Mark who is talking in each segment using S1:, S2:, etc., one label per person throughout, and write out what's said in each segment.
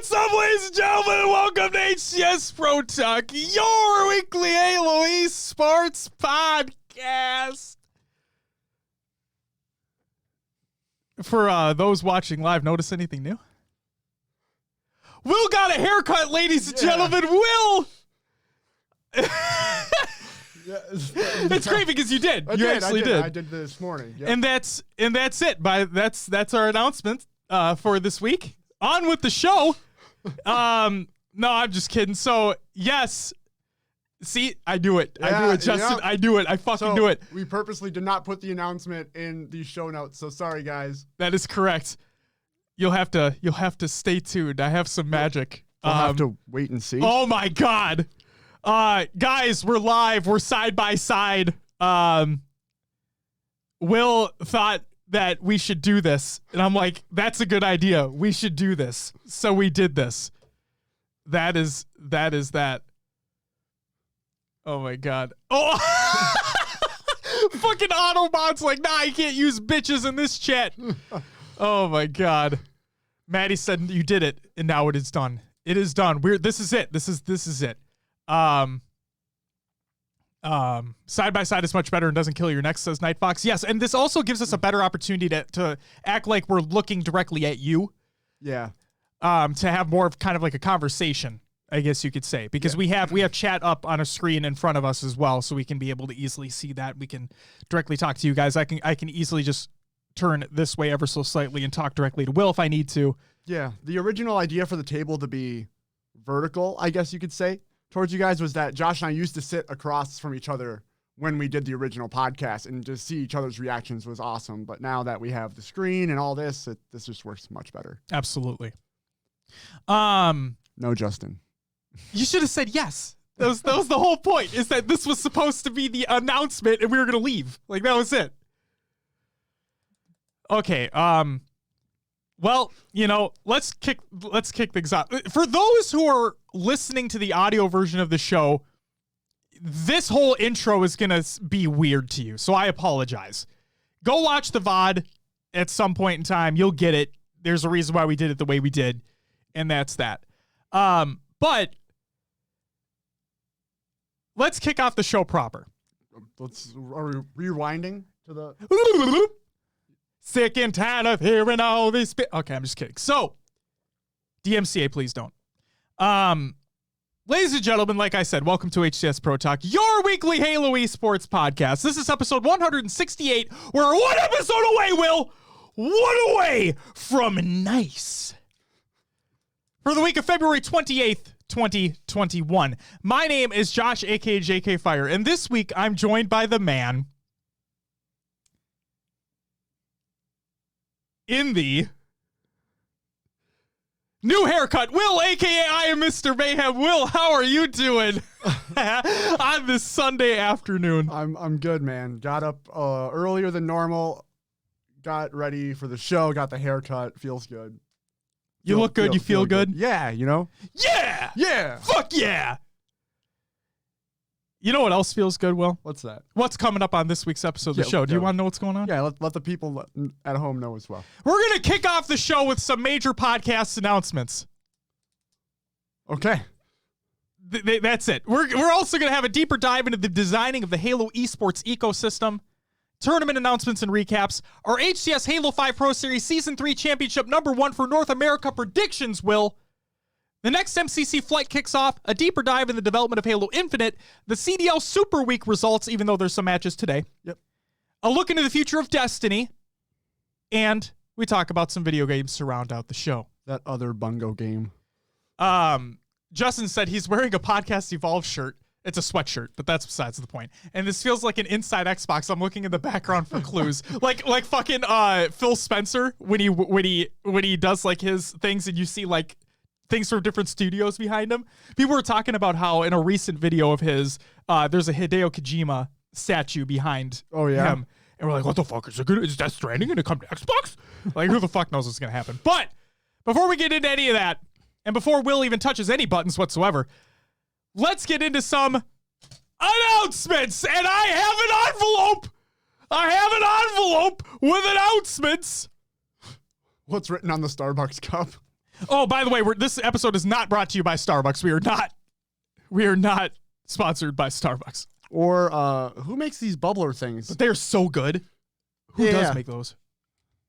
S1: What's up, ladies and gentlemen, and welcome to HCS Pro Talk, your weekly Halo eSports podcast. For those watching live, notice anything new? Will got a haircut, ladies and gentlemen. Will! It's great because you did. You actually did.
S2: I did this morning. Yep.
S1: And that's it. That's our announcement for this week. On with the show. No, I'm just kidding. So, yes. See, I do it. I do it, Justin. I do it. I fucking do it.
S2: We purposely did not put the announcement in the show notes, so sorry, guys.
S1: That is correct. You'll have to stay tuned. I have some magic.
S2: We'll have to wait and see.
S1: Oh my God. Guys, we're live. We're side by side. Will thought that we should do this. And I'm like, that's a good idea. We should do this. So we did this. That is that. Oh my God. Oh, fucking Autobot's like, nah, I can't use bitches in this chat. Oh my God. Maddie said you did it, and now it is done. It is done. This is it. This is it. Side by side is much better and doesn't kill your neck, says Night Fox. Yes, and this also gives us a better opportunity to act like we're looking directly at you.
S2: Yeah.
S1: To have more of kind of like a conversation, I guess you could say, because we have chat up on a screen in front of us as well, so we can be able to easily see that. We can directly talk to you guys. I can easily just turn this way ever so slightly and talk directly to Will if I need to.
S2: Yeah. The original idea for the table to be vertical, I guess you could say, towards you guys was that Josh and I used to sit across from each other when we did the original podcast, and to see each other's reactions was awesome. But now that we have the screen and all this, this just works much better.
S1: Absolutely.
S2: No, Justin.
S1: You should have said yes. That was the whole point, is that this was supposed to be the announcement and we were going to leave. Like, that was it. Okay. Well, let's kick things off. For those who are listening to the audio version of the show, this whole intro is going to be weird to you. So I apologize. Go watch the VOD at some point in time. You'll get it. There's a reason why we did it the way we did. And that's that. But let's kick off the show proper.
S2: Are we rewinding to the...
S1: Sick and tired of hearing all this. Okay, I'm just kidding. So, DMCA, please don't. Ladies and gentlemen, like I said, welcome to HCS Pro Talk, your weekly Halo eSports podcast. This is episode 168. We're one episode away, Will. One away from nice. For the week of February 28th, 2021. My name is Josh, aka JK Fire, and this week I'm joined by the man in the new haircut, Will, aka I am Mr. Mayhem. Will, how are you doing on this Sunday afternoon?
S2: I'm good, man. Got up earlier than normal, got ready for the show, got the haircut, feels good.
S1: You look good, you feel good?
S2: Yeah,
S1: Yeah!
S2: Yeah!
S1: Fuck yeah! You know what else feels good, Will?
S2: What's that?
S1: What's coming up on this week's episode of the show? Do you want to know what's going on?
S2: Yeah, let the people at home know as well.
S1: We're going to kick off the show with some major podcast announcements.
S2: Okay.
S1: That's it. We're also going to have a deeper dive into the designing of the Halo esports ecosystem, tournament announcements and recaps, our HCS Halo 5 Pro Series Season 3 Championship #1 for North America predictions, Will. The next MCC flight kicks off, a deeper dive in the development of Halo Infinite, the CDL Super Week results, even though there's some matches today.
S2: Yep.
S1: A look into the future of Destiny, and we talk about some video games to round out the show.
S2: That other bungo game.
S1: Justin said he's wearing a Podcast Evolve shirt. It's a sweatshirt, but that's besides the point. And this feels like an Inside Xbox. I'm looking in the background for clues, like fucking Phil Spencer when he does like his things, and you see like things from different studios behind him. People were talking about how in a recent video of his, there's a Hideo Kojima statue behind him. And we're like, what the fuck? Is Death Stranding going to come to Xbox? Like, who the fuck knows what's going to happen? But before we get into any of that, and before Will even touches any buttons whatsoever, let's get into some announcements. And I have an envelope with announcements.
S2: What's written on the Starbucks cup?
S1: Oh, by the way, this episode is not brought to you by Starbucks. We are not sponsored by Starbucks.
S2: Or who makes these bubbler things?
S1: But they're so good. Who does make those?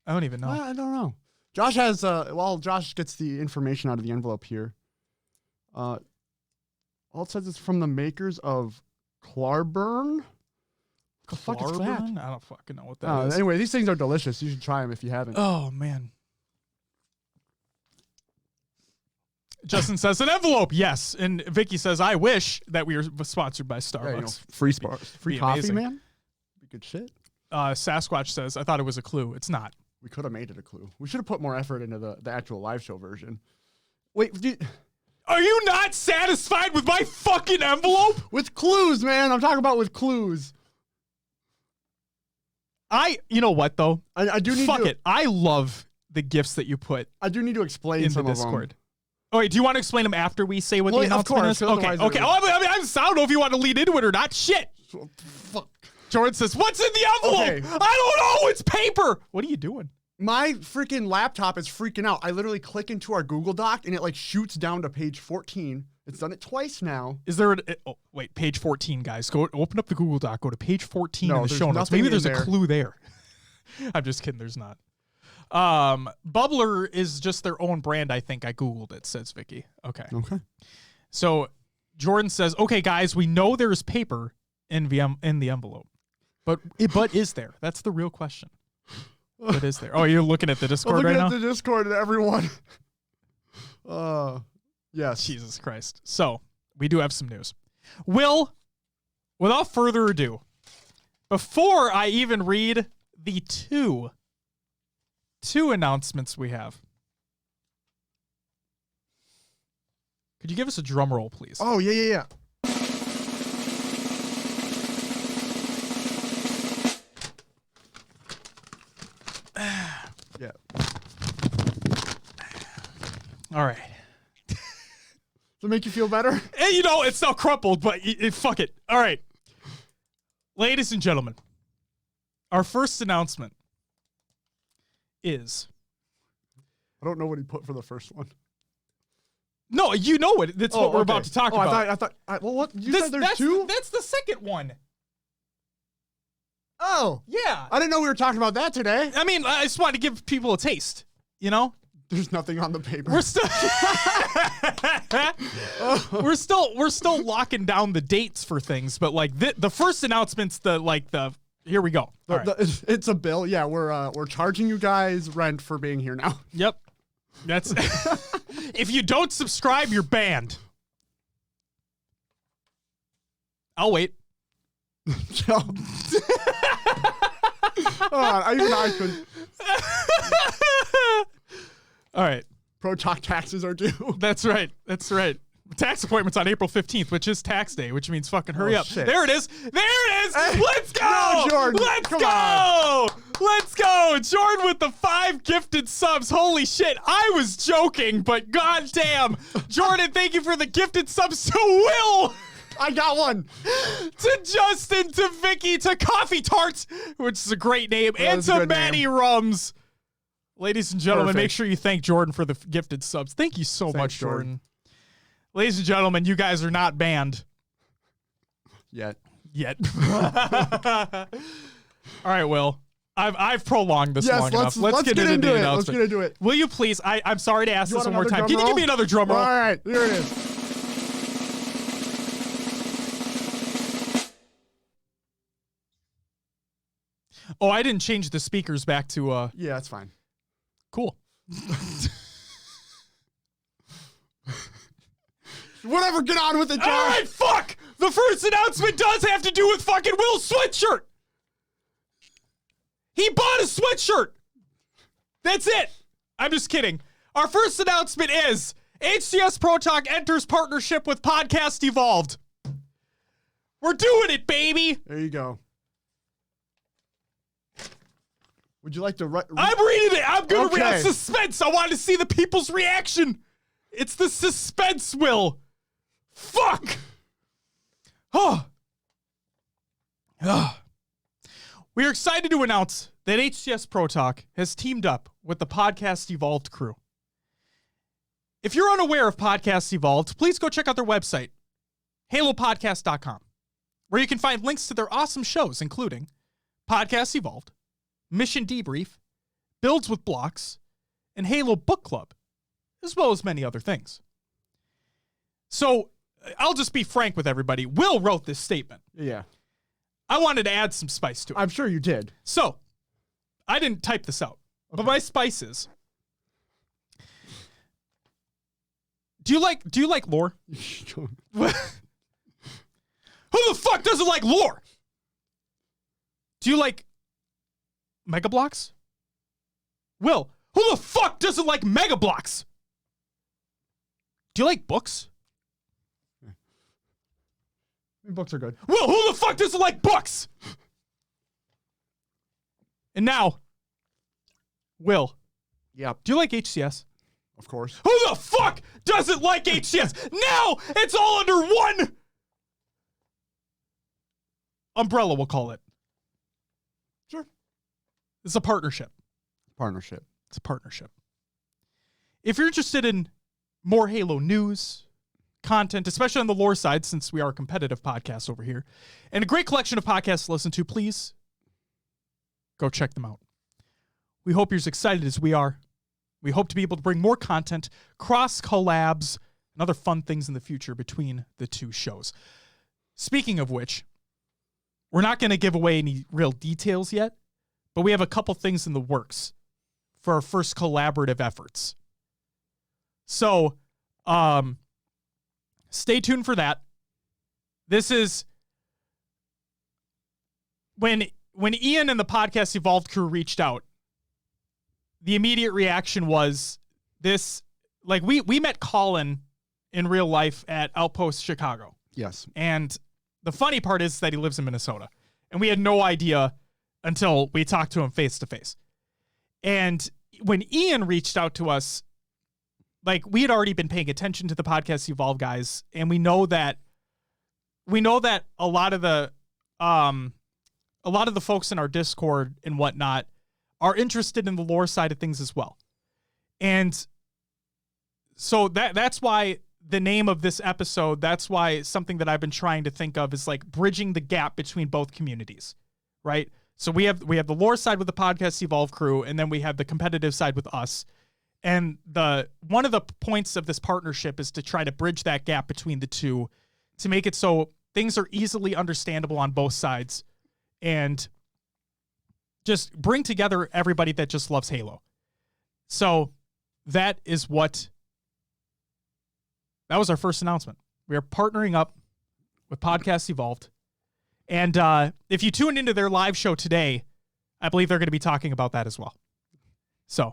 S1: I don't even know.
S2: I don't know. Josh has while Josh gets the information out of the envelope here. All it says is from the makers of Clarburn. What the fuck is that?
S1: I don't fucking know what that is.
S2: Anyway, these things are delicious. You should try them if you haven't.
S1: Oh, man. Justin says an envelope. Yes. And Vicky says, I wish that we were sponsored by Starbucks.
S2: Yeah, free coffee,
S1: amazing.
S2: man. Be good shit.
S1: Sasquatch says, I thought it was a clue. It's not.
S2: We could have made it a clue. We should have put more effort into the actual live show version. Wait,
S1: are you not satisfied with my fucking envelope?
S2: With clues, man. I'm talking about with clues.
S1: You know what, though?
S2: I do need
S1: Fuck
S2: to...
S1: it. I love the gifts that you put
S2: I do need to explain
S1: in
S2: some
S1: the
S2: of them.
S1: Discord. Oh, wait, do you want to explain them after we say what the announcement is? Okay.
S2: I
S1: don't know if you want to lead into it or not. Shit.
S2: Fuck.
S1: Jordan says, what's in the envelope?
S2: Okay.
S1: I don't know. It's paper. What are you doing?
S2: My freaking laptop is freaking out. I literally click into our Google Doc and it like shoots down to page 14. It's done it twice now.
S1: Is there page 14, guys. Go open up the Google Doc. Go to page 14 in the show notes.
S2: nothing
S1: Maybe there's
S2: in
S1: a
S2: there.
S1: clue there. I'm just kidding. There's not. Bubbler is just their own brand, I think. I Googled it, says Vicky. Okay. So Jordan says, okay, guys, we know there's paper in the envelope. But is there? That's the real question. What is there? Oh, you're looking at the Discord right now?
S2: I'm looking at the Discord and everyone. Yes.
S1: Jesus Christ. So we do have some news. Will, without further ado, before I even read the two announcements we have, could you give us a drum roll, please?
S2: Oh, yeah. Yeah.
S1: All right.
S2: Does it make you feel better?
S1: And it's not crumpled, but fuck it. All right. Ladies and gentlemen, our first announcement is...
S2: I don't know what he put for the first one.
S1: No, you know it. That's what we're about to talk about.
S2: I thought. Well, what? You said there's two?
S1: That's the second one.
S2: Oh.
S1: Yeah.
S2: I didn't know we were talking about that today.
S1: I mean, I just wanted to give people a taste,
S2: There's nothing on the paper.
S1: We're still we're still locking down the dates for things, but like the first announcement's here we go. All right.
S2: It's a bill. Yeah, we're charging you guys rent for being here now.
S1: Yep. That's if you don't subscribe, you're banned. I'll wait.
S2: I couldn't.
S1: All right.
S2: Pro Talk taxes are due.
S1: That's right. Tax appointment's on April 15th, which is tax day, which means fucking hurry up.
S2: Shit.
S1: There it is.
S2: Hey,
S1: Let's go.
S2: no, Jordan.
S1: Let's go. Let's go. Jordan with the 5 gifted subs. Holy shit. I was joking, but goddamn. Jordan, thank you for the gifted subs to Will.
S2: I got one.
S1: To Justin, to Vicky, to Coffee Tarts, which is a great name, and to Manny Rums. Ladies and gentlemen, make sure you thank Jordan for the gifted subs. Thank you so much, Jordan. Ladies and gentlemen, you guys are not banned.
S2: Yet.
S1: All right, Will. I've prolonged this long enough. Let's get into the announcement.
S2: Let's get into it.
S1: Will you please? I'm sorry to ask this one more time. Can you give me another drum roll?
S2: All right, here it is.
S1: Oh, I didn't change the speakers back to
S2: Yeah, that's fine.
S1: Cool.
S2: Whatever, get on with it, Josh.
S1: All right, fuck! The first announcement does have to do with fucking Will's sweatshirt. He bought a sweatshirt. That's it. I'm just kidding. Our first announcement is HCS Pro Talk enters partnership with Podcast Evolved. We're doing it, baby.
S2: There you go. Would you like to write?
S1: I'm reading it. I'm going to read
S2: Okay.
S1: suspense. I want to see the people's reaction. It's the suspense, Will. Fuck. Oh. We are excited to announce that HCS Pro Talk has teamed up with the Podcast Evolved crew. If you're unaware of Podcasts Evolved, please go check out their website, halopodcast.com, where you can find links to their awesome shows, including Podcasts Evolved, Mission Debrief, Builds with Blocks, and Halo Book Club, as well as many other things. So I'll just be frank with everybody. Will wrote this statement.
S2: Yeah.
S1: I wanted to add some spice to it.
S2: I'm sure you did.
S1: So I didn't type this out, but my spice is. Do you like lore? Who the fuck doesn't like lore? Do you like Mega Blocks? Will, who the fuck doesn't like Mega Blocks? Do you like books?
S2: Books are good.
S1: Will, who the fuck doesn't like books? And now, Will.
S2: Yep.
S1: Do you like HCS?
S2: Of course.
S1: Who the fuck doesn't like HCS? Now it's all under one umbrella, we'll call it.
S2: Sure.
S1: It's a partnership.
S2: Partnership.
S1: It's a partnership. If you're interested in more Halo news, content, especially on the lore side, since we are a competitive podcast over here, and a great collection of podcasts to listen to, please go check them out. We hope you're as excited as we are. We hope to be able to bring more content, cross collabs, and other fun things in the future between the two shows. Speaking of which, we're not going to give away any real details yet, but we have a couple things in the works for our first collaborative efforts. So, stay tuned for that. This is when Ian and the Podcast Evolved crew reached out, the immediate reaction was this, like we met Colin in real life at Outpost Chicago.
S2: Yes.
S1: And the funny part is that he lives in Minnesota. And we had no idea until we talked to him face to face. And when Ian reached out to us, like we had already been paying attention to the Podcast Evolve guys, and we know that a lot of the folks in our Discord and whatnot are interested in the lore side of things as well. And so that's why the name of this episode, that's why something that I've been trying to think of is like bridging the gap between both communities, right? So we have the lore side with the Podcast Evolve crew, and then we have the competitive side with us. And one of the points of this partnership is to try to bridge that gap between the two to make it so things are easily understandable on both sides and just bring together everybody that just loves Halo. So that was our first announcement. We are partnering up with Podcast Evolved. And if you tune into their live show today, I believe they're going to be talking about that as well. So,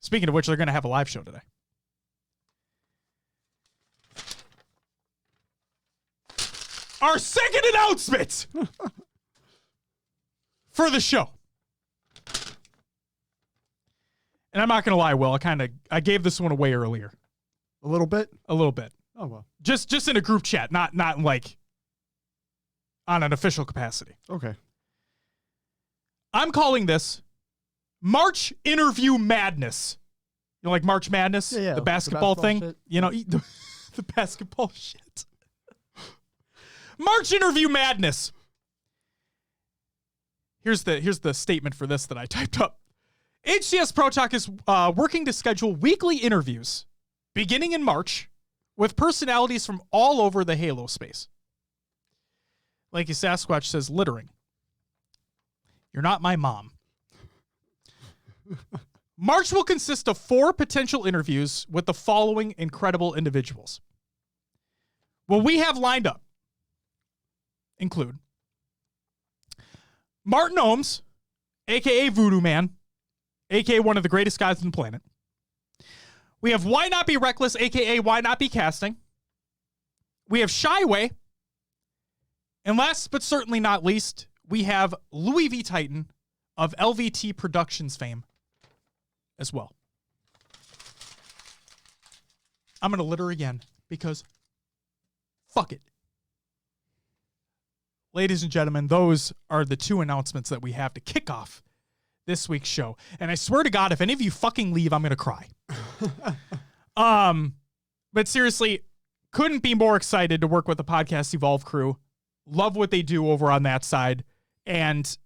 S1: speaking of which, they're going to have a live show today. Our second announcement for the show. And I'm not going to lie, Will, I gave this one away earlier.
S2: A little bit?
S1: A little bit.
S2: Oh, well.
S1: Just in a group chat, not like on an official capacity.
S2: Okay.
S1: I'm calling this March Interview Madness. You know, like March Madness?
S2: Yeah,
S1: the basketball thing?
S2: shit.
S1: You know, the basketball shit. March Interview Madness. Here's the statement for this that I typed up. HCS Pro Talk is working to schedule weekly interviews beginning in March with personalities from all over the Halo space. Lanky Sasquatch says, littering. You're not my mom. March will consist of 4 potential interviews with the following incredible individuals. What we have lined up include Martin Ohms, a.k.a. Voodoo Man, a.k.a. one of the greatest guys on the planet. We have Why Not Be Reckless, a.k.a. Why Not Be Casting. We have Shyway. And last but certainly not least, we have Louis V. Titan of LVT Productions fame as well. I'm going to litter again because fuck it. Ladies and gentlemen, those are the 2 announcements that we have to kick off this week's show. And I swear to God, if any of you fucking leave, I'm going to cry. But seriously, couldn't be more excited to work with the Podcast Evolve crew. Love what they do over on that side. And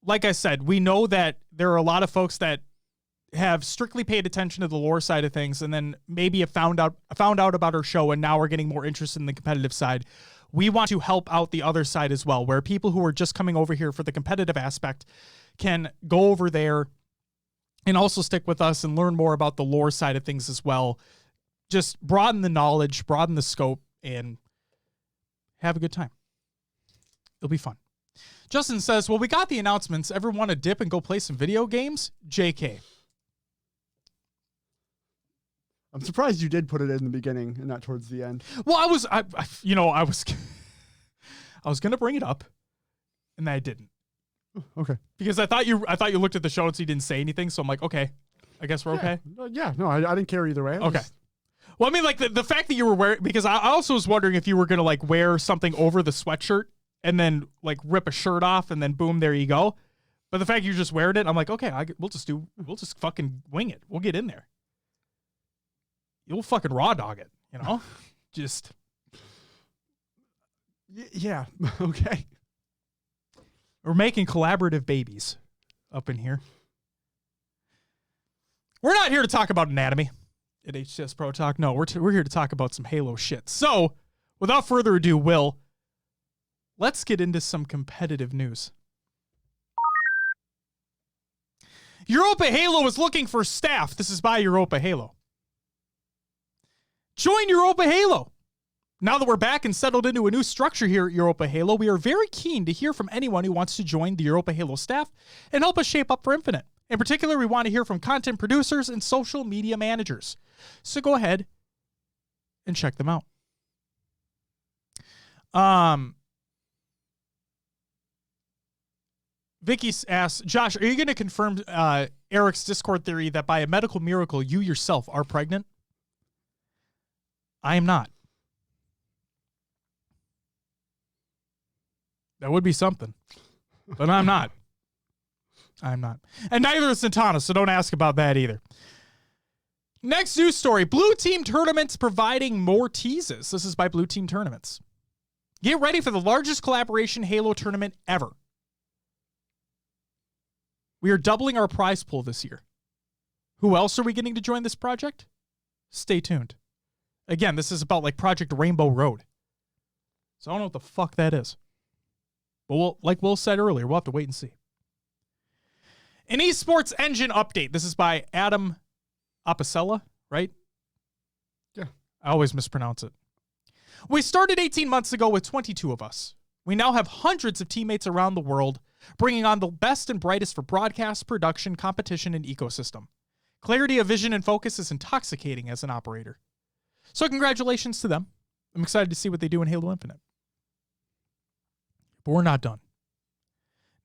S1: like I said, we know that there are a lot of folks that have strictly paid attention to the lore side of things and then maybe have found out about our show and now are getting more interested in the competitive side. We want to help out the other side as well, where people who are just coming over here for the competitive aspect can go over there and also stick with us and learn more about the lore side of things as well. Just broaden the knowledge, broaden the scope, and have a good time. It'll be fun. Justin says, well, we got the announcements. Ever want to dip and go play some video games? JK.
S2: I'm surprised you did put it in the beginning and not towards the end.
S1: Well, I was going to bring it up, and I didn't.
S2: Okay.
S1: Because I thought you looked at the show and so you didn't say anything, so I'm like, okay, I guess we're okay.
S2: I didn't care either way.
S1: Okay. Well, I mean, like the fact that you were wearing, because I also was wondering if you were going to like wear something over the sweatshirt and then like rip a shirt off and then boom, there you go. But the fact you just wearing it, I'm like, okay, we'll just fucking wing it. We'll get in there. You'll fucking raw dog it, you know? Just.
S2: Yeah. Okay.
S1: We're making collaborative babies up in here. We're not here to talk about anatomy at HCS Pro Talk. No, we're here to talk about some Halo shit. So, without further ado, Will, let's get into some competitive news. Europa Halo is looking for staff. This is by Europa Halo. Join Europa Halo. Now that we're back and settled into a new structure here at Europa Halo, we are very keen to hear from anyone who wants to join the Europa Halo staff and help us shape up for Infinite. In particular, we want to hear from content producers and social media managers. So go ahead and check them out. Vicky asks, Josh, are you going to confirm Eric's Discord theory that by a medical miracle, you yourself are pregnant? I am not. That would be something, but I'm not. I'm not. And neither is Santana, so don't ask about that either. Next news story, Blue Team Tournaments providing more teases. This is by Blue Team Tournaments. Get ready for the largest collaboration Halo tournament ever. We are doubling our prize pool this year. Who else are we getting to join this project? Stay tuned. Again, this is about like Project Rainbow Road. So I don't know what the fuck that is. But like Will said earlier, we'll have to wait and see. An esports engine update. This is by Adam Apicella, right?
S2: Yeah.
S1: I always mispronounce it. We started 18 months ago with 22 of us. We now have hundreds of teammates around the world, bringing on the best and brightest for broadcast, production, competition, and ecosystem. Clarity of vision and focus is intoxicating as an operator. So congratulations to them. I'm excited to see what they do in Halo Infinite. But we're not done.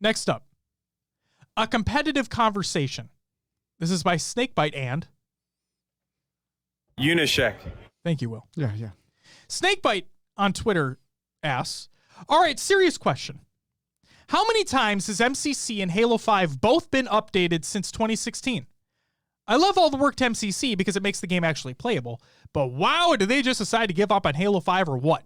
S1: Next up, a competitive conversation. This is by Snakebite and
S3: Unishek.
S1: Thank you, Will.
S2: Yeah.
S1: Snakebite on Twitter asks, all right, serious question. How many times has MCC and Halo 5 both been updated since 2016? I love all the work to MCC because it makes the game actually playable, but wow, did they just decide to give up on Halo 5 or what?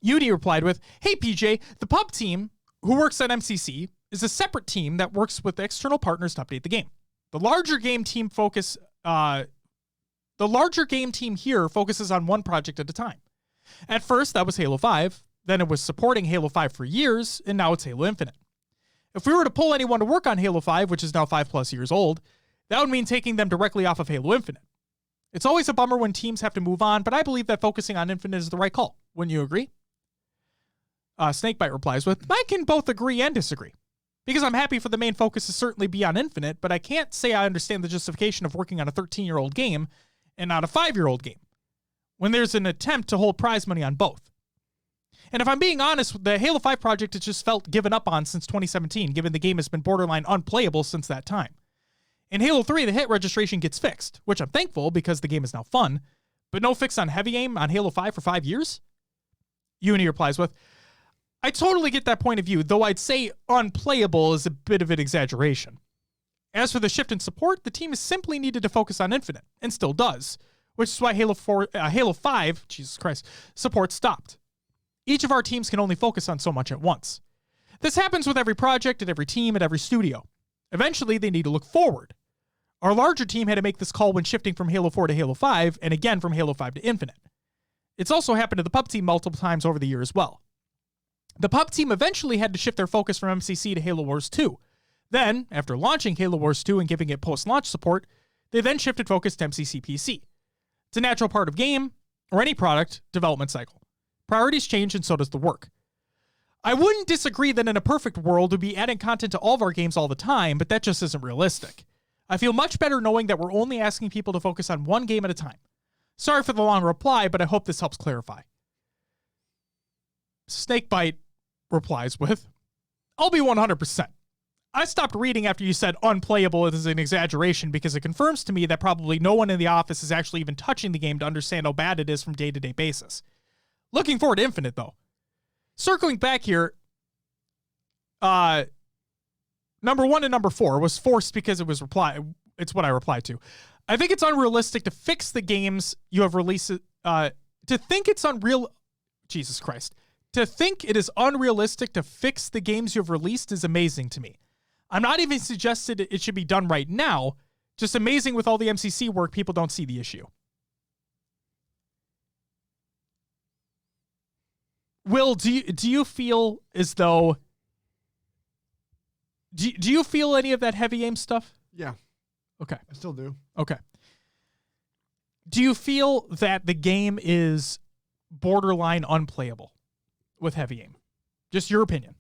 S1: Udi replied with, hey PJ, the pub team who works at MCC is a separate team that works with external partners to update the game. The larger game team here focuses on one project at a time. At first, that was Halo 5, then it was supporting Halo 5 for years, and now it's Halo Infinite. If we were to pull anyone to work on Halo 5, which is now 5+ years old, that would mean taking them directly off of Halo Infinite. It's always a bummer when teams have to move on, but I believe that focusing on Infinite is the right call. Wouldn't you agree? Snakebite replies with, I can both agree and disagree. Because I'm happy for the main focus to certainly be on Infinite, but I can't say I understand the justification of working on a 13-year-old game and not a 5-year-old game, when there's an attempt to hold prize money on both. And if I'm being honest, the Halo 5 project has just felt given up on since 2017, given the game has been borderline unplayable since that time. In Halo 3, the hit registration gets fixed, which I'm thankful because the game is now fun, but no fix on heavy aim on Halo 5 for 5 years? Uni replies with, I totally get that point of view, though I'd say unplayable is a bit of an exaggeration. As for the shift in support, the team has simply needed to focus on Infinite, and still does. which is why Halo 5, Jesus Christ, support stopped. Each of our teams can only focus on so much at once. This happens with every project, at every team, at every studio. Eventually, they need to look forward. Our larger team had to make this call when shifting from Halo 4 to Halo 5, and again from Halo 5 to Infinite. It's also happened to the PUB team multiple times over the year as well. The PUB team eventually had to shift their focus from MCC to Halo Wars 2. Then, after launching Halo Wars 2 and giving it post-launch support, they then shifted focus to MCC PC. It's a natural part of game, or any product, development cycle. Priorities change and so does the work. I wouldn't disagree that in a perfect world we'd be adding content to all of our games all the time, but that just isn't realistic. I feel much better knowing that we're only asking people to focus on one game at a time. Sorry for the long reply, but I hope this helps clarify. Snakebite replies with, I'll be 100%. I stopped reading after you said unplayable is an exaggeration because it confirms to me that probably no one in the office is actually even touching the game to understand how bad it is from day-to-day basis. Looking forward to Infinite, though. Circling back here, number 1 and number 4 was forced because it's what I replied to. I think it's unrealistic to fix the games you have released. To think it's Jesus Christ. To think it is unrealistic to fix the games you have released is amazing to me. I'm not even suggested it should be done right now. Just amazing with all the MCC work, people don't see the issue. Will, do you feel as though... Do you feel any of that heavy aim stuff?
S2: Yeah.
S1: Okay.
S2: I still do.
S1: Okay. Do you feel that the game is borderline unplayable with heavy aim? Just your opinion.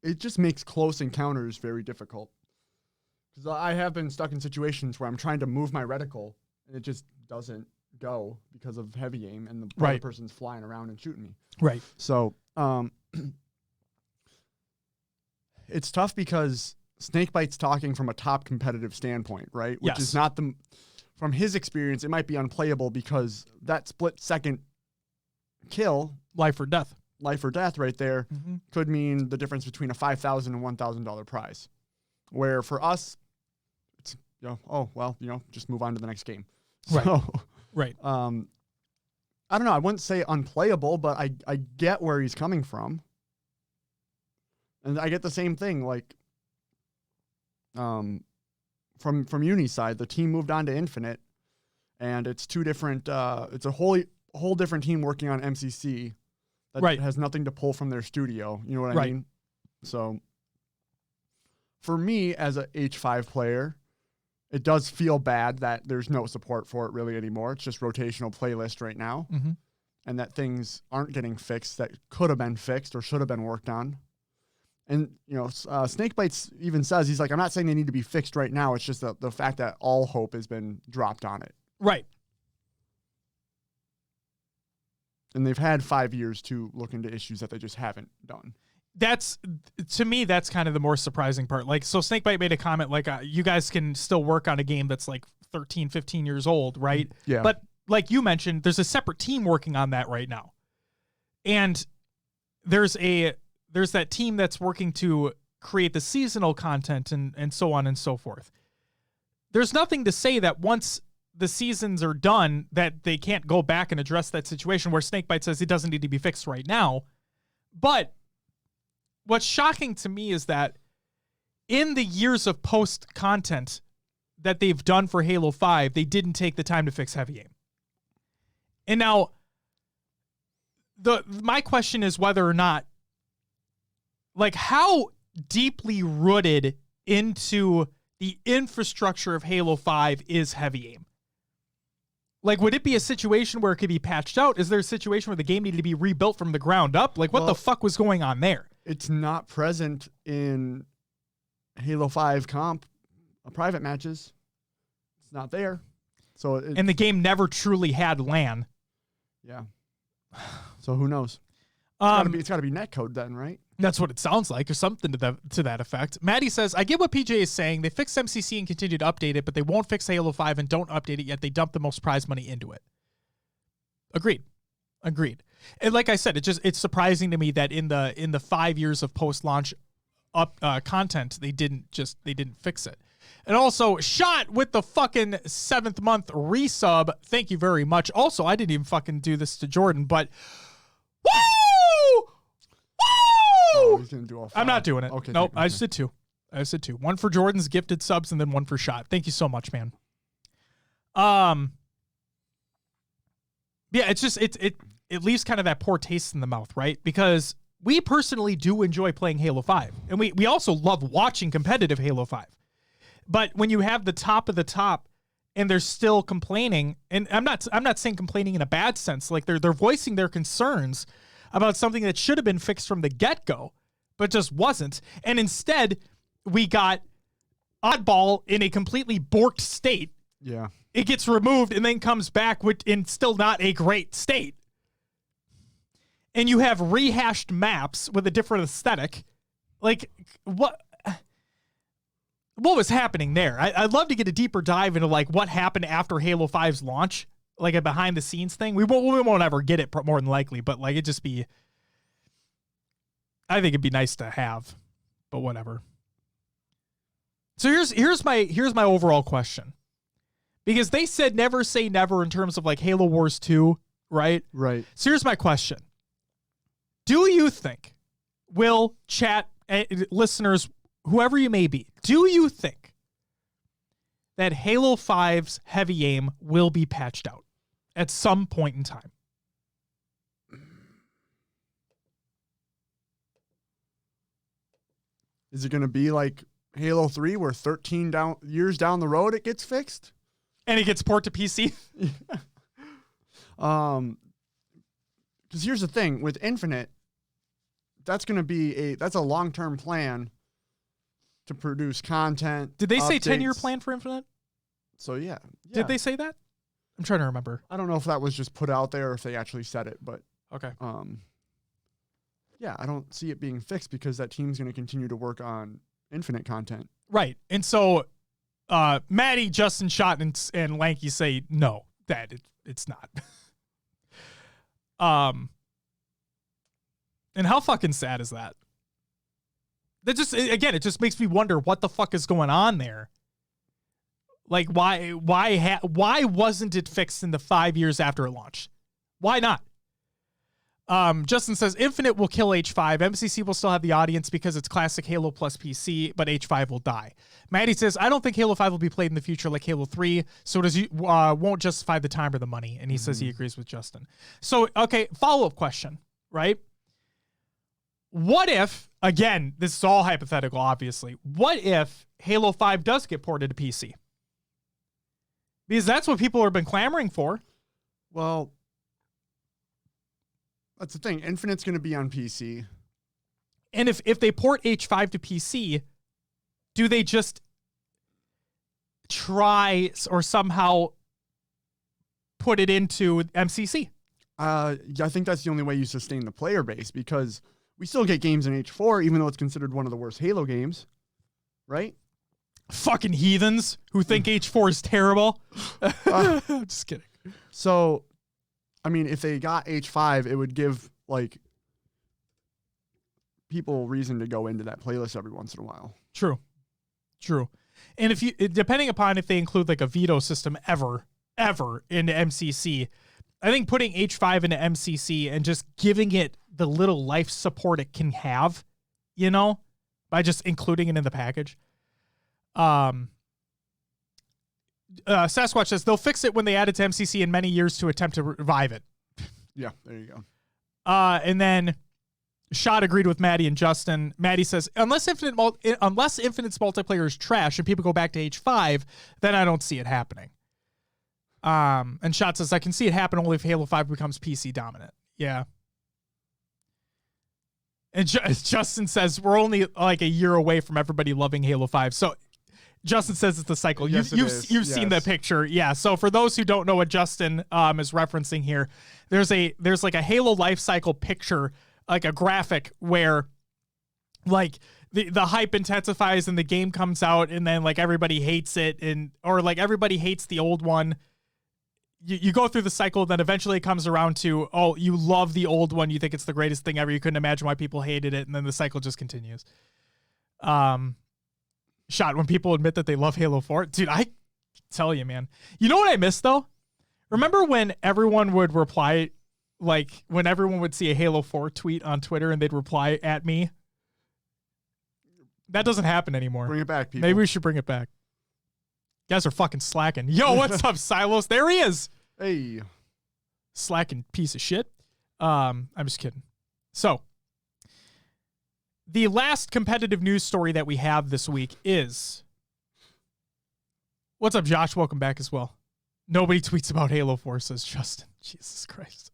S2: It just makes close encounters very difficult. Because I have been stuck in situations where I'm trying to move my reticle and it just doesn't go because of heavy aim and the other person's flying around and shooting me.
S1: Right.
S2: So it's tough because Snakebite's talking from a top competitive standpoint, right? Which is not from his experience, it might be unplayable because that split second kill,
S1: life or death
S2: right there, could mean the difference between a $5,000 and $1,000 prize. Where for us, it's, just move on to the next game.
S1: Right.
S2: So,
S1: right.
S2: I don't know. I wouldn't say unplayable, but I get where he's coming from. And I get the same thing, like, from Uni's side, the team moved on to Infinite, and it's two different, it's a whole different team working on MCC that has nothing to pull from their studio. You know what I mean? So, for me, as a H5 player, it does feel bad that there's no support for it really anymore. It's just rotational playlist right now. And that things aren't getting fixed that could have been fixed or should have been worked on. And, Snakebites even says, he's like, I'm not saying they need to be fixed right now. It's just the fact that all hope has been dropped on it.
S1: Right.
S2: And they've had 5 years to look into issues that they just haven't done.
S1: To me, that's kind of the more surprising part. Like, so Snakebite made a comment like, you guys can still work on a game that's like 13, 15 years old, right?
S2: Yeah.
S1: But like you mentioned, there's a separate team working on that right now. And there's that team that's working to create the seasonal content and so on and so forth. There's nothing to say that once the seasons are done that they can't go back and address that situation where Snakebite says it doesn't need to be fixed right now. But what's shocking to me is that in the years of post content that they've done for Halo 5, they didn't take the time to fix heavy aim. And now my question is whether or not, like, how deeply rooted into the infrastructure of Halo 5 is heavy aim? Like, would it be a situation where it could be patched out? Is there a situation where the game needed to be rebuilt from the ground up? Like, what the fuck was going on there?
S2: It's not present in Halo 5 comp private matches. It's not there. So
S1: and the game never truly had LAN.
S2: Yeah. So who knows? It's got to be netcode then, right?
S1: That's what it sounds like, or something to that effect. Maddie says, I get what PJ is saying. They fixed MCC and continue to update it, but they won't fix Halo 5 and don't update it yet. They dump the most prize money into it. Agreed. And like I said, it's surprising to me that in the 5 years of post-launch content, they didn't fix it. And also, Shot with the fucking 7th month resub. Thank you very much. Also, I didn't even fucking do this to Jordan, but woo!
S2: Oh, he's gonna do all 5.
S1: I'm not doing it.
S2: Okay.
S1: Nope,
S2: okay.
S1: I just did 2. One for Jordan's gifted subs and then one for Shot. Thank you so much, man. Yeah, it's just it leaves kind of that poor taste in the mouth, right? Because we personally do enjoy playing Halo 5. And we also love watching competitive Halo 5. But when you have the top of the top and they're still complaining, and I'm not saying complaining in a bad sense, like they're voicing their concerns about something that should have been fixed from the get-go, but just wasn't. And instead, we got Oddball in a completely borked state.
S2: Yeah.
S1: It gets removed and then comes back in still not a great state. And you have rehashed maps with a different aesthetic. Like, what was happening there? I'd love to get a deeper dive into like what happened after Halo 5's launch, like a behind the scenes thing. We won't ever get it more than likely, but like I think it'd be nice to have, but whatever. So here's my overall question. Because they said never say never in terms of like Halo Wars 2, right?
S2: Right.
S1: So here's my question. Do you think, will chat listeners, whoever you may be, do you think that Halo 5's heavy aim will be patched out at some point in time?
S2: Is it going to be like Halo 3 where 13 years down the road it gets fixed?
S1: And it gets port to PC?
S2: Because here's the thing. With Infinite, that's going to be that's a long-term plan to produce content.
S1: Did they say
S2: updates.
S1: 10-year plan for Infinite?
S2: So, yeah.
S1: Did they say that? I'm trying to remember.
S2: I don't know if that was just put out there or if they actually said it, but
S1: okay.
S2: Yeah, I don't see it being fixed because that team's going to continue to work on Infinite content.
S1: Right. And so Maddie, Justin, Shot, and Lanky say no, that it's not. And how fucking sad is that? That just, again, it just makes me wonder what the fuck is going on there. Like, why wasn't it fixed in the 5 years after it launched? Why not? Justin says Infinite will kill H5. MCC will still have the audience because it's classic Halo plus PC, but H5 will die. Maddie says, I don't think Halo 5 will be played in the future like Halo 3, so won't justify the time or the money. And he says he agrees with Justin. So, okay, follow-up question, right? What if, again, this is all hypothetical, obviously. What if Halo 5 does get ported to PC? Because that's what people have been clamoring for.
S2: Well, that's the thing. Infinite's going to be on PC.
S1: And if they port H5 to PC, do they just try or somehow put it into MCC?
S2: I think that's the only way you sustain the player base because we still get games in H4, even though it's considered one of the worst Halo games, right?
S1: Fucking heathens who think H4 is terrible. Just kidding.
S2: So, I mean, if they got H5, it would give, like, people reason to go into that playlist every once in a while.
S1: True. And if you, depending upon if they include, like, a veto system ever into MCC, I think putting H5 into MCC and just giving it the little life support it can have, you know, by just including it in the package. Sasquatch says they'll fix it when they add it to MCC in many years to attempt to revive it.
S2: Yeah, there you go.
S1: And then Shot agreed with Maddie and Justin. Maddie says, unless Infinite's multiplayer is trash and people go back to H5, then I don't see it happening. And Shot says, I can see it happen only if Halo 5 becomes PC dominant. Yeah. And Justin says, we're only like a year away from everybody loving Halo 5. So Justin says it's the cycle.
S2: Yes,
S1: You've seen the picture. Yeah. So for those who don't know what Justin is referencing here, there's like a Halo life cycle picture, like a graphic where like the hype intensifies and the game comes out and then like everybody hates it or like everybody hates the old one. You go through the cycle, then eventually it comes around to, oh, you love the old one. You think it's the greatest thing ever. You couldn't imagine why people hated it. And then the cycle just continues. shot when people admit that they love Halo 4. Dude, I tell you, man. You know what I miss, though? Remember when everyone would reply, like, when everyone would see a Halo 4 tweet on Twitter and they'd reply at me? That doesn't happen anymore.
S2: Bring it back, people.
S1: Maybe we should bring it back. You guys are fucking slacking. Yo, what's up, Silos? There he is.
S2: Hey.
S1: Slacking piece of shit. I'm just kidding. So, the last competitive news story that we have this week is... What's up, Josh? Welcome back as well. Nobody tweets about Halo 4, says Justin. Jesus Christ.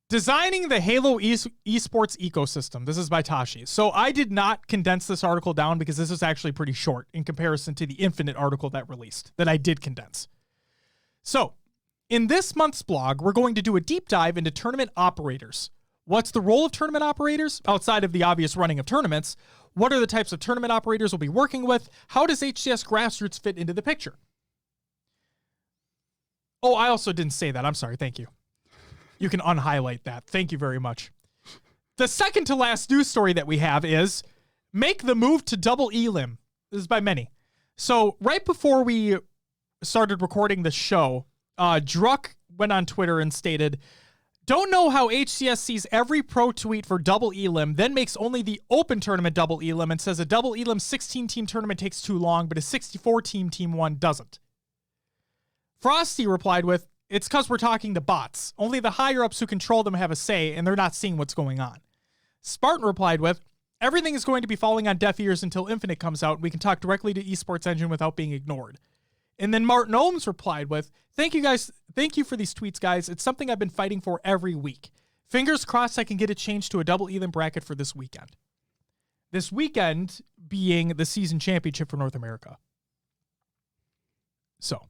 S1: Designing the Halo esports ecosystem. This is by Tashi. So I did not condense this article down because this is actually pretty short in comparison to the Infinite article that released, that I did condense. So, in this month's blog, we're going to do a deep dive into tournament operators. What's the role of tournament operators outside of the obvious running of tournaments? What are the types of tournament operators we'll be working with? How does HCS Grassroots fit into the picture? Oh, I also didn't say that. I'm sorry. Thank you. You can unhighlight that. Thank you very much. The second to last news story that we have is make the move to double elim. This is by many. So right before we started recording the show, Druck went on Twitter and stated, don't know how HCS sees every pro tweet for double elim, then makes only the open tournament double elim and says a double elim 16-team tournament takes too long, but a 64-team team one doesn't. Frosty replied with, it's because we're talking to bots. Only the higher-ups who control them have a say, and they're not seeing what's going on. Spartan replied with, everything is going to be falling on deaf ears until Infinite comes out, and we can talk directly to Esports Engine without being ignored. And then Martin Ohms replied with, thank you guys. Thank you for these tweets, guys. It's something I've been fighting for every week. Fingers crossed I can get it changed to a double elim bracket for this weekend. This weekend being the season championship for North America. So.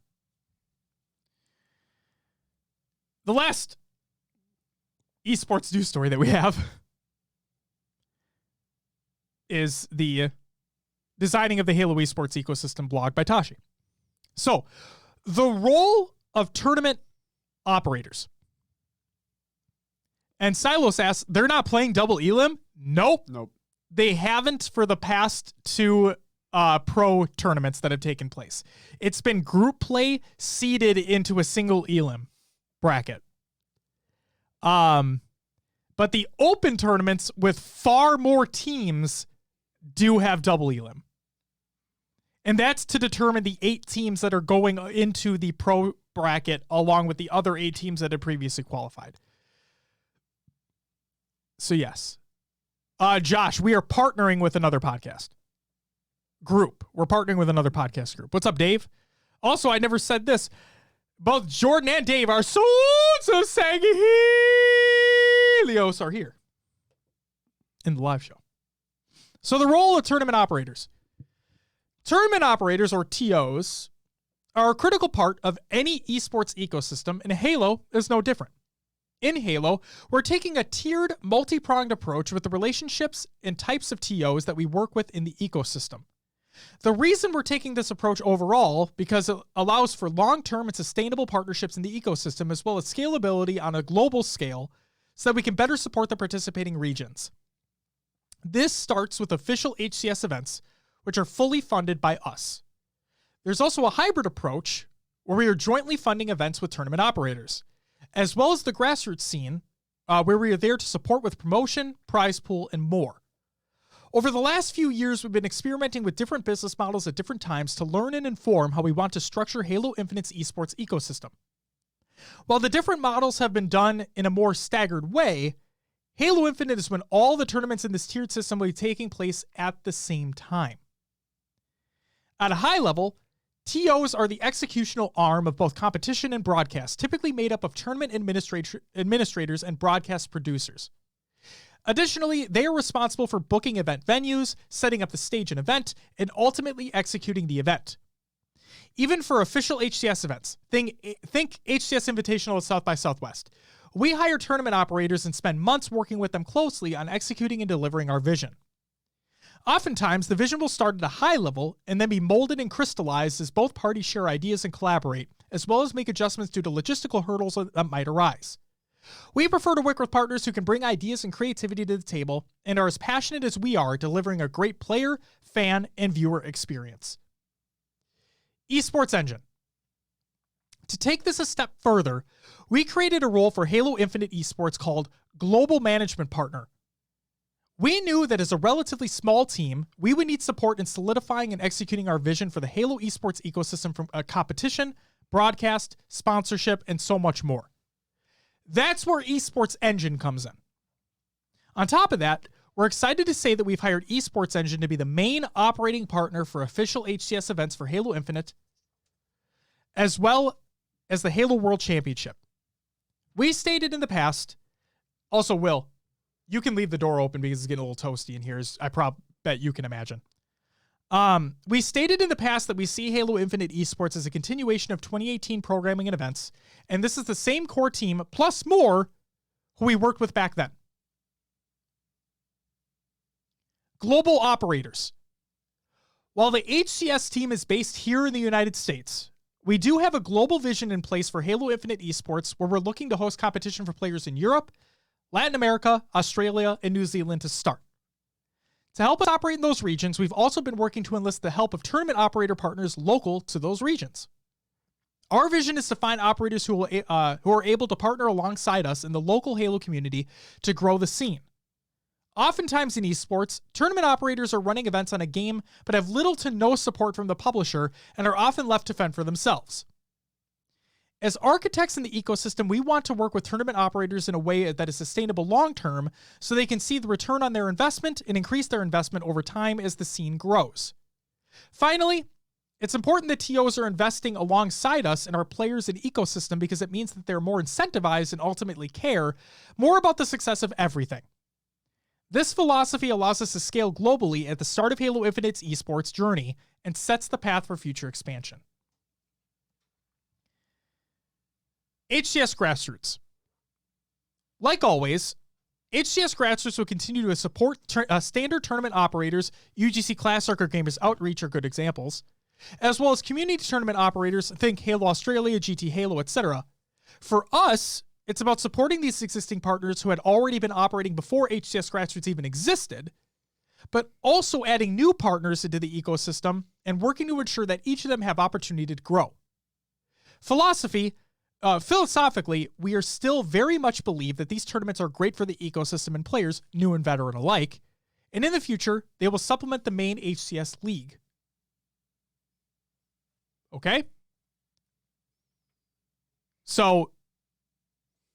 S1: The last esports news story that we have is the designing of the Halo esports ecosystem blog by Tashi. So, the role of tournament operators. And Silos asks, they're not playing double elim? Nope. They haven't for the past two pro tournaments that have taken place. It's been group play seeded into a single elim bracket. But the open tournaments with far more teams do have double elim. And that's to determine the 8 teams that are going into the pro bracket along with the other 8 teams that had previously qualified. So yes. Josh, we are partnering with another podcast group. We're partnering with another podcast group. What's up, Dave? Also, I never said this. Both Jordan and Dave are so Sanguilios are here in the live show. So the role of tournament operators. Tournament operators, or TOs, are a critical part of any esports ecosystem, and Halo is no different. In Halo, we're taking a tiered, multi-pronged approach with the relationships and types of TOs that we work with in the ecosystem. The reason we're taking this approach overall, because it allows for long-term and sustainable partnerships in the ecosystem, as well as scalability on a global scale, so that we can better support the participating regions. This starts with official HCS events, which are fully funded by us. There's also a hybrid approach, where we are jointly funding events with tournament operators, as well as the grassroots scene, where we are there to support with promotion, prize pool, and more. Over the last few years, we've been experimenting with different business models at different times to learn and inform how we want to structure Halo Infinite's esports ecosystem. While the different models have been done in a more staggered way, Halo Infinite is when all the tournaments in this tiered system will be taking place at the same time. At a high level, TOs are the executional arm of both competition and broadcast, typically made up of tournament administrators and broadcast producers. Additionally, they are responsible for booking event venues, setting up the stage and event, and ultimately executing the event. Even for official HCS events, think HCS Invitational at South by Southwest, we hire tournament operators and spend months working with them closely on executing and delivering our vision. Oftentimes, the vision will start at a high level and then be molded and crystallized as both parties share ideas and collaborate, as well as make adjustments due to logistical hurdles that might arise. We prefer to work with partners who can bring ideas and creativity to the table and are as passionate as we are delivering a great player, fan, and viewer experience. Esports Engine. To take this a step further, we created a role for Halo Infinite Esports called Global Management Partner. We knew that as a relatively small team, we would need support in solidifying and executing our vision for the Halo esports ecosystem from a competition, broadcast, sponsorship, and so much more. That's where Esports Engine comes in. On top of that, we're excited to say that we've hired Esports Engine to be the main operating partner for official HCS events for Halo Infinite, as well as the Halo World Championship. We stated in the past, also Will, you can leave the door open because it's getting a little toasty in here, as I bet you can imagine. We stated in the past that we see Halo Infinite Esports as a continuation of 2018 programming and events, and this is the same core team, plus more, who we worked with back then. Global operators. While the HCS team is based here in the United States, we do have a global vision in place for Halo Infinite Esports, where we're looking to host competition for players in Europe, Latin America, Australia, and New Zealand to start. To help us operate in those regions, we've also been working to enlist the help of tournament operator partners local to those regions. Our vision is to find operators who are able to partner alongside us in the local Halo community to grow the scene. Oftentimes in esports, tournament operators are running events on a game but have little to no support from the publisher and are often left to fend for themselves. As architects in the ecosystem, we want to work with tournament operators in a way that is sustainable long-term so they can see the return on their investment and increase their investment over time as the scene grows. Finally, it's important that TOs are investing alongside us and our players and ecosystem because it means that they're more incentivized and ultimately care more about the success of everything. This philosophy allows us to scale globally at the start of Halo Infinite's esports journey and sets the path for future expansion. HCS Grassroots. Like always, HCS Grassroots will continue to support standard tournament operators. UGC Classic or Gamers Outreach are good examples, as well as community tournament operators, think Halo Australia, GT Halo, etc. For us, it's about supporting these existing partners who had already been operating before HCS Grassroots even existed, but also adding new partners into the ecosystem and working to ensure that each of them have opportunity to grow. Philosophically, we are still very much believe that these tournaments are great for the ecosystem and players, new and veteran alike, and in the future, they will supplement the main HCS league. Okay? So,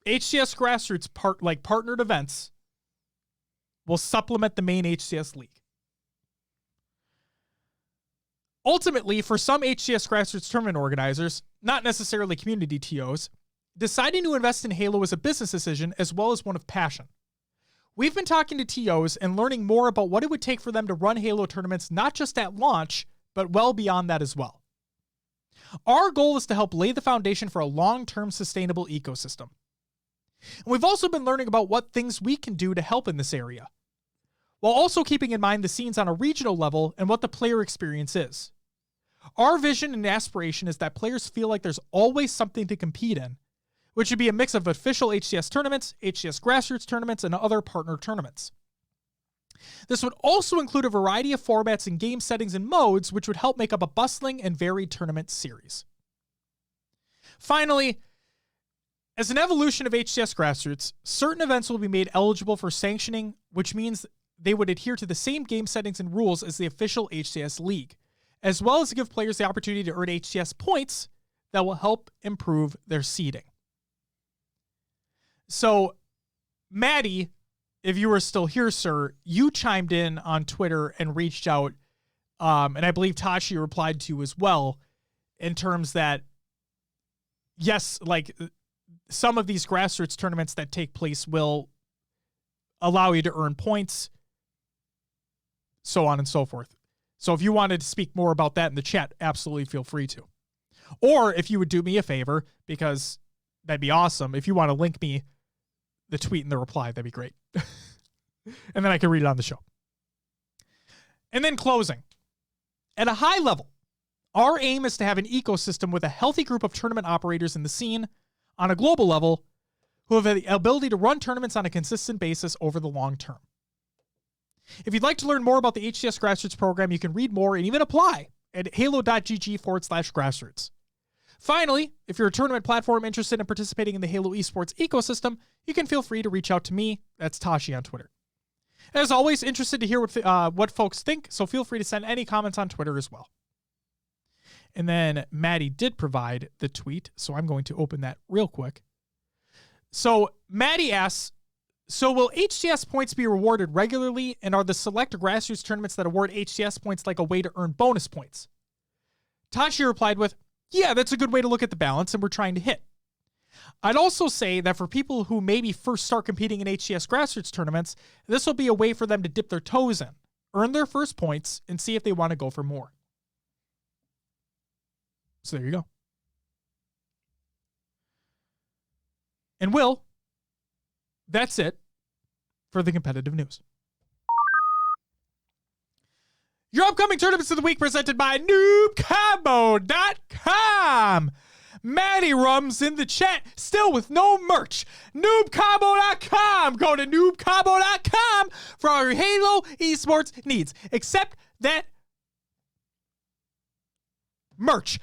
S1: HCS Grassroots partnered events will supplement the main HCS league. Ultimately, for some HCS Grassroots tournament organizers, not necessarily community TOs, deciding to invest in Halo is a business decision as well as one of passion. We've been talking to TOs and learning more about what it would take for them to run Halo tournaments not just at launch, but well beyond that as well. Our goal is to help lay the foundation for a long-term sustainable ecosystem. And we've also been learning about what things we can do to help in this area, while also keeping in mind the scenes on a regional level and what the player experience is. Our vision and aspiration is that players feel like there's always something to compete in, which would be a mix of official HCS tournaments, HCS Grassroots tournaments, and other partner tournaments. This would also include a variety of formats and game settings and modes, which would help make up a bustling and varied tournament series. Finally, as an evolution of HCS Grassroots, certain events will be made eligible for sanctioning, which means they would adhere to the same game settings and rules as the official HCS League, as well as give players the opportunity to earn HCS points that will help improve their seeding. So, Maddie, if you were still here, sir, you chimed in on Twitter and reached out, and I believe Tashi replied to you as well, in terms that, yes, like, some of these grassroots tournaments that take place will allow you to earn points, so on and so forth. So if you wanted to speak more about that in the chat, absolutely feel free to. Or if you would do me a favor, because that'd be awesome, if you want to link me the tweet and the reply, that'd be great. And then I can read it on the show. And then closing. At a high level, our aim is to have an ecosystem with a healthy group of tournament operators in the scene on a global level who have the ability to run tournaments on a consistent basis over the long term. If you'd like to learn more about the HCS Grassroots program, you can read more and even apply at halo.gg/grassroots. Finally, if you're a tournament platform interested in participating in the Halo esports ecosystem, you can feel free to reach out to me. That's Tashi on Twitter. As always, interested to hear what folks think, so feel free to send any comments on Twitter as well. And then Maddie did provide the tweet, so I'm going to open that real quick. So Maddie asks, so will HCS points be rewarded regularly, and are the select grassroots tournaments that award HCS points like a way to earn bonus points? Tashi replied with, yeah, that's a good way to look at the balance, and we're trying to hit. I'd also say that for people who maybe first start competing in HCS grassroots tournaments, this will be a way for them to dip their toes in, earn their first points, and see if they want to go for more. So there you go. And Will, that's it for the competitive news. Your upcoming tournaments of the week presented by noobcombo.com. Maddie Rums in the chat, still with no merch. noobcombo.com. Go to noobcombo.com for all your Halo esports needs, except that merch.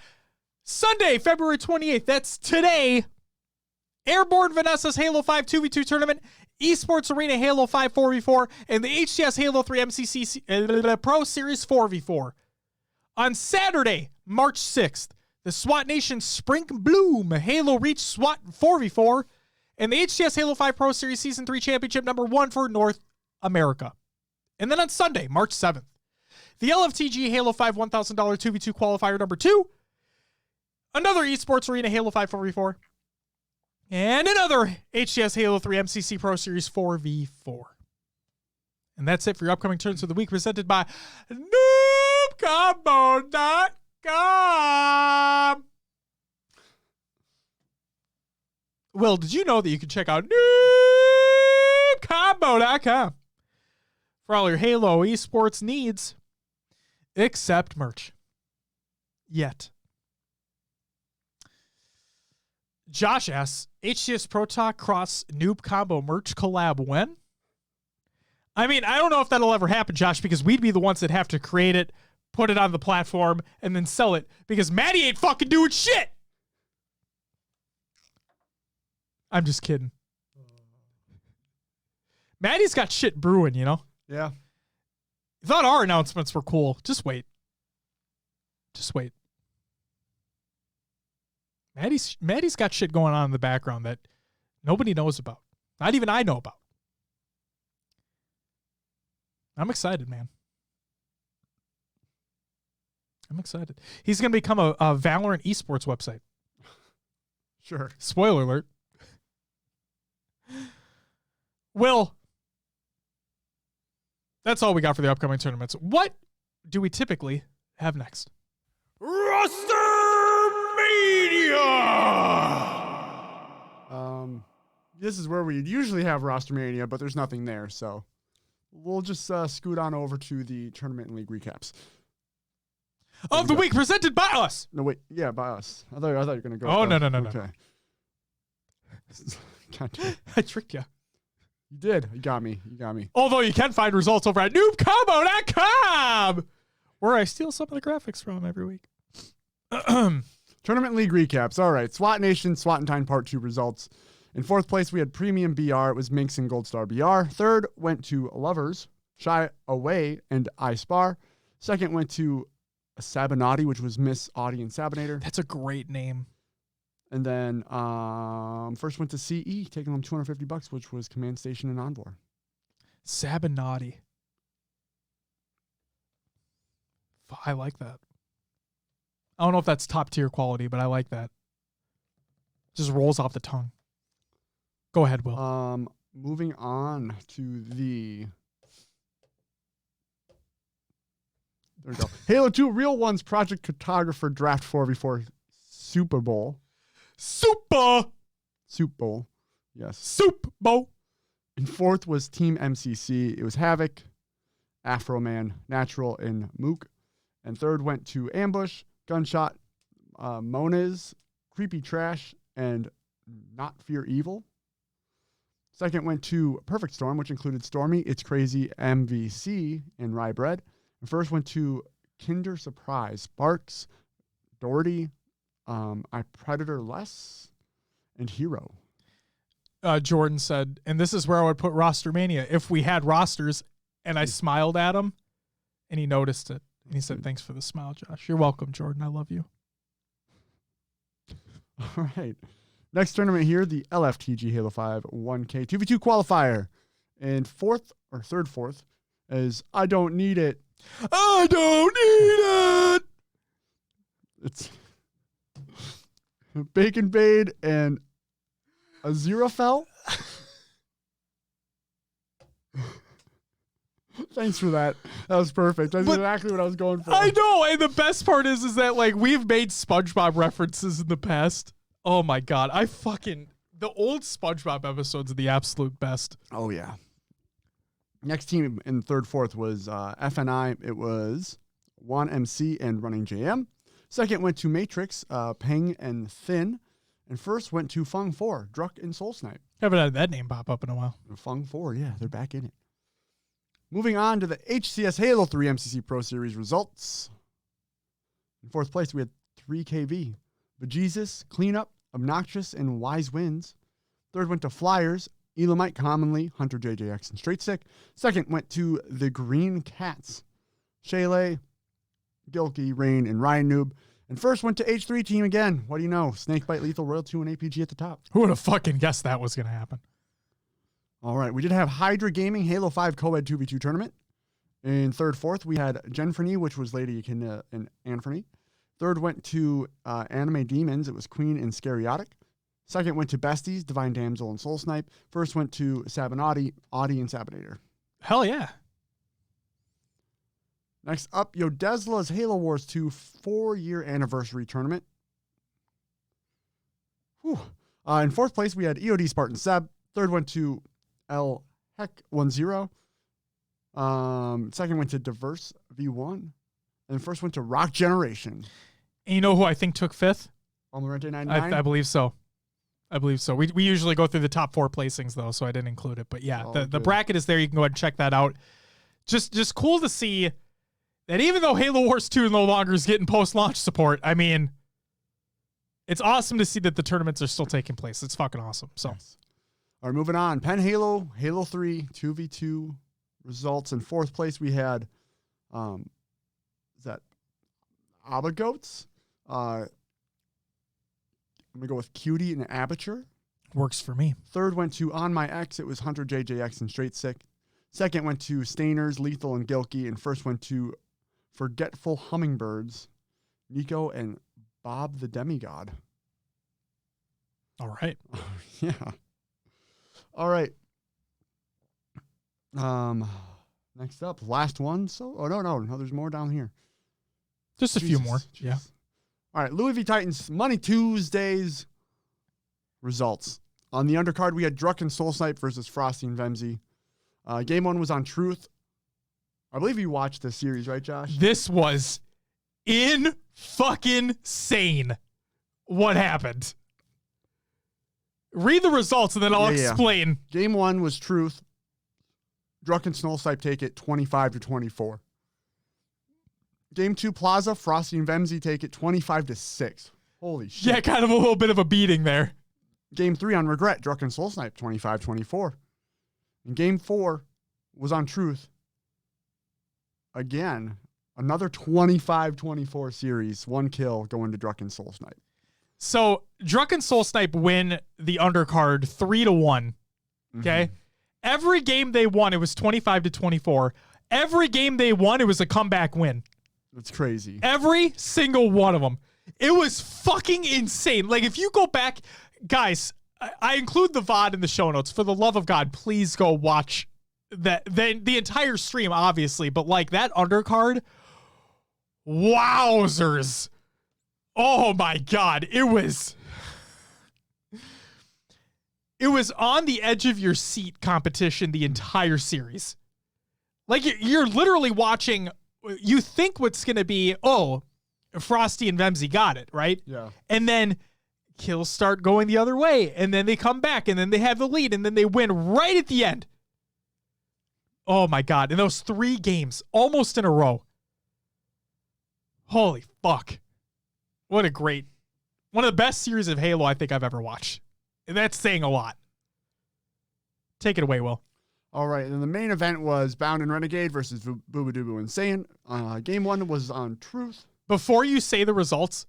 S1: Sunday, February 28th, that's today. Airborne Vanessa's Halo 5 2v2 tournament, Esports Arena Halo 5 4v4, and the HCS Halo 3 MCC Pro Series 4v4. On Saturday, March 6th, the SWAT Nation Spring Bloom Halo Reach SWAT 4v4, and the HCS Halo 5 Pro Series Season 3 Championship number 1 for North America. And then on Sunday, March 7th, the LFTG Halo 5 $1,000 2v2 qualifier number 2, another Esports Arena Halo 5 4v4, and another HCS Halo 3 MCC Pro Series 4v4. And that's it for your upcoming turns of the week, presented by noobcombo.com. Will, did you know that you can check out noobcombo.com for all your Halo esports needs, except merch? Yet. Josh asks, HCS Pro Talk cross Noob Combo merch collab when? I mean, I don't know if that'll ever happen, Josh, because we'd be the ones that have to create it, put it on the platform, and then sell it, because Maddie ain't fucking doing shit. I'm just kidding. Maddie's got shit brewing, you know?
S2: Yeah.
S1: Thought our announcements were cool. Just wait. Just wait. Maddie's got shit going on in the background that nobody knows about. Not even I know about. I'm excited, man. I'm excited. He's going to become a Valorant esports website.
S2: Sure.
S1: Spoiler alert. Will, that's all we got for the upcoming tournaments. What do we typically have next?
S3: Roster Mania!
S2: This is where we'd usually have Roster Mania, but there's nothing there, so we'll just scoot on over to the tournament and league recaps.
S1: Of the week, presented by us.
S2: No, wait. Yeah, by us. I thought you were going to go.
S1: Oh, no.
S2: Okay. God damn.
S1: I tricked you.
S2: You did. You got me.
S1: Although you can find results over at noobcombo.com, where I steal some of the graphics from every week.
S2: Tournament league recaps. All right. SWAT Nation, SWAT and Time Part 2 results. In fourth place, we had Premium BR. It was Minx and Gold Star BR. Third went to Lovers, Shy Away, and iSpar. Second went to Sabinati, which was Miss Audie and Sabinator.
S1: That's a great name.
S2: And then first went to CE, taking them $250, which was Command Station and Envoy.
S1: Sabinati. I like that. I don't know if that's top tier quality, but I like that. Just rolls off the tongue. Go ahead, Will.
S2: Moving on to the... There we go. Halo 2 Real Ones Project Cartographer Draft 4v4 Super Bowl.
S1: Super
S2: Bowl. Yes.
S1: Super Bowl.
S2: In fourth was Team MCC. It was Havoc, Afro Man, Natural, and Mook. And third went to Ambush, Gunshot, Moniz, Creepy Trash, and Not Fear Evil. Second went to Perfect Storm, which included Stormy, It's Crazy, MVC, and Rye Bread. And first went to Kinder Surprise, Sparks, Doherty, I Predator Less, and Hero.
S1: Jordan said, and this is where I would put Roster Mania if we had rosters. And I smiled at him, and he noticed it. And he said, thanks for the smile, Josh. You're welcome, Jordan. I love you.
S2: All right. Next tournament here, the LFTG Halo 5 1K 2v2 qualifier. And fourth is I Don't Need It.
S1: I don't need it.
S2: It's Bacon Bade and Aziraphale. Thanks for that. That was perfect. That's exactly what I was going for.
S1: I know. And the best part is that like we've made SpongeBob references in the past. Oh my God. The old SpongeBob episodes are the absolute best.
S2: Oh yeah. Next team in fourth was FNI. It was Juan MC and Running JM. Second went to Matrix, Peng and Thin. And first went to Fung 4, Druck and Soul Snipe.
S1: Haven't had that name pop up in a while.
S2: Fung 4, yeah, they're back in it. Moving on to the HCS Halo 3 MCC Pro Series results. In fourth place, we had 3KV, Bejesus, Cleanup, Obnoxious, and Wise Wins. Third went to Flyers, Elamite Commonly, Hunter JJX, and Straight Stick. Second went to the Green Cats, Shayla, Gilkey, Rain, and Ryan Noob. And first went to H3 team again. What do you know? Snakebite, Lethal, Royal 2, and APG at the top.
S1: Who would have fucking guessed that was going to happen?
S2: All right. We did have Hydra Gaming Halo 5 Co-Ed 2v2 tournament. In fourth, we had Jenfreny, which was Lady Echidna and Anfreny. Third went to Anime Demons. It was Queen and Scariotic. Second went to Besties, Divine Damsel, and Soul Snipe. First went to Sabinati, Audi, and Sabinator.
S1: Hell yeah.
S2: Next up, Yodesla's Halo Wars 2 4-year anniversary tournament. Whew. In fourth place, we had EOD Spartan Seb. Third went to L Heck 10. Second went to Diverse V1. And first went to Rock Generation.
S1: And you know who I think took fifth?
S2: Almirante 99?
S1: I believe so. We usually go through the top 4 placings, though, so I didn't include it. But yeah, the bracket is there. You can go ahead and check that out. Just cool to see that even though Halo Wars 2 no longer is getting post-launch support, I mean, it's awesome to see that the tournaments are still taking place. It's fucking awesome. So,
S2: yes. All right, moving on. Pen Halo, Halo 3, 2v2 results. In fourth place, we had, is that Abba Goats? I'm going to go with Cutie and Aperture.
S1: Works for me.
S2: Third went to On My X. It was Hunter JJX and Straight Sick. Second went to Stainers, Lethal, and Gilkey. And first went to Forgetful Hummingbirds, Nico and Bob the Demigod.
S1: All right.
S2: Yeah. All right. Next up, last one. No, there's more down here.
S1: Just a few more.
S2: Jesus.
S1: Yeah.
S2: All right, Louis V Titans, Money Tuesdays results. On the undercard, we had Druck and Soul Snipe versus Frosty and Vemzy. Game 1 was on Truth. I believe you watched this series, right, Josh?
S1: This was in-fucking-sane what happened. Read the results, and then I'll explain.
S2: Game 1 was Truth. Druck and Soul Snipe take it 25-24. Game 2, Plaza, Frosty and Vemzy take it 25-6. Holy shit.
S1: Yeah, kind of a little bit of a beating there.
S2: Game 3 on Regret, Druck and Soul Snipe 25-24. And Game 4 was on Truth. Again, another 25-24 series. 1 kill going to Druck and Soul Snipe.
S1: So, Druck and Soul Snipe win the undercard 3-1. Okay?
S2: Mm-hmm.
S1: Every game they won, it was 25-24. Every game they won, it was a comeback win.
S2: That's crazy.
S1: Every single one of them. It was fucking insane. Like, if you go back, guys, I include the VOD in the show notes. For the love of God, please go watch that. The entire stream, obviously, but like that undercard, wowzers. Oh my God. It was on the edge of your seat competition the entire series. Like, you're literally watching, you think what's going to be, oh, Frosty and Vemzy got it, right?
S2: Yeah.
S1: And then kills start going the other way, and then they come back, and then they have the lead, and then they win right at the end. Oh my God. And those 3 games almost in a row. Holy fuck. What a great, one of the best series of Halo I think I've ever watched. And that's saying a lot. Take it away, Will.
S2: All right, and the main event was Bound and Renegade versus Boobadooboo and Saiyan. Game 1 was on Truth.
S1: Before you say the results,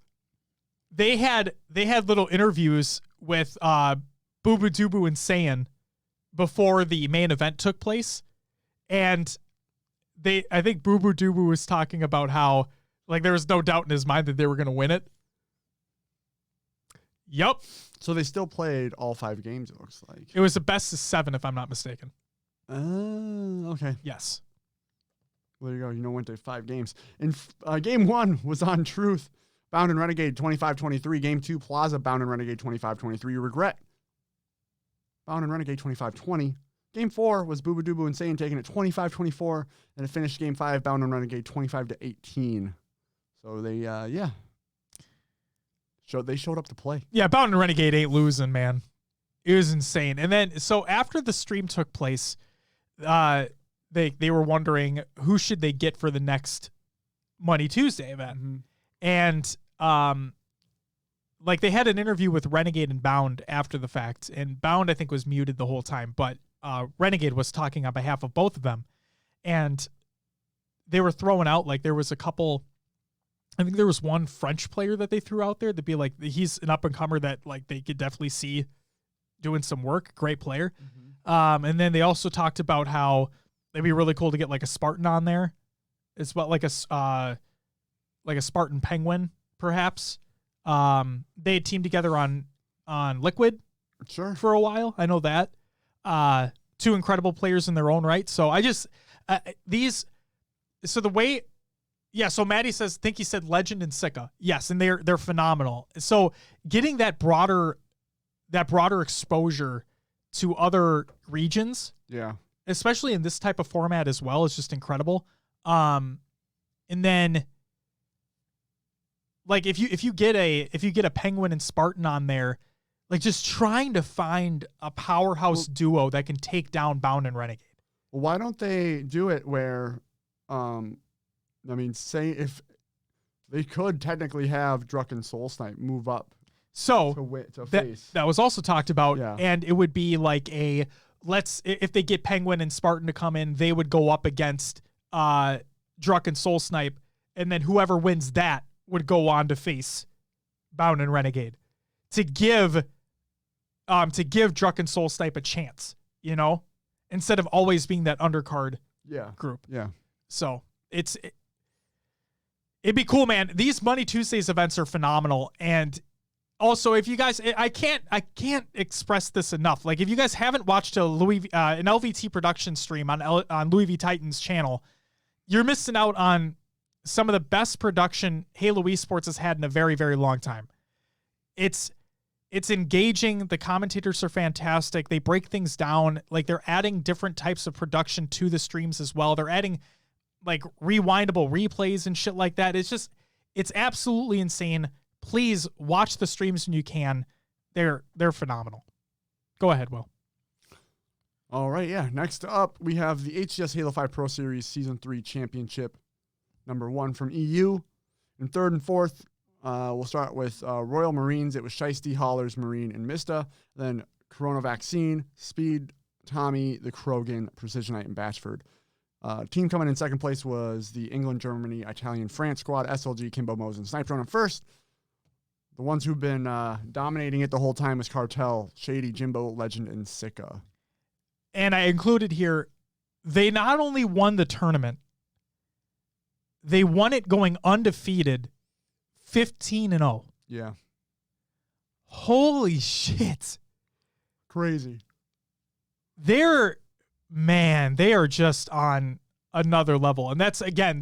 S1: they had little interviews with Boobadooboo and Saiyan before the main event took place, and I think Boobadooboo was talking about how like there was no doubt in his mind that they were going to win it. Yep.
S2: So they still played all 5 games, it looks like.
S1: It was a best of 7, if I'm not mistaken.
S2: Okay.
S1: Yes.
S2: Well, there you go. Went to 5 games. And game 1 was on Truth. Bound and Renegade 25-23. Game 2, Plaza. Bound and Renegade 25-23. Regret. Bound and Renegade 25-20. Game 4 was Boobadooboo and Saiyan taking it 25-24. And it finished game 5, Bound and Renegade 25-18. So they, they showed up to play.
S1: Yeah, Bound and Renegade ain't losing, man. It was insane. And then, so after the stream took place, they were wondering who should they get for the next Money Tuesday event.
S2: Mm-hmm.
S1: And like they had an interview with Renegade and Bound after the fact, and Bound I think was muted the whole time, but Renegade was talking on behalf of both of them, and they were throwing out like there was a couple. I think there was one French player that they threw out there to be like he's an up and comer that like they could definitely see doing some work. Great player. Mm-hmm. And then they also talked about how it'd be really cool to get like a Spartan on there. It's about like a Spartan Penguin, perhaps. They had teamed together on Liquid for a while. I know that. 2 incredible players in their own right. So I just so Maddie says, think he said Legend and Sika. Yes, and they're phenomenal. So getting that broader exposure to other regions, especially in this type of format as well, is just incredible. And then like if you get a Penguin and Spartan on there, like just trying to find a powerhouse duo that can take down Bound and Renegade.
S2: Well, why don't they do it where, say if they could technically have Druck and Soul Snipe move up.
S1: So
S2: to face.
S1: That was also talked about,
S2: yeah.
S1: And it would be like if they get Penguin and Spartan to come in, they would go up against Druck and Soul Snipe, and then whoever wins that would go on to face Bound and Renegade to give Druck and Soul Snipe a chance, instead of always being that undercard group.
S2: Yeah.
S1: So it'd be cool, man. These Money Tuesdays events are phenomenal, and also, if you guys, I can't express this enough. Like, if you guys haven't watched an LVT production stream on Louis V Titan's channel, you're missing out on some of the best production Halo Esports has had in a very, very long time. It's engaging. The commentators are fantastic. They break things down. Like, they're adding different types of production to the streams as well. They're adding like rewindable replays and shit like that. It's absolutely insane. Please watch the streams when you can. They're phenomenal. Go ahead, Will.
S2: All right, yeah. Next up, we have the HCS Halo 5 Pro Series Season 3 Championship, number 1 from EU. In 3rd and 4th, we'll start with Royal Marines. It was Shiesty, Haulers, Marine, and Mista. Then Corona Vaccine, Speed, Tommy, the Krogan, Precisionite, and Batchford. Team coming in 2nd place was the England, Germany, Italian, France squad, SLG, Kimbo Mose, and Sniper. And first, the ones who've been dominating it the whole time is Cartel, Shady, Jimbo, Legend, and Sika.
S1: And I included here, they not only won the tournament, they won it going undefeated, 15-0.
S2: Yeah.
S1: Holy shit.
S2: Crazy.
S1: They are just on another level. And that's again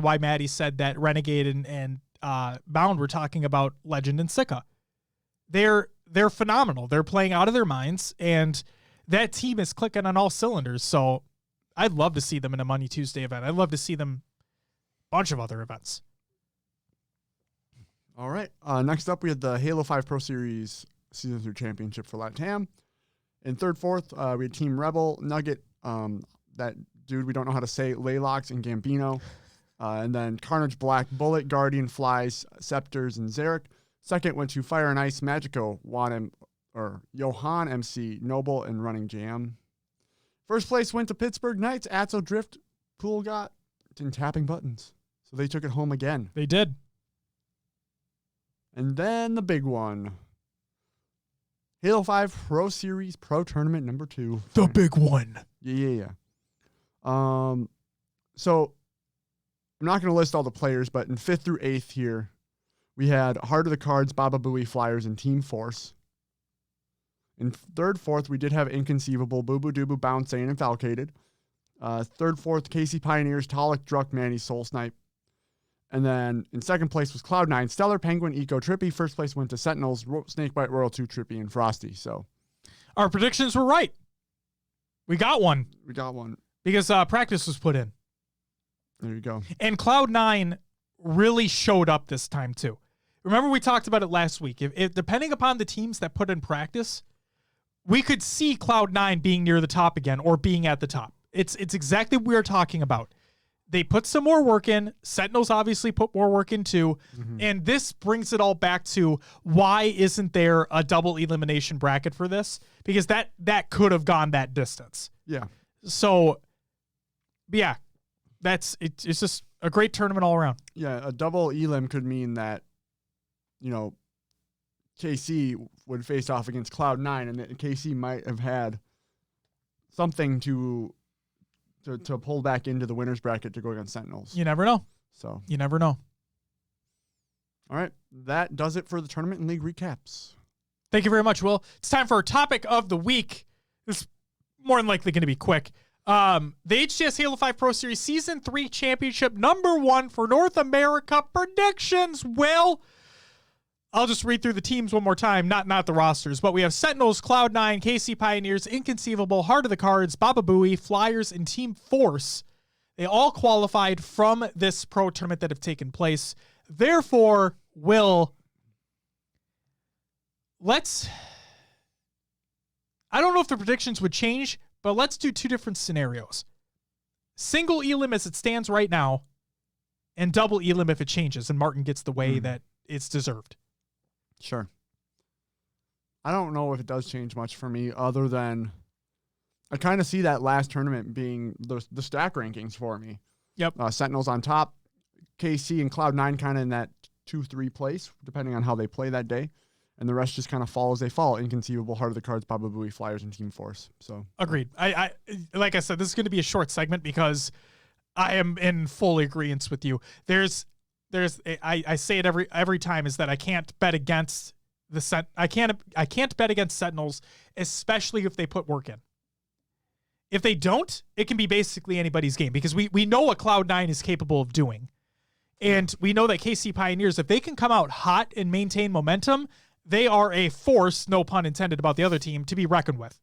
S1: why Maddie said that Renegade and Bound were talking about Legend and Sika. They're phenomenal. They're playing out of their minds, and that team is clicking on all cylinders. So I'd love to see them in a Money Tuesday event. I'd love to see them a bunch of other events.
S2: All right. Next up, we had the Halo 5 Pro Series Season 3 Championship for LATAM. In third, fourth, we had Team Rebel, Nugget, that dude we don't know how to say, Laylox, and Gambino. And then Carnage Black, Bullet, Guardian, Flies, Scepters, and Zarek. Second went to Fire and Ice, Magico, Johan MC, Noble, and Running Jam. First place went to Pittsburgh Knights, Atzo Drift, Poolgot, and Tapping Buttons. So they took it home again.
S1: They did.
S2: And then the big one. Halo 5 Pro Series Pro Tournament number 2.
S1: The big one.
S2: Yeah. So I'm not going to list all the players, but in 5th through 8th here, we had Heart of the Cards, Baba Booey, Flyers, and Team Force. In 3rd, 4th, we did have Inconceivable, Boo Boo Doo Bounce, and Falcated. 3rd, 4th, Casey Pioneers, Talik, Druck, Manny, Soul Snipe. And then in 2nd place was Cloud9, Stellar, Penguin, Eco, Trippy. 1st place went to Sentinels, Snakebite, Royal 2, Trippy, and Frosty. So
S1: our predictions were right. We got one. Because practice was put in.
S2: There you go.
S1: And Cloud9 really showed up this time too. Remember we talked about it last week. If depending upon the teams that put in practice, we could see Cloud9 being near the top again or being at the top. It's exactly what we're talking about. They put some more work in. Sentinels obviously put more work in too. Mm-hmm. And this brings it all back to why isn't there a double elimination bracket for this? Because that could have gone that distance.
S2: Yeah.
S1: So, yeah, it's just a great tournament all around.
S2: Yeah, a double elim could mean that, KC would face off against Cloud9, and that KC might have had something to pull back into the winner's bracket to go against Sentinels.
S1: You never know.
S2: So
S1: you never know.
S2: All right, that does it for the tournament and league recaps.
S1: Thank you very much, Will. It's time for our topic of the week. This is more than likely going to be quick. The HCS Halo 5 Pro Series Season 3 Championship number 1 for North America predictions. Will, I'll just read through the teams one more time, not the rosters, but we have Sentinels, Cloud9, KC Pioneers, Inconceivable, Heart of the Cards, Baba Booey, Flyers, and Team Force. They all qualified from this pro tournament that have taken place. Therefore, Will, I don't know if the predictions would change, but let's do 2 different scenarios. Single elim as it stands right now, and double elim if it changes and Martin gets the way that it's deserved.
S2: Sure. I don't know if it does change much for me other than I kind of see that last tournament being the stack rankings for me.
S1: Yep.
S2: Sentinels on top, KC and Cloud9 kind of in that 2-3 place, depending on how they play that day. And the rest just kind of fall as they fall. Inconceivable, Heart of the Cards, Baba Booey, Flyers, and Team Force. So
S1: agreed. I like I said, this is going to be a short segment because I am in full agreement with you. I say it every time is that I can't bet against I can't bet against Sentinels, especially if they put work in. If they don't, it can be basically anybody's game because we know what Cloud9 is capable of doing. And we know that KC Pioneers, if they can come out hot and maintain momentum, they are a force, no pun intended about the other team, to be reckoned with.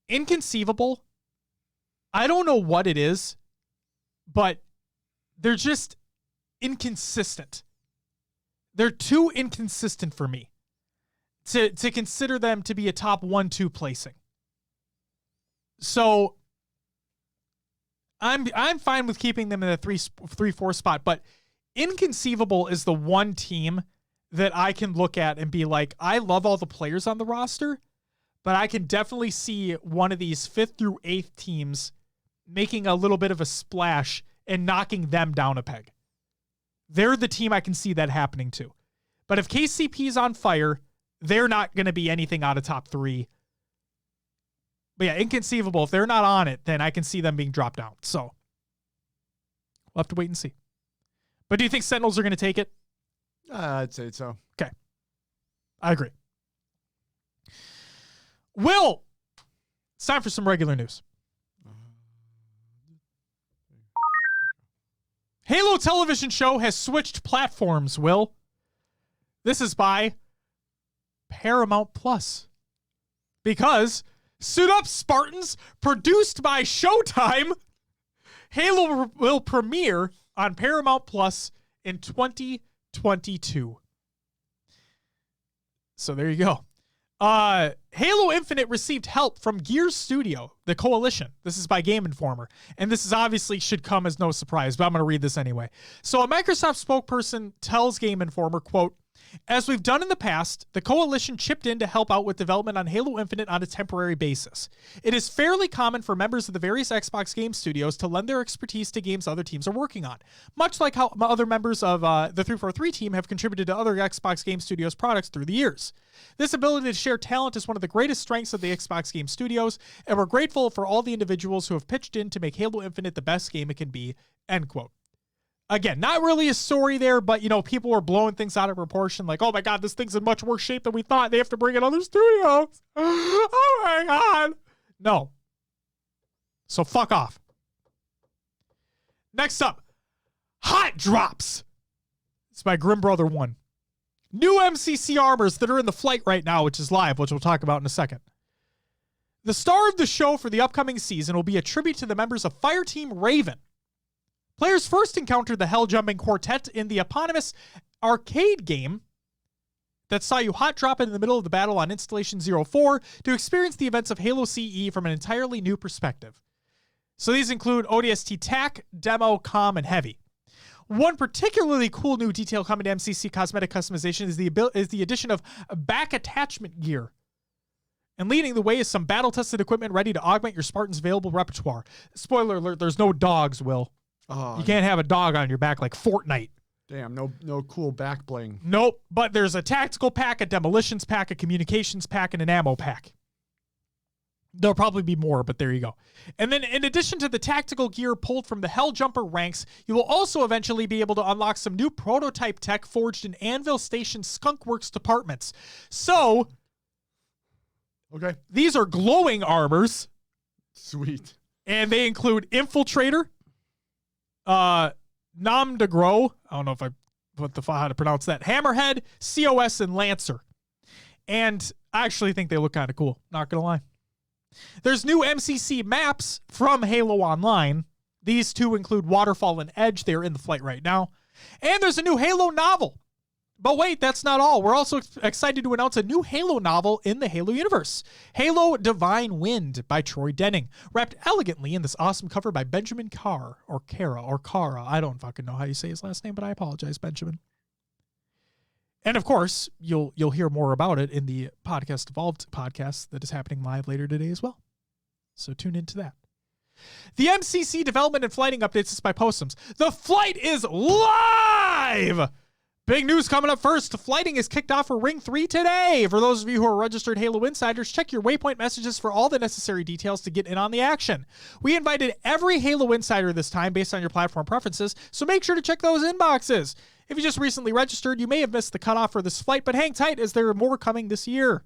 S1: Inconceivable, I don't know what it is, but they're just inconsistent. They're too inconsistent for me to consider them to be a top 1-2 placing. So I'm fine with keeping them in the 3-4 spot, but Inconceivable is the one team that I can look at and be like, I love all the players on the roster, but I can definitely see one of these 5th through 8th teams making a little bit of a splash and knocking them down a peg. They're the team I can see that happening to. But if KCP is on fire, they're not going to be anything out of top 3. But yeah, Inconceivable, if they're not on it, then I can see them being dropped down. So we'll have to wait and see. But do you think Sentinels are going to take it?
S2: I'd say so.
S1: Okay. I agree. Will, it's time for some regular news. Halo television show has switched platforms, Will. This is by Paramount Plus. Because Suit Up Spartans, produced by Showtime, Halo will premiere on Paramount Plus in 2022. 2022. So there you go. Halo Infinite received help from Gears Studio, the Coalition. This is by Game Informer. And this is obviously should come as no surprise, but I'm going to read this anyway. So a Microsoft spokesperson tells Game Informer, quote, "As we've done in the past, the Coalition chipped in to help out with development on Halo Infinite on a temporary basis. It is fairly common for members of the various Xbox game studios to lend their expertise to games other teams are working on, much like how other members of the 343 team have contributed to other Xbox game studios products through the years. This ability to share talent is one of the greatest strengths of the Xbox game studios, and we're grateful for all the individuals who have pitched in to make Halo Infinite the best game it can be," end quote. Again, not really a story there, but, people were blowing things out of proportion. Like, oh, my God, this thing's in much worse shape than we thought. They have to bring in other studios. Oh, my God. No. So fuck off. Next up, Hot Drops. It's by Grim Brother 1. New MCC armors that are in the flight right now, which is live, which we'll talk about in a second. The star of the show for the upcoming season will be a tribute to the members of Fireteam Raven. Players first encountered the Hell-Jumping Quartet in the eponymous arcade game that saw you hot drop in the middle of the battle on Installation 04 to experience the events of Halo CE from an entirely new perspective. So these include ODST TAC, Demo, Com, and Heavy. One particularly cool new detail coming to MCC cosmetic customization is the addition of back attachment gear. And leading the way is some battle-tested equipment ready to augment your Spartan's available repertoire. Spoiler alert, there's no dogs, Will.
S2: Oh,
S1: you can't have a dog on your back like Fortnite.
S2: Damn, no cool back bling.
S1: Nope, but there's a tactical pack, a demolitions pack, a communications pack, and an ammo pack. There'll probably be more, but there you go. And then in addition to the tactical gear pulled from the Helljumper ranks, you will also eventually be able to unlock some new prototype tech forged in Anvil Station Skunkworks departments. So,
S2: okay,
S1: these are glowing armors.
S2: Sweet.
S1: And they include Infiltrator, Nom de Gros, I don't know if how to pronounce that, Hammerhead, COS, and Lancer. And I actually think they look kind of cool, not gonna lie. There's new MCC maps from Halo Online. These two include Waterfall and Edge. They're in the flight right now. And there's a new Halo novel. But wait, that's not all. We're also excited to announce a new Halo novel in the Halo universe. Halo Divine Wind by Troy Denning, wrapped elegantly in this awesome cover by Benjamin Carr, or Cara. I don't fucking know how you say his last name, but I apologize, Benjamin. And of course, you'll hear more about it in the Podcast Evolved podcast that is happening live later today as well. So tune into that. The MCC development and flighting updates is by Postums. The flight is live! Big news coming up first. Flighting is kicked off for Ring 3 today. For those of you who are registered Halo Insiders, check your Waypoint messages for all the necessary details to get in on the action. We invited every Halo Insider this time based on your platform preferences, so make sure to check those inboxes. If you just recently registered, you may have missed the cutoff for this flight, but hang tight as there are more coming this year.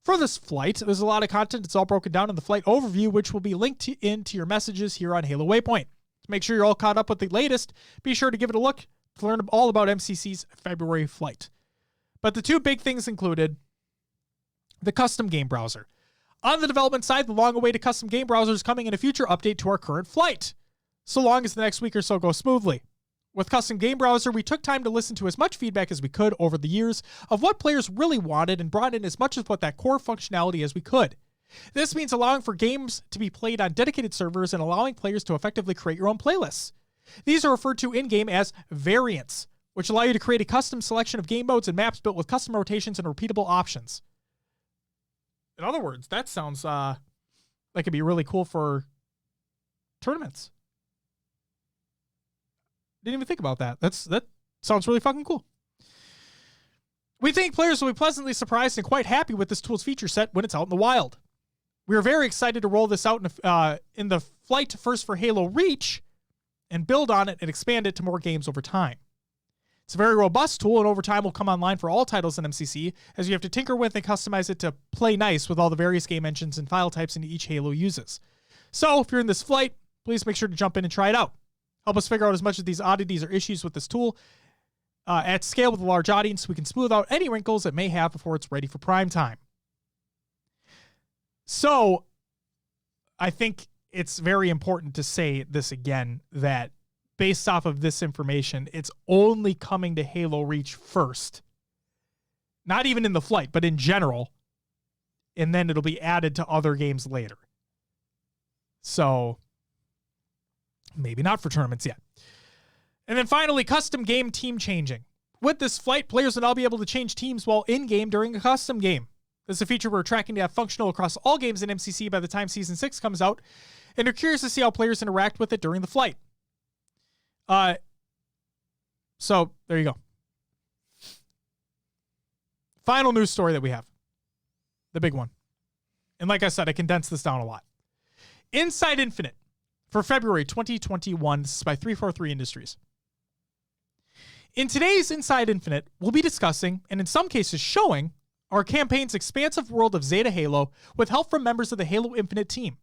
S1: For this flight, there's a lot of content. It's all broken down in the flight overview, which will be linked into your messages here on Halo Waypoint. To make sure you're all caught up with the latest, be sure to give it a look to learn all about MCC's February flight. But the two big things included the custom game browser. On the development side, the long-awaited custom game browser is coming in a future update to our current flight, so long as the next week or so goes smoothly. With custom game browser, we took time to listen to as much feedback as we could over the years of what players really wanted and brought in as much of what that core functionality as we could. This means allowing for games to be played on dedicated servers and allowing players to effectively create your own playlists. These are referred to in-game as variants, which allow you to create a custom selection of game modes and maps built with custom rotations and repeatable options. In other words, that sounds like it'd be really cool for tournaments. Didn't even think about that. That sounds really fucking cool. We think players will be pleasantly surprised and quite happy with this tool's feature set when it's out in the wild. We are very excited to roll this out in the flight first for Halo Reach and build on it and expand it to more games over time. It's a very robust tool, and over time will come online for all titles in MCC, as you have to tinker with and customize it to play nice with all the various game engines and file types into each Halo uses. So, if you're in this flight, please make sure to jump in and try it out. Help us figure out as much of these oddities or issues with this tool at scale with a large audience so we can smooth out any wrinkles it may have before it's ready for prime time. So, I think it's very important to say this again, that based off of this information, it's only coming to Halo Reach first. Not even in the flight, but in general. And then it'll be added to other games later. So, maybe not for tournaments yet. And then finally, custom game team changing. With this flight, players will now be able to change teams while in-game during a custom game. This is a feature we're tracking to have functional across all games in MCC by the time Season 6 comes out, and are curious to see how players interact with it during the flight. So, there you go. Final news story that we have. The big one. And like I said, I condensed this down a lot. Inside Infinite for February 2021. This is by 343 Industries. In today's Inside Infinite, we'll be discussing, and in some cases showing, our campaign's expansive world of Zeta Halo with help from members of the Halo Infinite team.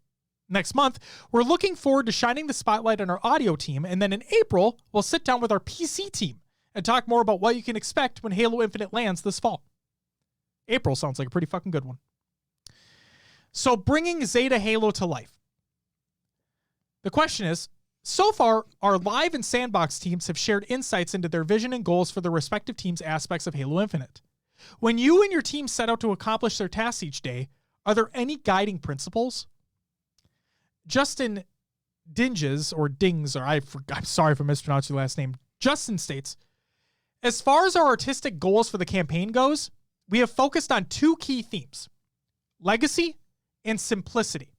S1: Next month, we're looking forward to shining the spotlight on our audio team, and then in April, we'll sit down with our PC team and talk more about what you can expect when Halo Infinite lands this fall. April sounds like a pretty fucking good one. So bringing Zeta Halo to life. The question is, so far, our live and sandbox teams have shared insights into their vision and goals for their respective teams' aspects of Halo Infinite. When you and your team set out to accomplish their tasks each day, are there any guiding principles? Justin Dinges, or Dings, or I'm sorry if I mispronounced your last name. Justin states, as far as our artistic goals for the campaign goes, we have focused on two key themes, legacy and simplicity,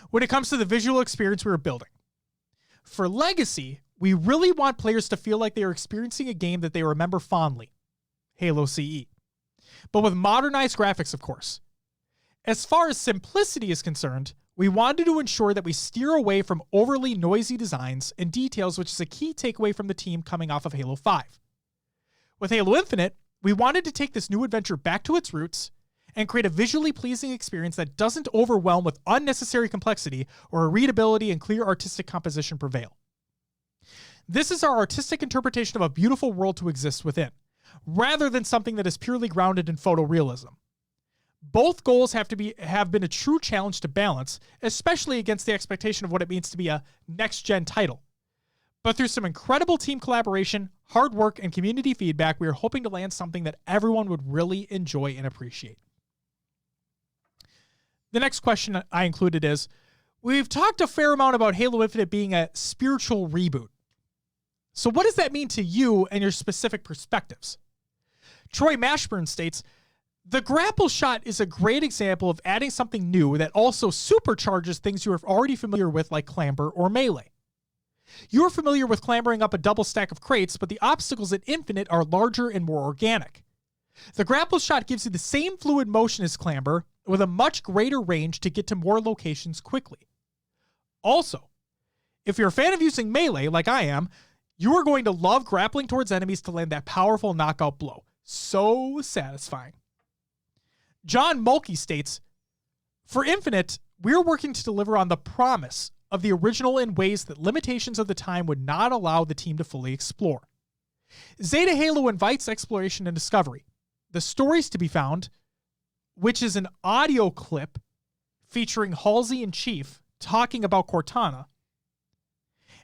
S1: when it comes to the visual experience we are building. For legacy, we really want players to feel like they are experiencing a game that they remember fondly, Halo CE, but with modernized graphics, of course. As far as simplicity is concerned, we wanted to ensure that we steer away from overly noisy designs and details, which is a key takeaway from the team coming off of Halo 5. With Halo Infinite, we wanted to take this new adventure back to its roots and create a visually pleasing experience that doesn't overwhelm with unnecessary complexity or readability and clear artistic composition prevail. This is our artistic interpretation of a beautiful world to exist within, rather than something that is purely grounded in photorealism. Both goals have been a true challenge to balance, especially against the expectation of what it means to be a next-gen title. But through some incredible team collaboration, hard work, and community feedback, we are hoping to land something that everyone would really enjoy and appreciate. The next question I included is, we've talked a fair amount about Halo Infinite being a spiritual reboot. So what does that mean to you and your specific perspectives? Troy Mashburn states, the grapple shot is a great example of adding something new that also supercharges things you are already familiar with, like clamber or melee. You're familiar with clambering up a double stack of crates, but the obstacles in Infinite are larger and more organic. The grapple shot gives you the same fluid motion as clamber, with a much greater range to get to more locations quickly. Also, if you're a fan of using melee, like I am, you are going to love grappling towards enemies to land that powerful knockout blow. So satisfying. John Mulkey states, for Infinite, we're working to deliver on the promise of the original in ways that limitations of the time would not allow the team to fully explore. Zeta Halo invites exploration and discovery. The stories to be found, which is an audio clip featuring Halsey and Chief talking about Cortana,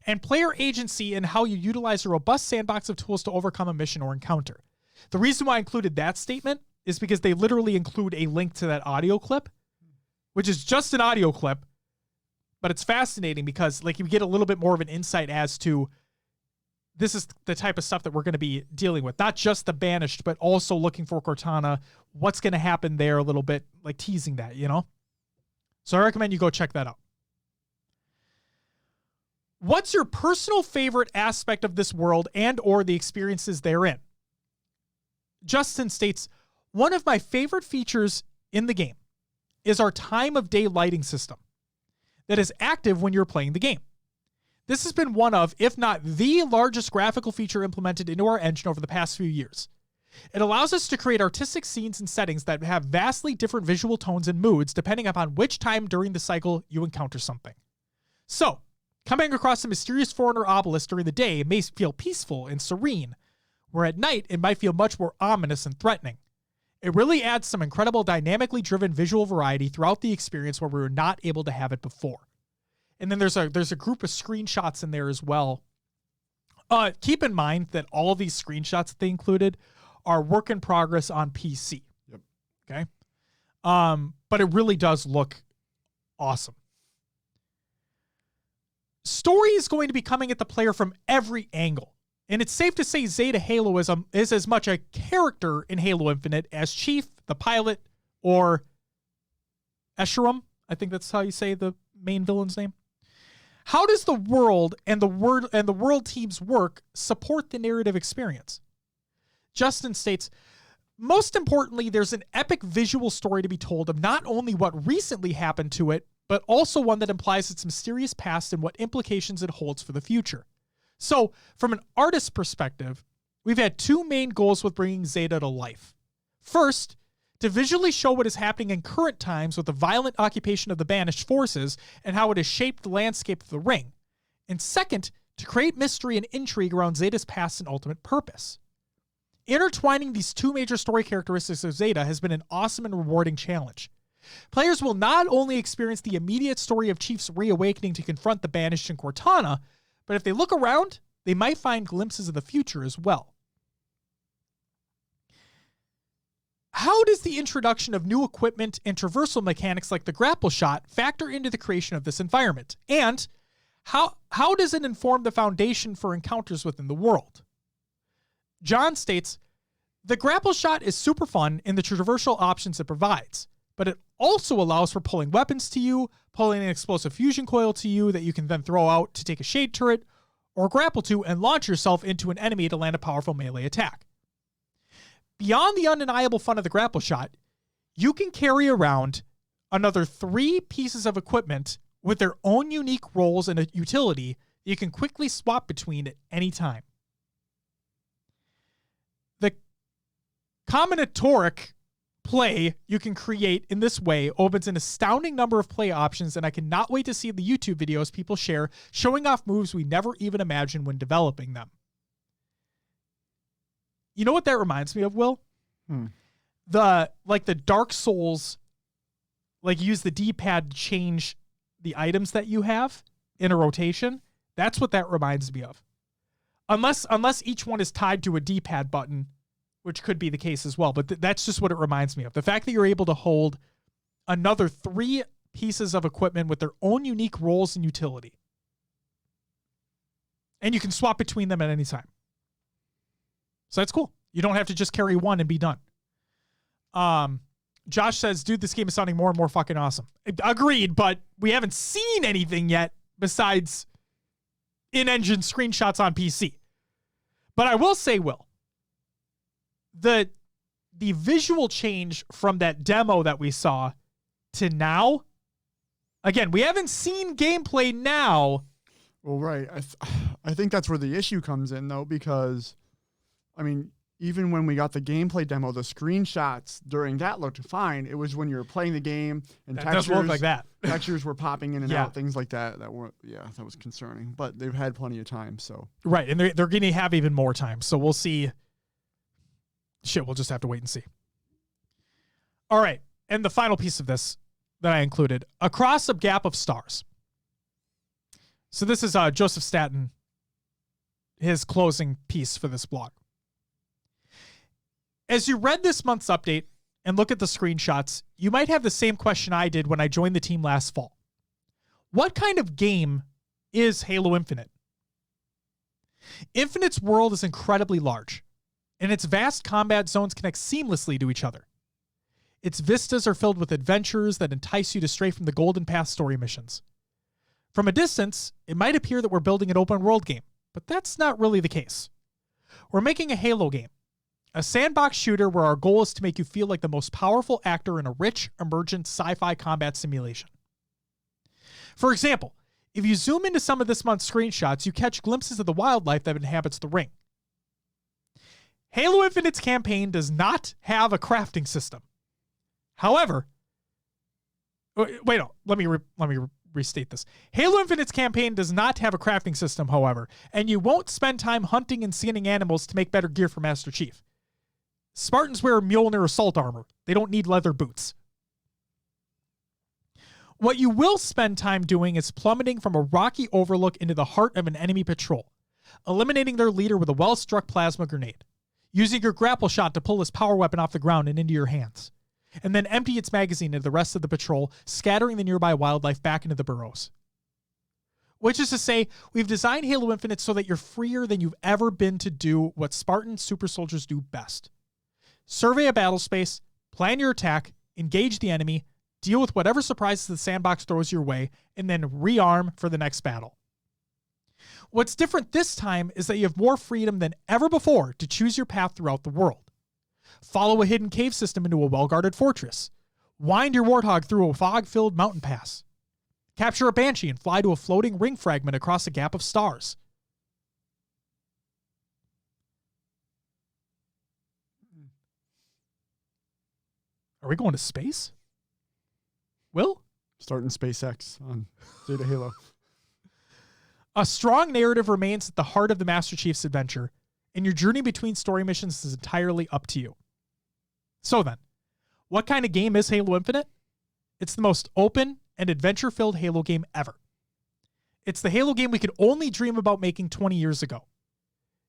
S1: and player agency in how you utilize a robust sandbox of tools to overcome a mission or encounter. The reason why I included that statement is because they literally include a link to that audio clip, which is just an audio clip, but it's fascinating because like you get a little bit more of an insight as to this is the type of stuff that we're going to be dealing with. Not just the Banished, but also looking for Cortana, what's going to happen there a little bit, like teasing that, you know? So I recommend you go check that out. What's your personal favorite aspect of this world and or the experiences therein? Justin states, one of my favorite features in the game is our time of day lighting system that is active when you're playing the game. This has been one of, if not the largest graphical feature implemented into our engine over the past few years. It allows us to create artistic scenes and settings that have vastly different visual tones and moods depending upon which time during the cycle you encounter something. So, coming across a mysterious foreigner obelisk during the day may feel peaceful and serene, where at night it might feel much more ominous and threatening. It really adds some incredible dynamically driven visual variety throughout the experience where we were not able to have it before. And then there's a group of screenshots in there as well. Keep in mind that all of these screenshots that they included are work in progress on PC.
S2: Yep.
S1: Okay. But it really does look awesome. Story is going to be coming at the player from every angle. And it's safe to say Zeta Halo is as much a character in Halo Infinite as Chief, the pilot, or Escharum. I think that's how you say the main villain's name. How does the world and the world team's work support the narrative experience? Justin states, most importantly, there's an epic visual story to be told of not only what recently happened to it, but also one that implies its mysterious past and what implications it holds for the future. So, from an artist's perspective, we've had two main goals with bringing Zeta to life. First, to visually show what is happening in current times with the violent occupation of the Banished forces and how it has shaped the landscape of the ring. And second, to create mystery and intrigue around Zeta's past and ultimate purpose. Intertwining these two major story characteristics of Zeta has been an awesome and rewarding challenge. Players will not only experience the immediate story of Chief's reawakening to confront the Banished in Cortana, but if they look around, they might find glimpses of the future as well. How does the introduction of new equipment and traversal mechanics like the grapple shot factor into the creation of this environment? And how does it inform the foundation for encounters within the world? John states, the grapple shot is super fun in the traversal options it provides, but it also allows for pulling weapons to you, pulling an explosive fusion coil to you that you can then throw out to take a shade turret, or grapple to and launch yourself into an enemy to land a powerful melee attack. Beyond the undeniable fun of the grapple shot, you can carry around another 3 pieces of equipment with their own unique roles and a utility that you can quickly swap between at any time. The combinatoric play you can create in this way opens an astounding number of play options, and I cannot wait to see the YouTube videos people share showing off moves we never even imagined when developing them. You know what that reminds me of, Will? The Dark Souls, use the D-pad to change the items that you have in a rotation. That's what that reminds me of. Unless each one is tied to a D-pad button, which could be the case as well, but that's just what it reminds me of. The fact that you're able to hold another 3 pieces of equipment with their own unique roles and utility. And you can swap between them at any time. So that's cool. You don't have to just carry one and be done. Josh says, dude, this game is sounding more and more fucking awesome. Agreed, but we haven't seen anything yet besides in-engine screenshots on PC. But I will say, Will, the visual change from that demo that we saw to now, again, we haven't seen gameplay now.
S2: Well, right. I think that's where the issue comes in, though, because, I mean, even when we got the gameplay demo, the screenshots during that looked fine. It was when you were playing the game and
S1: that does look like that.
S2: Textures were popping in and out, things like that. That was concerning. But they've had plenty of time, so. Right,
S1: and they're going to have even more time, so we'll see. Shit, we'll just have to wait and see. All right, and the final piece of this that I included, Across a Gap of Stars. So this is Joseph Staten, his closing piece for this blog. As you read this month's update and look at the screenshots, you might have the same question I did when I joined the team last fall. What kind of game is Halo Infinite? Infinite's world is incredibly large, and its vast combat zones connect seamlessly to each other. Its vistas are filled with adventures that entice you to stray from the Golden Path story missions. From a distance, it might appear that we're building an open world game, but that's not really the case. We're making a Halo game, a sandbox shooter where our goal is to make you feel like the most powerful actor in a rich, emergent sci-fi combat simulation. For example, if you zoom into some of this month's screenshots, you catch glimpses of the wildlife that inhabits the ring. Halo Infinite's campaign does not have a crafting system. However, let me restate this. Halo Infinite's campaign does not have a crafting system, however, and you won't spend time hunting and skinning animals to make better gear for Master Chief. Spartans wear Mjolnir assault armor. They don't need leather boots. What you will spend time doing is plummeting from a rocky overlook into the heart of an enemy patrol, eliminating their leader with a well-struck plasma grenade, using your grapple shot to pull his power weapon off the ground and into your hands, and then empty its magazine into the rest of the patrol, scattering the nearby wildlife back into the burrows. Which is to say, we've designed Halo Infinite so that you're freer than you've ever been to do what Spartan super soldiers do best. Survey a battle space, plan your attack, engage the enemy, deal with whatever surprises the sandbox throws your way, and then rearm for the next battle. What's different this time is that you have more freedom than ever before to choose your path throughout the world. Follow a hidden cave system into a well-guarded fortress. Wind your warthog through a fog-filled mountain pass. Capture a banshee and fly to a floating ring fragment across a gap of stars. Are we going to space? Will?
S2: Starting SpaceX on Data Halo.
S1: A strong narrative remains at the heart of the Master Chief's adventure, and your journey between story missions is entirely up to you. So then, what kind of game is Halo Infinite? It's the most open and adventure-filled Halo game ever. It's the Halo game we could only dream about making 20 years ago,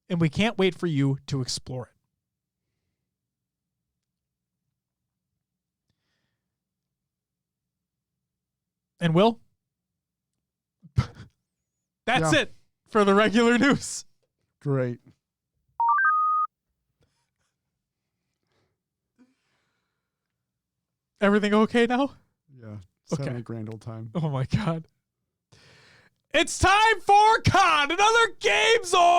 S1: and we can't wait for you to explore it. And Will, that's it for the regular news.
S2: Great.
S1: Everything okay now?
S2: Yeah.
S1: Okay.
S2: Having a grand old time.
S1: Oh my God. It's time for Con, another Games Watch!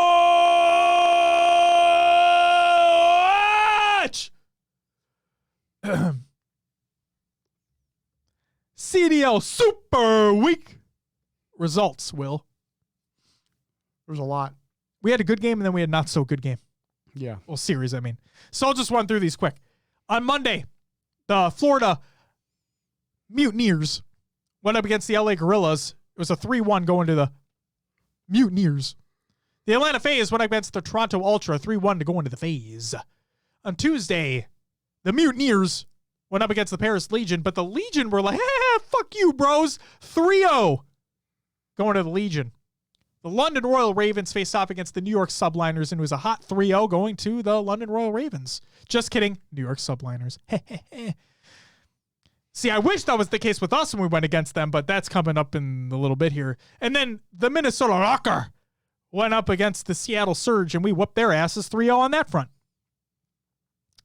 S1: CDL Super Week results, Will.
S2: There's a lot.
S1: We had a good game and then we had not so good game.
S2: Yeah.
S1: Well, series, I mean. So I'll just run through these quick. On Monday, the Florida Mutineers went up against the LA Guerrillas. It was a 3-1 going to the Mutineers. The Atlanta FaZe went up against the Toronto Ultra, 3-1 to go into the FaZe. On Tuesday, the Mutineers went up against the Paris Legion, but the Legion were like, fuck you, bros. 3-0 going to the Legion. The London Royal Ravens faced off against the New York Subliners, and it was a hot 3-0 going to the London Royal Ravens. Just kidding. New York Subliners. See, I wish that was the case with us when we went against them, but that's coming up in a little bit here. And then the Minnesota Rocker went up against the Seattle Surge, and we whooped their asses 3-0 on that front.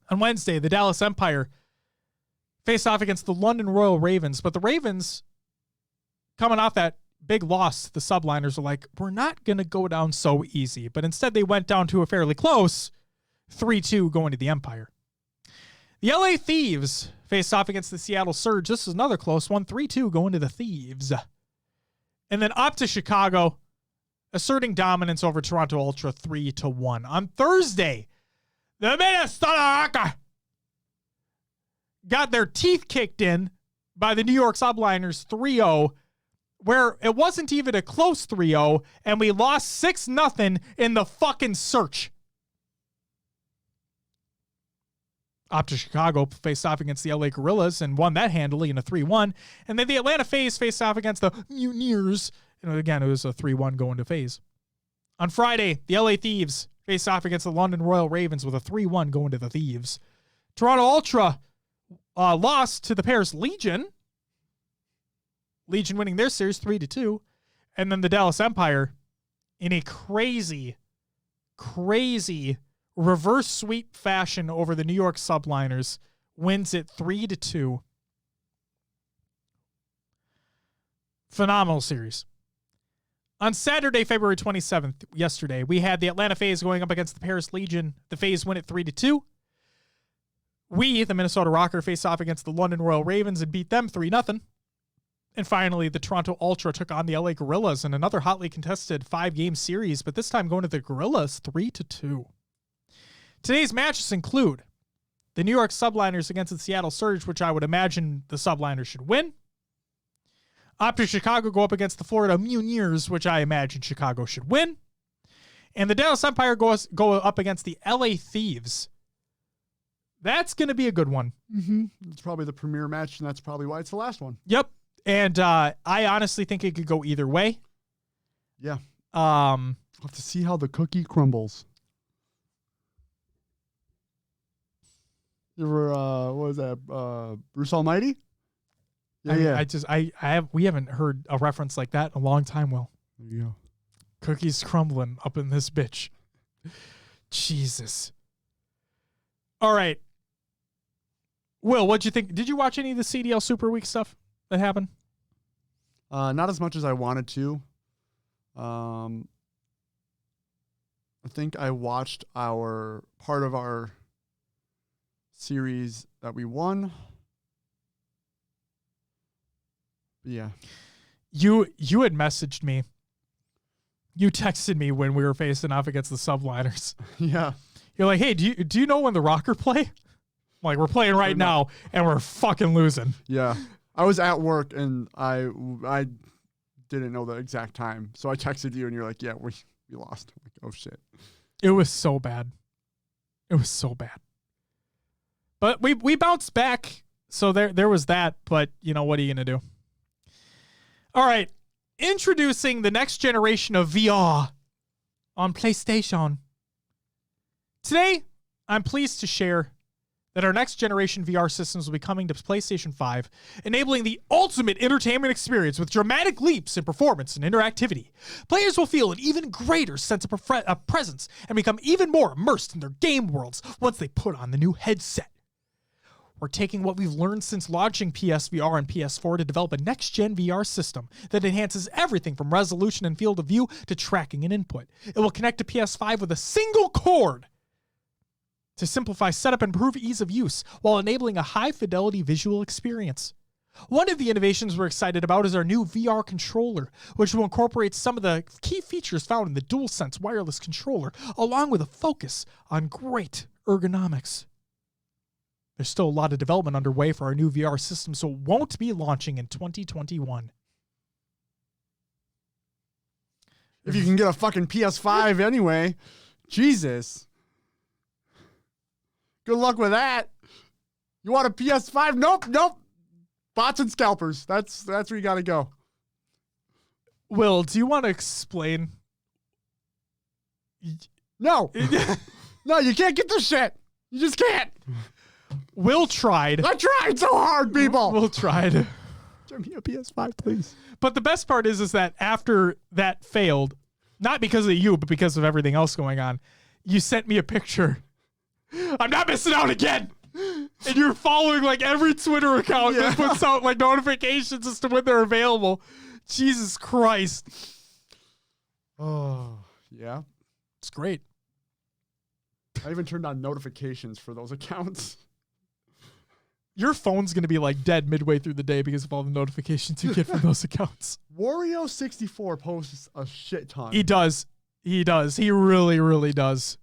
S1: On Wednesday, the Dallas Empire faced off against the London Royal Ravens, but the Ravens, coming off that big loss, the Subliners are like, we're not going to go down so easy. But instead, they went down to a fairly close 3-2 going to the Empire. The LA Thieves faced off against the Seattle Surge. This is another close one, 3-2 going to the Thieves. And then up to Chicago, asserting dominance over Toronto Ultra 3-1. On Thursday, the Minnesota Rocker got their teeth kicked in by the New York Subliners 3-0, where it wasn't even a close 3-0, and we lost 6-0 in the fucking search. Opta Chicago faced off against the LA Guerrillas and won that handily in a 3-1. And then the Atlanta FaZe faced off against the Mutineers. And again, it was a 3-1 going to FaZe. On Friday, the LA Thieves faced off against the London Royal Ravens with a 3-1 going to the Thieves. Toronto Ultra lost to the Paris Legion. Legion winning their series 3-2. And then the Dallas Empire, in a crazy reverse sweep fashion over the New York Subliners, wins it 3-2. Phenomenal series. On Saturday, February 27th, yesterday, we had the Atlanta FaZe going up against the Paris Legion. The FaZe win it 3-2. We, the Minnesota Rocker, faced off against the London Royal Ravens and beat them 3-0. And finally, the Toronto Ultra took on the LA Guerrillas in another hotly contested 5-game series, but this time going to the Guerrillas 3-2. Today's matches include the New York Subliners against the Seattle Surge, which I would imagine the Subliners should win. Opta Chicago go up against the Florida Mutineers, which I imagine Chicago should win. And the Dallas Empire go up against the LA Thieves. That's going to be a good one.
S2: Mm-hmm. It's probably the premier match, and that's probably why it's the last one.
S1: Yep. And I honestly think it could go either way.
S2: Yeah.
S1: We'll
S2: have to see how the cookie crumbles. You ever, what was that? Bruce Almighty? Yeah,
S1: we haven't heard a reference like that in a long time, Will.
S2: There you go.
S1: Cookies crumbling up in this bitch. Jesus. All right. Will, what'd you think? Did you watch any of the CDL Super Week stuff that happened?
S2: Not as much as I wanted to. I think I watched part of our series that we won. But yeah.
S1: You had messaged me. You texted me when we were facing off against the Subliners.
S2: Yeah.
S1: You're like, hey, do you know when the Rocker play? I'm like, we're playing right now, and we're fucking losing.
S2: Yeah. I was at work, and I didn't know the exact time. So I texted you, and you're like, yeah, we lost. I'm like, oh, shit.
S1: It was so bad. It was so bad. But we bounced back, so there was that. But, you know, what are you going to do? All right. Introducing the next generation of VR on PlayStation. Today, I'm pleased to share that our next generation VR systems will be coming to PlayStation 5, enabling the ultimate entertainment experience with dramatic leaps in performance and interactivity. Players will feel an even greater sense of presence and become even more immersed in their game worlds once they put on the new headset. We're taking what we've learned since launching PSVR and PS4 to develop a next-gen VR system that enhances everything from resolution and field of view to tracking and input. It will connect to PS5 with a single cord to simplify setup and improve ease of use while enabling a high-fidelity visual experience. One of the innovations we're excited about is our new VR controller, which will incorporate some of the key features found in the DualSense wireless controller, along with a focus on great ergonomics. There's still a lot of development underway for our new VR system, so it won't be launching in 2021.
S2: If you can get a fucking PS5 anyway, Jesus. Good luck with that. You want a PS5? Nope. Bots and scalpers. That's where you got to go.
S1: Will, do you want to explain?
S2: No. No, you can't get this shit. You just can't.
S1: Will tried.
S2: I tried so hard, people.
S1: Will tried.
S2: Give me a PS5, please.
S1: But the best part is that after that failed, not because of you, but because of everything else going on, you sent me a picture. I'm not missing out again. And you're following like every Twitter account that puts out like notifications as to when they're available. Jesus Christ.
S2: Oh, yeah.
S1: It's great.
S2: I even turned on notifications for those accounts.
S1: Your phone's going to be like dead midway through the day because of all the notifications you get from those accounts.
S2: Wario64 posts a shit ton.
S1: He does. He really, really does.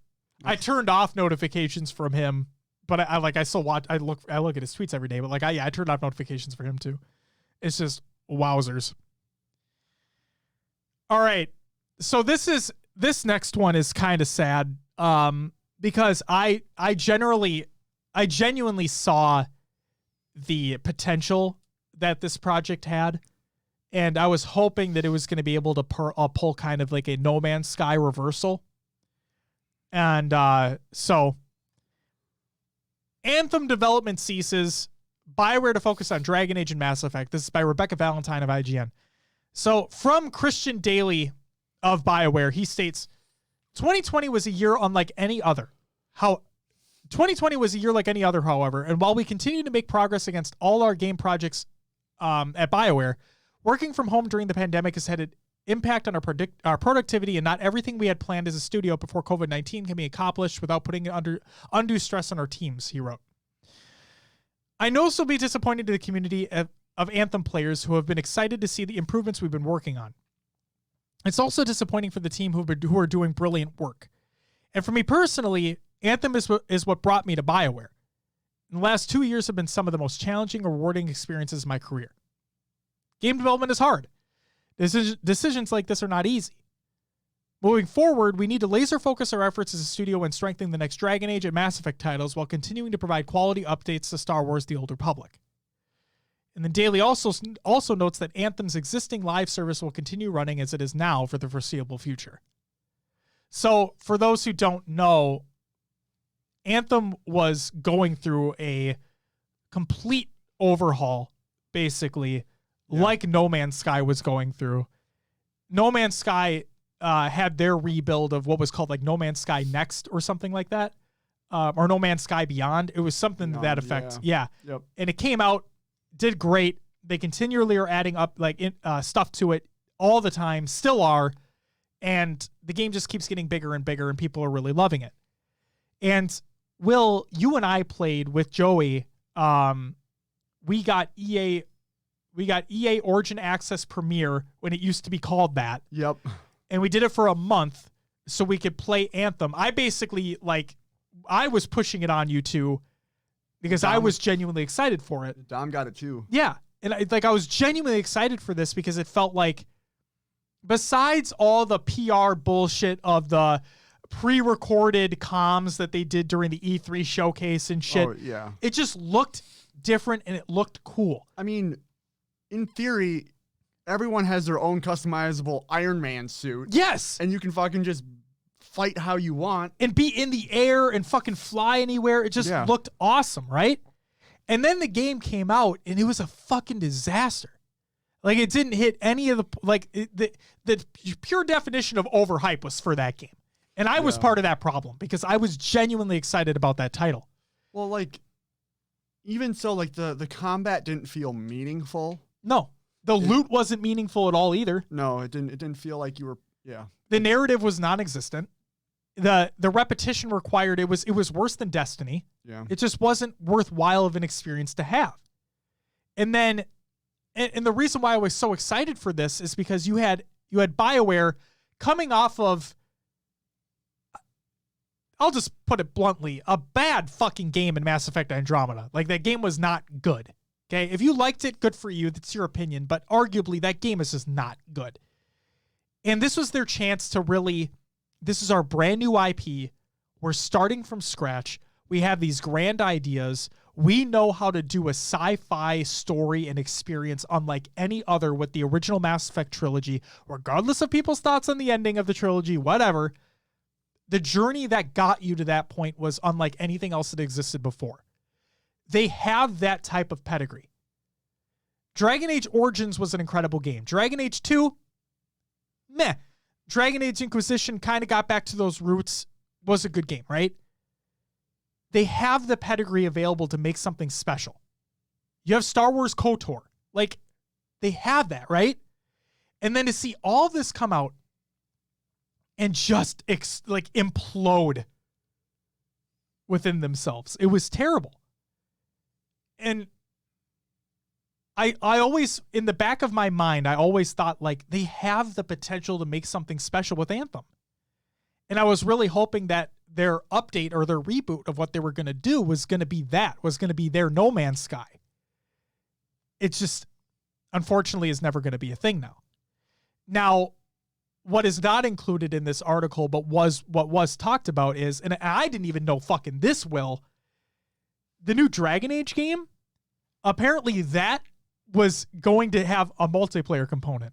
S1: I turned off notifications from him, but I still watch. I look at his tweets every day, but I turned off notifications for him too. It's just wowzers. All right. So this next one is kind of sad. Because I genuinely saw the potential that this project had, and I was hoping that it was going to be able to pull kind of like a No Man's Sky reversal. And so Anthem development ceases. BioWare to focus on Dragon Age and Mass Effect. This is by Rebecca Valentine of IGN. So from Christian Daly of BioWare, he states, 2020 was a year unlike any other. 2020 was a year like any other, however, and while we continue to make progress against all our game projects at BioWare, working from home during the pandemic has had an impact on our productivity, and not everything we had planned as a studio before COVID-19 can be accomplished without putting undue stress on our teams, he wrote. I know this will be disappointing to the community of Anthem players who have been excited to see the improvements we've been working on. It's also disappointing for the team who are doing brilliant work. And for me personally, Anthem is what brought me to BioWare. And the last 2 years have been some of the most challenging and rewarding experiences of my career. Game development is hard. Decisions like this are not easy. Moving forward, we need to laser focus our efforts as a studio in strengthening the next Dragon Age and Mass Effect titles while continuing to provide quality updates to Star Wars: The Old Republic. And then Daily also notes that Anthem's existing live service will continue running as it is now for the foreseeable future. So for those who don't know, Anthem was going through a complete overhaul, basically, like No Man's Sky was going through. No Man's Sky had their rebuild of what was called like No Man's Sky Next or something like that, or No Man's Sky Beyond. It was something to that effect. Yeah.
S2: Yep.
S1: And it came out, did great. They continually are adding up like stuff to it all the time, still are. And the game just keeps getting bigger and bigger, and people are really loving it. And Will, you and I played with Joey. We got EA Origin Access Premier when it used to be called that.
S2: Yep.
S1: And we did it for a month so we could play Anthem. I basically I was pushing it on you two because I was genuinely excited for it.
S2: Dom got it too.
S1: Yeah. And I was genuinely excited for this because it felt like, besides all the PR bullshit of the pre-recorded comms that they did during the E3 showcase and shit, it just looked different and it looked cool.
S2: I mean, in theory, everyone has their own customizable Iron Man suit.
S1: Yes.
S2: And you can fucking just fight how you want.
S1: And be in the air and fucking fly anywhere. It just looked awesome, right? And then the game came out and it was a fucking disaster. Like, it didn't hit any of the pure definition of overhype was for that game. And I was part of that problem because I was genuinely excited about that title.
S2: Well, like, even so, like, the combat didn't feel meaningful.
S1: No. The loot wasn't meaningful at all either.
S2: No, it didn't feel like you were,
S1: The narrative was non-existent. The repetition required, it was worse than Destiny.
S2: Yeah.
S1: It just wasn't worthwhile of an experience to have. And then, and the reason why I was so excited for this is because you had BioWare coming off of, I'll just put it bluntly, a bad fucking game in Mass Effect Andromeda. Like, that game was not good. Okay? If you liked it, good for you. That's your opinion. But arguably, that game is just not good. And this was their chance to really, this is our brand new IP. We're starting from scratch. We have these grand ideas. We know how to do a sci-fi story and experience unlike any other with the original Mass Effect trilogy, regardless of people's thoughts on the ending of the trilogy, whatever. The journey that got you to that point was unlike anything else that existed before. They have that type of pedigree. Dragon Age Origins was an incredible game. Dragon Age 2, meh. Dragon Age Inquisition kind of got back to those roots, was a good game, right? They have the pedigree available to make something special. You have Star Wars KOTOR. Like, they have that, right? And then to see all this come out and just implode within themselves. It was terrible. And I always, in the back of my mind, I always thought, like, they have the potential to make something special with Anthem. And I was really hoping that their update or their reboot of what they were going to do was going to be their No Man's Sky. It's just, unfortunately, is never going to be a thing now. Now, what is not included in this article, but what was talked about is, and I didn't even know fucking this, Will, the new Dragon Age game, apparently that was going to have a multiplayer component.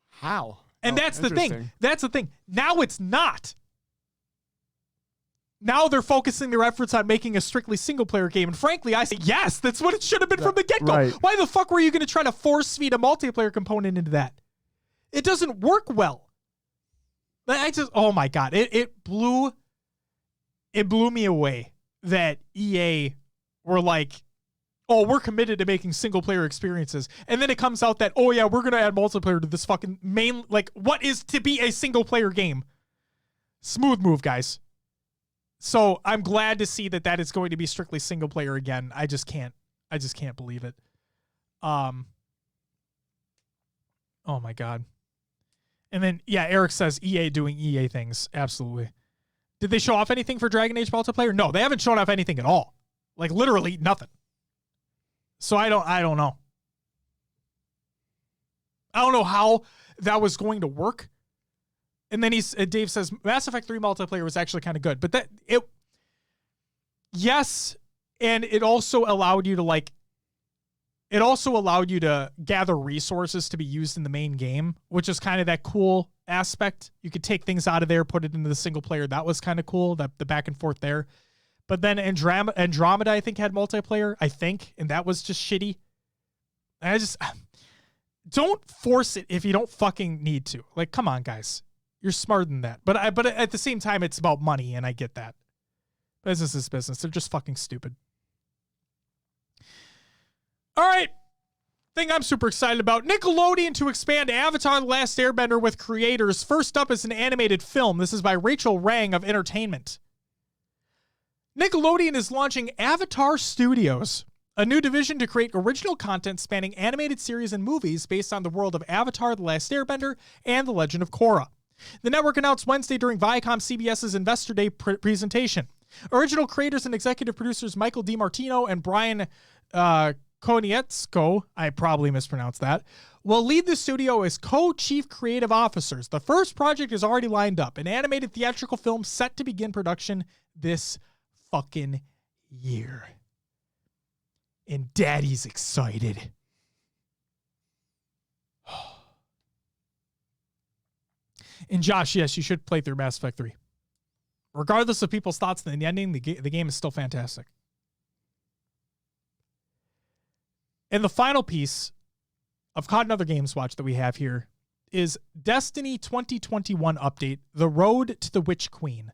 S2: How?
S1: And that's the thing. That's the thing. Now it's not. Now they're focusing their efforts on making a strictly single-player game. And frankly, I say, yes, that's what it should have been from the get-go.
S2: Right.
S1: Why the fuck were you going to try to force-feed a multiplayer component into that? It doesn't work well. Oh my God. It blew me away that EA were like, oh, we're committed to making single-player experiences. And then it comes out that, oh yeah, we're going to add multiplayer to this fucking main, like, what is to be a single-player game? Smooth move, guys. So I'm glad to see that is going to be strictly single-player again. I just can't believe it. Oh my God. And then, yeah, Eric says EA doing EA things. Absolutely. Did they show off anything for Dragon Age multiplayer? No, they haven't shown off anything at all. Like, literally nothing. So I don't know. I don't know how that was going to work. And then Dave says Mass Effect 3 multiplayer was actually kind of good, but yes, and it also allowed you to, like, it also allowed you to gather resources to be used in the main game, which is kind of that cool aspect. You could take things out of there, put it into the single player. That was kind of cool, the back and forth there. But then Andromeda, I think, had multiplayer, and that was just shitty. I just don't force it if you don't fucking need to. Like, come on, guys. You're smarter than that. But at the same time, it's about money, and I get that. Business is business. They're just fucking stupid. All right. Thing I'm super excited about. Nickelodeon to expand Avatar: The Last Airbender with creators. First up is an animated film. This is by Rachel Rang of Entertainment. Nickelodeon is launching Avatar Studios, a new division to create original content spanning animated series and movies based on the world of Avatar: The Last Airbender and The Legend of Korra. The network announced Wednesday during Viacom CBS's Investor Day presentation. Original creators and executive producers Michael DiMartino and Brian Konietzko, I probably mispronounced that, will lead the studio as co-chief creative officers. The first project is already lined up, an animated theatrical film set to begin production this fucking year. And Daddy's excited. And Josh, yes, you should play through Mass Effect 3. Regardless of people's thoughts on the ending, the game is still fantastic. And the final piece of COD and Other Games Watch that we have here is Destiny 2021 update, The Road to the Witch Queen.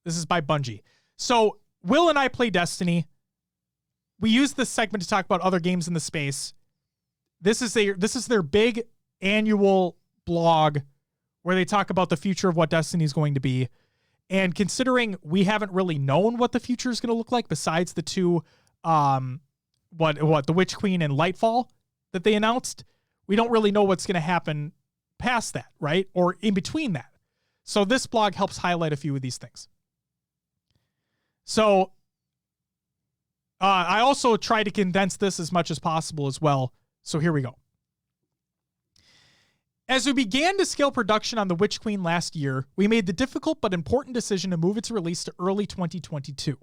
S1: This is by Bungie. So Will and I play Destiny. We use this segment to talk about other games in the space. This is their big annual blog where they talk about the future of what Destiny is going to be. And considering we haven't really known what the future is going to look like besides the two, the Witch Queen and Lightfall that they announced, we don't really know what's going to happen past that, right? Or in between that. So this blog helps highlight a few of these things. So I also try to condense this as much as possible as well. So here we go. As we began to scale production on The Witch Queen last year, we made the difficult but important decision to move its release to early 2022.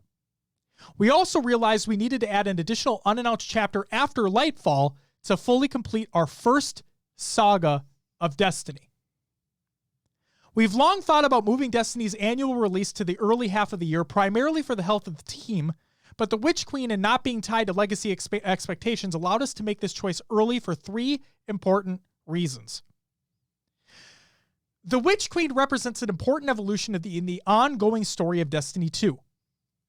S1: We also realized we needed to add an additional unannounced chapter after Lightfall to fully complete our first saga of Destiny. We've long thought about moving Destiny's annual release to the early half of the year, primarily for the health of the team, but The Witch Queen and not being tied to legacy expectations allowed us to make this choice early for three important reasons. The Witch Queen represents an important evolution in the ongoing story of Destiny 2.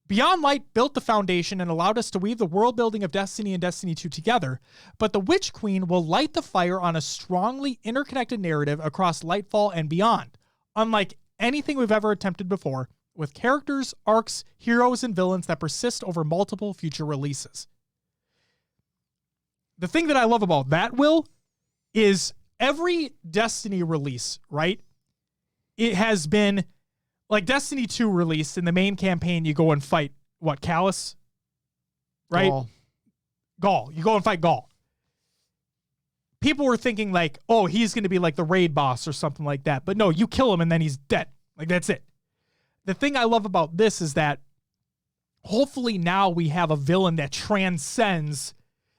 S1: Beyond Light built the foundation and allowed us to weave the world building of Destiny and Destiny 2 together, but the Witch Queen will light the fire on a strongly interconnected narrative across Lightfall and beyond, unlike anything we've ever attempted before, with characters, arcs, heroes, and villains that persist over multiple future releases. The thing that I love about that, Will, is every Destiny release, right? It has been like Destiny 2 released in the main campaign. You go and fight Callus, right? Gaul. You go and fight Gaul. People were thinking like, oh, he's going to be like the raid boss or something like that. But no, you kill him and then he's dead. Like, that's it. The thing I love about this is that hopefully now we have a villain that transcends,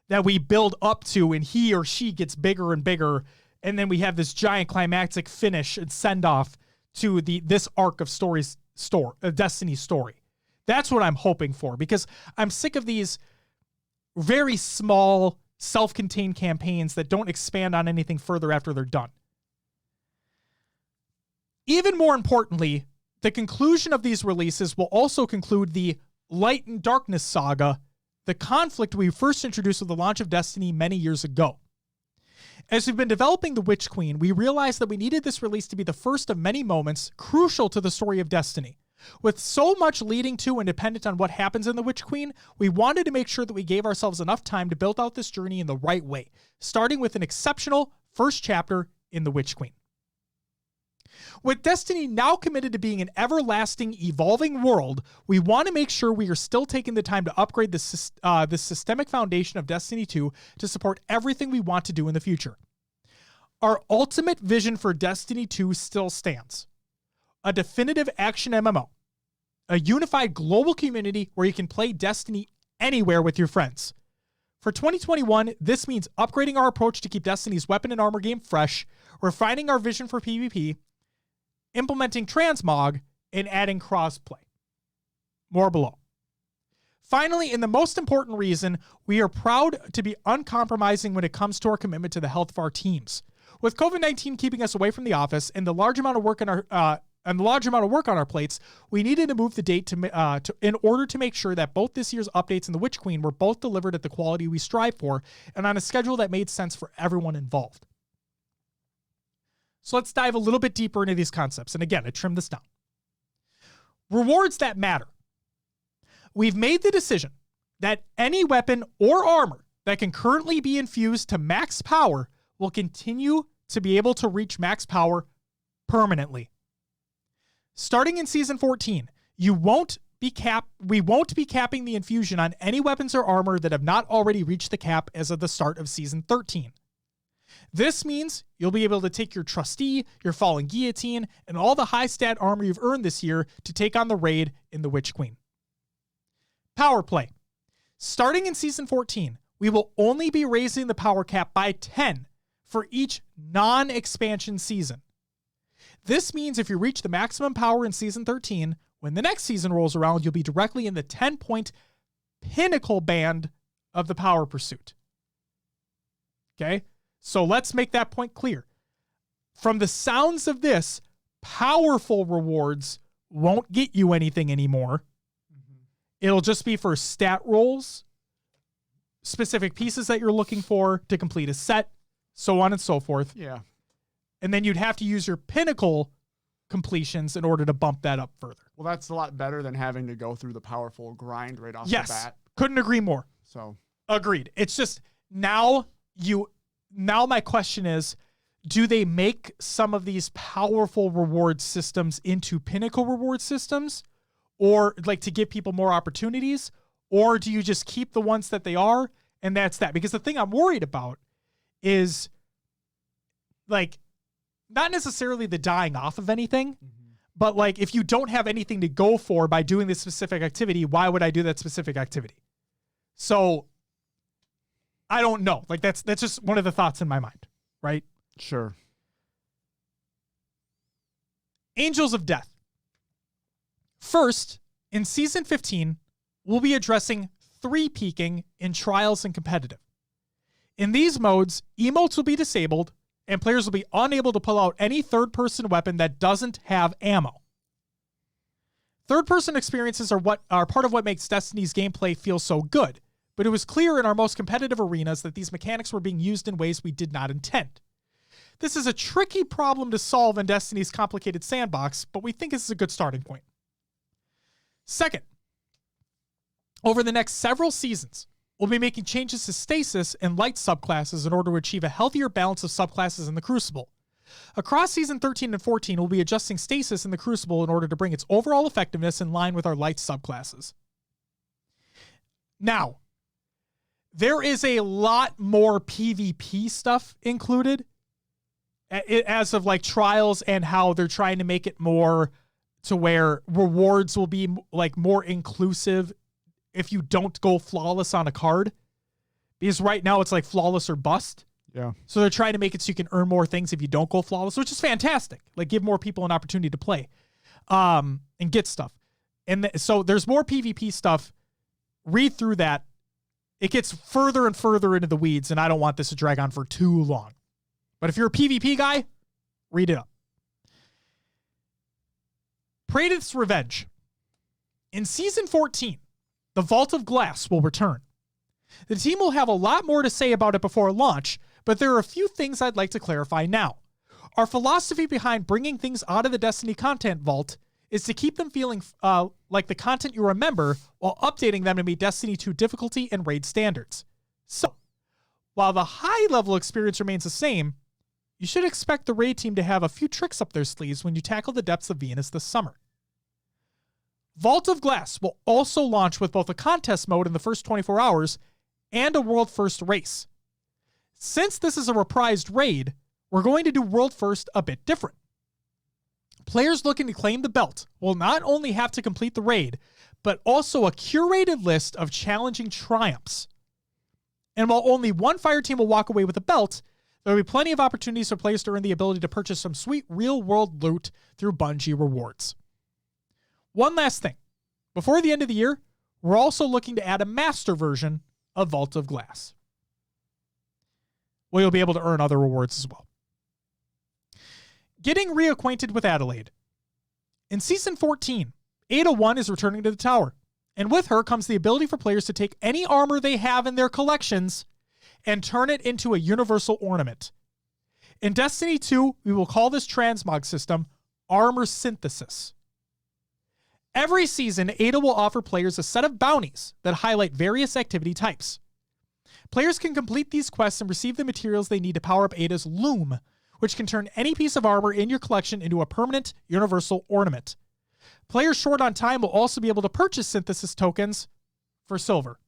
S1: that we build up to, and he or she gets bigger and bigger. And then we have this giant climactic finish and send off to this arc of Destiny's story. That's what I'm hoping for, because I'm sick of these very small, self-contained campaigns that don't expand on anything further after they're done. Even more importantly, the conclusion of these releases will also conclude the Light and Darkness saga, the conflict we first introduced with the launch of Destiny many years ago. As we've been developing The Witch Queen, we realized that we needed this release to be the first of many moments crucial to the story of Destiny. With so much leading to and dependent on what happens in The Witch Queen, we wanted to make sure that we gave ourselves enough time to build out this journey in the right way, starting with an exceptional first chapter in The Witch Queen. With Destiny now committed to being an everlasting, evolving world, we want to make sure we are still taking the time to upgrade the systemic foundation of Destiny 2 to support everything we want to do in the future. Our ultimate vision for Destiny 2 still stands. A definitive action MMO. A unified global community where you can play Destiny anywhere with your friends. For 2021, this means upgrading our approach to keep Destiny's weapon and armor game fresh, refining our vision for PvP, implementing transmog, and adding crossplay. More below. Finally, and the most important reason, we are proud to be uncompromising when it comes to our commitment to the health of our teams. With COVID-19 keeping us away from the office and the large amount of work on our plates, we needed to move the date in order to make sure that both this year's updates and the Witch Queen were both delivered at the quality we strive for and on a schedule that made sense for everyone involved. So let's dive a little bit deeper into these concepts. And again, I trimmed this down. Rewards that matter. We've made the decision that any weapon or armor that can currently be infused to max power will continue to be able to reach max power permanently. Starting in Season 14, we won't be capping the infusion on any weapons or armor that have not already reached the cap as of the start of Season 13. This means you'll be able to take your Trustee, your Fallen Guillotine, and all the high stat armor you've earned this year to take on the raid in the Witch Queen. Power play. Starting in Season 14, we will only be raising the power cap by 10 for each non-expansion season. This means if you reach the maximum power in Season 13, when the next season rolls around, you'll be directly in the 10-point pinnacle band of the power pursuit. Okay? So let's make that point clear. From the sounds of this, powerful rewards won't get you anything anymore. It'll just be for stat rolls, specific pieces that you're looking for to complete a set, so on and so forth.
S2: Yeah.
S1: And then you'd have to use your pinnacle completions in order to bump that up further.
S2: Well, that's a lot better than having to go through the powerful grind right off the bat.
S1: Couldn't agree more.
S2: So
S1: agreed. It's just now my question is, do they make some of these powerful reward systems into pinnacle reward systems? Or like to give people more opportunities? Or do you just keep the ones that they are and that's that? Because the thing I'm worried about is like not necessarily the dying off of anything, but like if you don't have anything to go for by doing this specific activity, why would I do that specific activity? So I don't know. Like that's just one of the thoughts in my mind, right?
S2: Sure.
S1: Angels of Death. First, in Season 15, we'll be addressing 3-peaking in Trials and Competitive. In these modes, emotes will be disabled, and players will be unable to pull out any third-person weapon that doesn't have ammo. Third-person experiences are part of what makes Destiny's gameplay feel so good, but it was clear in our most competitive arenas that these mechanics were being used in ways we did not intend. This is a tricky problem to solve in Destiny's complicated sandbox, but we think this is a good starting point. Second, over the next several seasons, we'll be making changes to stasis and light subclasses in order to achieve a healthier balance of subclasses in the Crucible. Across Season 13 and 14, we'll be adjusting stasis in the Crucible in order to bring its overall effectiveness in line with our light subclasses. Now, there is a lot more PvP stuff included as of like trials and how they're trying to make it more to where rewards will be like more inclusive if you don't go flawless on a card. Because right now it's like flawless or bust.
S2: Yeah.
S1: So they're trying to make it so you can earn more things if you don't go flawless, which is fantastic. Like give more people an opportunity to play and get stuff. And so there's more PvP stuff. Read through that. It gets further and further into the weeds, and I don't want this to drag on for too long. But if you're a PvP guy, read it up. Praedyth's Revenge. In Season 14, the Vault of Glass will return. The team will have a lot more to say about it before launch, but there are a few things I'd like to clarify now. Our philosophy behind bringing things out of the Destiny content vault is to keep them feeling like the content you remember while updating them to meet Destiny 2 difficulty and raid standards. So, while the high-level experience remains the same, you should expect the raid team to have a few tricks up their sleeves when you tackle the depths of Venus this summer. Vault of Glass will also launch with both a contest mode in the first 24 hours and a world first race. Since this is a reprised raid, we're going to do world first a bit different. Players looking to claim the belt will not only have to complete the raid, but also a curated list of challenging triumphs. And while only one fire team will walk away with a belt, there will be plenty of opportunities for players to earn the ability to purchase some sweet real-world loot through Bungie rewards. One last thing. Before the end of the year, we're also looking to add a master version of Vault of Glass, where you'll be able to earn other rewards as well. Getting reacquainted with Adelaide. In Season 14, Ada 1 is returning to the tower, and with her comes the ability for players to take any armor they have in their collections and turn it into a universal ornament. In Destiny 2, we will call this transmog system Armor Synthesis. Every season, Ada will offer players a set of bounties that highlight various activity types. Players can complete these quests and receive the materials they need to power up Ada's Loom, which can turn any piece of armor in your collection into a permanent universal ornament. Players short on time will also be able to purchase synthesis tokens for silver.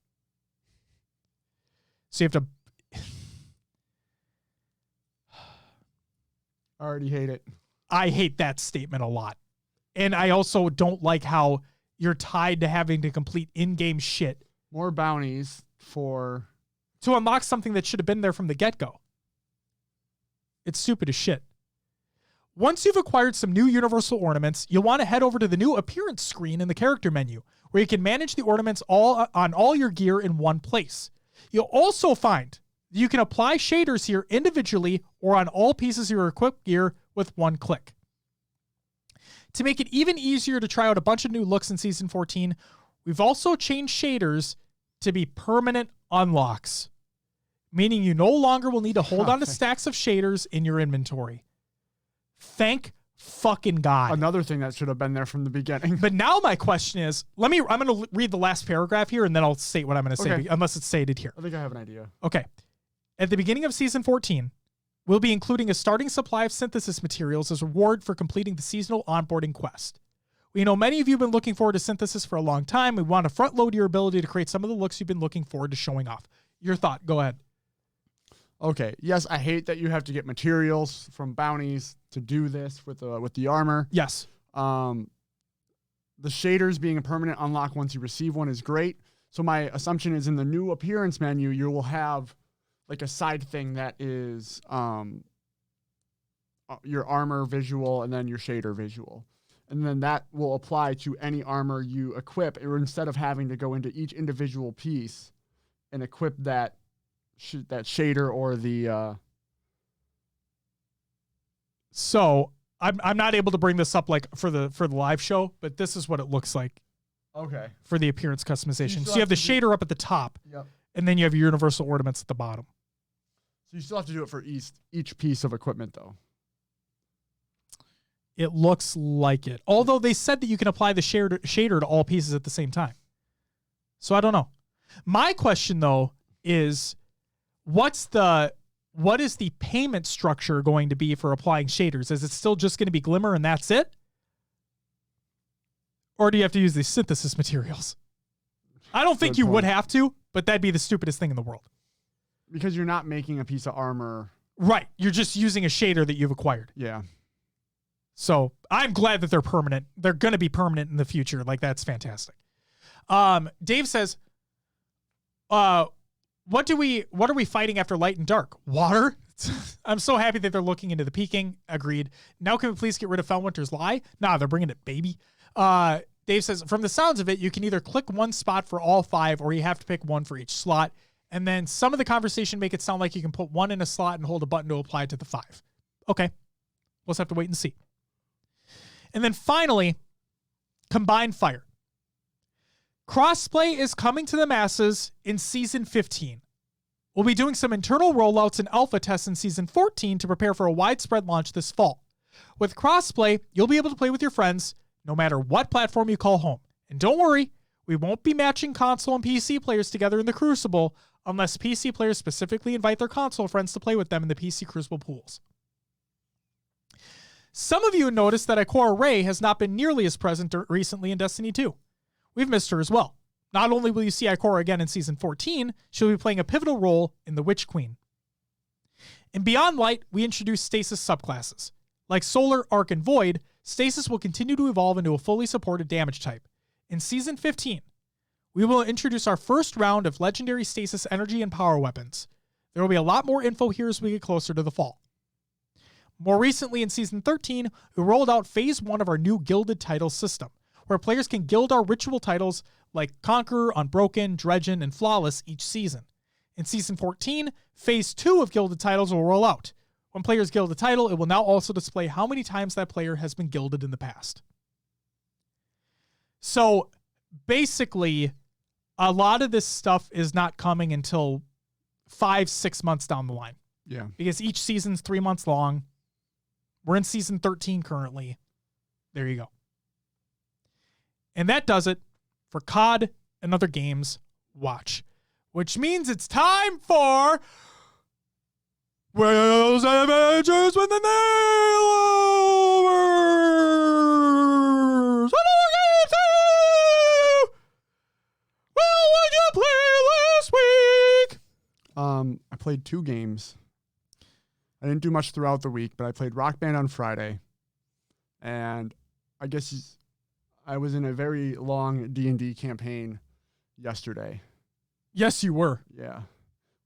S1: So you have to...
S2: I already hate it.
S1: I hate that statement a lot. And I also don't like how you're tied to having to complete in-game shit.
S2: More bounties to
S1: unlock something that should have been there from the get-go. It's stupid as shit. Once you've acquired some new universal ornaments, you'll want to head over to the new appearance screen in the character menu, where you can manage the ornaments on all your gear in one place. You'll also find that you can apply shaders here individually or on all pieces of your equipped gear with one click. To make it even easier to try out a bunch of new looks in Season 14, we've also changed shaders to be permanent unlocks, meaning you no longer will need to hold on to stacks of shaders in your inventory. Thank fucking God.
S2: Another thing that should have been there from the beginning.
S1: But now my question is, I'm going to read the last paragraph here and then I'll state what I'm going to say, unless it's stated here.
S2: I think I have an idea.
S1: Okay. At the beginning of Season 14, we'll be including a starting supply of synthesis materials as a reward for completing the seasonal onboarding quest. We know many of you have been looking forward to synthesis for a long time. We want to front load your ability to create some of the looks you've been looking forward to showing off. Your thought, go ahead.
S2: Okay. Yes, I hate that you have to get materials from bounties to do this with the armor.
S1: Yes.
S2: The shaders being a permanent unlock once you receive one is great. So my assumption is in the new appearance menu, you will have like a side thing that is your armor visual and then your shader visual. And then that will apply to any armor you equip, or instead of having to go into each individual piece and equip that shader or the...
S1: So I'm not able to bring this up like for the live show, but this is what it looks like.
S2: Okay.
S1: For the appearance customization. So you have the shader up at the top,
S2: yep,
S1: and then you have your universal ornaments at the bottom.
S2: So you still have to do it for each piece of equipment, though.
S1: It looks like it. Although they said that you can apply the shader to all pieces at the same time. So I don't know. My question, though, is what is the payment structure going to be for applying shaders? Is it still just going to be Glimmer and that's it? Or do you have to use these synthesis materials? I don't think you would have to, but that'd be the stupidest thing in the world.
S2: Because you're not making a piece of armor.
S1: Right. You're just using a shader that you've acquired.
S2: Yeah.
S1: So I'm glad that they're permanent. They're going to be permanent in the future. Like, that's fantastic. Dave says, what are we fighting after light and dark? Water? I'm so happy that they're looking into the peaking. Agreed. Now can we please get rid of Felwinter's Lie? Nah, they're bringing it, baby. Dave says, from the sounds of it, you can either click one spot for all 5 or you have to pick one for each slot. And then some of the conversation make it sound like you can put one in a slot and hold a button to apply it to the 5. Okay. We'll just have to wait and see. And then finally, Combined Fire. Crossplay is coming to the masses in Season 15. We'll be doing some internal rollouts and alpha tests in Season 14 to prepare for a widespread launch this fall. With crossplay, you'll be able to play with your friends no matter what platform you call home. And don't worry, we won't be matching console and PC players together in the Crucible unless PC players specifically invite their console friends to play with them in the PC Crucible pools. Some of you noticed that Ikora Rey has not been nearly as present recently in Destiny 2. We've missed her as well. Not only will you see Ikora again in Season 14, she'll be playing a pivotal role in the Witch Queen. In Beyond Light, we introduced Stasis subclasses. Like Solar, Arc, and Void, Stasis will continue to evolve into a fully supported damage type. In Season 15, we will introduce our first round of legendary stasis energy and power weapons. There will be a lot more info here as we get closer to the fall. More recently in Season 13, we rolled out Phase 1 of our new Gilded Titles system, where players can gild our ritual titles like Conqueror, Unbroken, Dredgen, and Flawless each season. In Season 14, Phase 2 of Gilded Titles will roll out. When players gild a title, it will now also display how many times that player has been gilded in the past. So basically, a lot of this stuff is not coming until 5-6 months down the line.
S2: Yeah.
S1: Because each season's 3 months long. We're in Season 13 currently. There you go. And that does it for COD and Other Games Watch. Which means it's time for Will's Adventures with the Nailovers. What would you play last week?
S2: I played 2 games. I didn't do much throughout the week, but I played Rock Band on Friday. And I guess I was in a very long D&D campaign yesterday.
S1: Yes, you were.
S2: Yeah.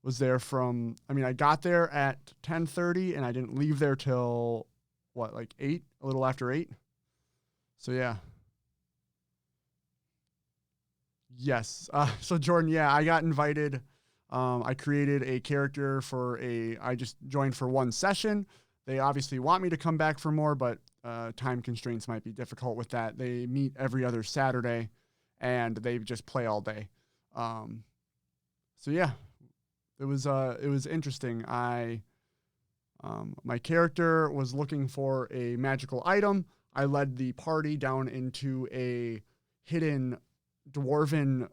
S2: Was there from, I got there at 10:30 and I didn't leave there till, 8? A little after 8? So, yeah. Yes. So, Jordan, I got invited. I created a character I just joined for 1 session. They obviously want me to come back for more, but time constraints might be difficult with that. They meet every other Saturday and they just play all day. So yeah, it was interesting. My character was looking for a magical item. I led the party down into a hidden dwarven,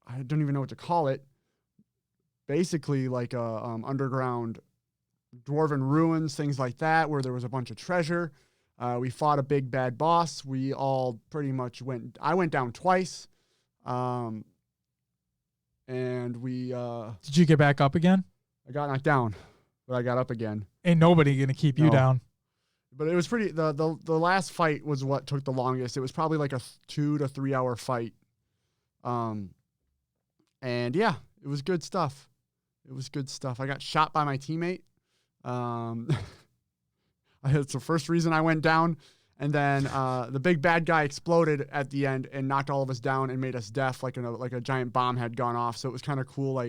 S2: I don't even know what to call it. Basically like a underground dwarven ruins, things like that, where there was a bunch of treasure. We fought a big bad boss. We all pretty much I went down twice. And we,
S1: Did you get back up again?
S2: I got knocked down, but I got up again.
S1: Ain't nobody gonna keep you down.
S2: But it was pretty, the last fight was what took the longest. It was probably like a 2 to 3 hour fight. And yeah, it was good stuff. I got shot by my teammate. It's the first reason I went down. And then the big bad guy exploded at the end and knocked all of us down and made us deaf, like a giant bomb had gone off. So it was kind of cool,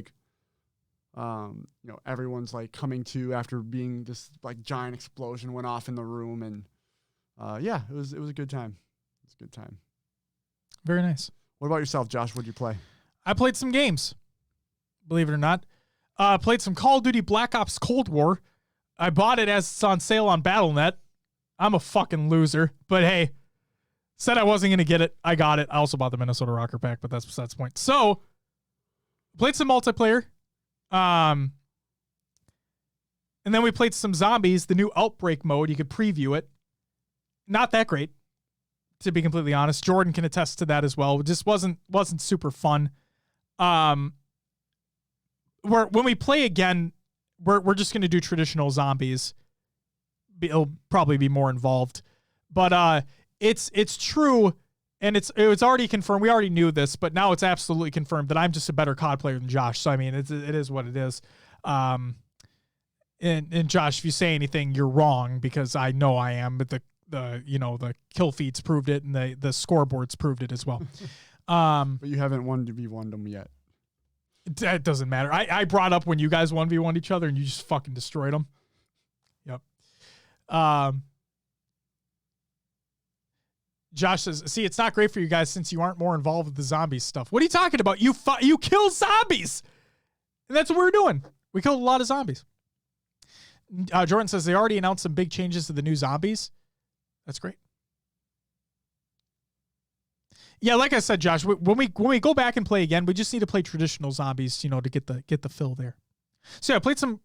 S2: everyone's like coming to after being this like giant explosion went off in the room, and it was a good time. It was a good time.
S1: Very nice.
S2: What about yourself, Josh? What'd you play?
S1: I played some games, believe it or not. Played some Call of Duty Black Ops Cold War. I bought it as it's on sale on Battle.net. I'm a fucking loser, but hey, said I wasn't going to get it. I got it. I also bought the Minnesota Rocker pack, but that's besides the point. So, played some multiplayer. And then we played some zombies, the new Outbreak mode. You could preview it. Not that great, to be completely honest. Jordan can attest to that as well. It just wasn't super fun. When we play again, we're just going to do traditional zombies. It'll probably be more involved, but it's true, and it's already confirmed. We already knew this, but now it's absolutely confirmed that I'm just a better COD player than Josh. So I mean, it is what it is. And Josh, if you say anything, you're wrong, because I know I am. But the kill feeds proved it, and the scoreboards proved it as well.
S2: But you haven't 1v1'd them yet.
S1: It doesn't matter. I brought up when you guys 1v1'd each other, and you just fucking destroyed them. Yep. Josh says, see, it's not great for you guys since you aren't more involved with the zombie stuff. What are you talking about? You kill zombies. And that's what we were doing. We killed a lot of zombies. Jordan says they already announced some big changes to the new zombies. That's great. Yeah, like I said, Josh, when we go back and play again, we just need to play traditional zombies, to get the fill there. So yeah, played some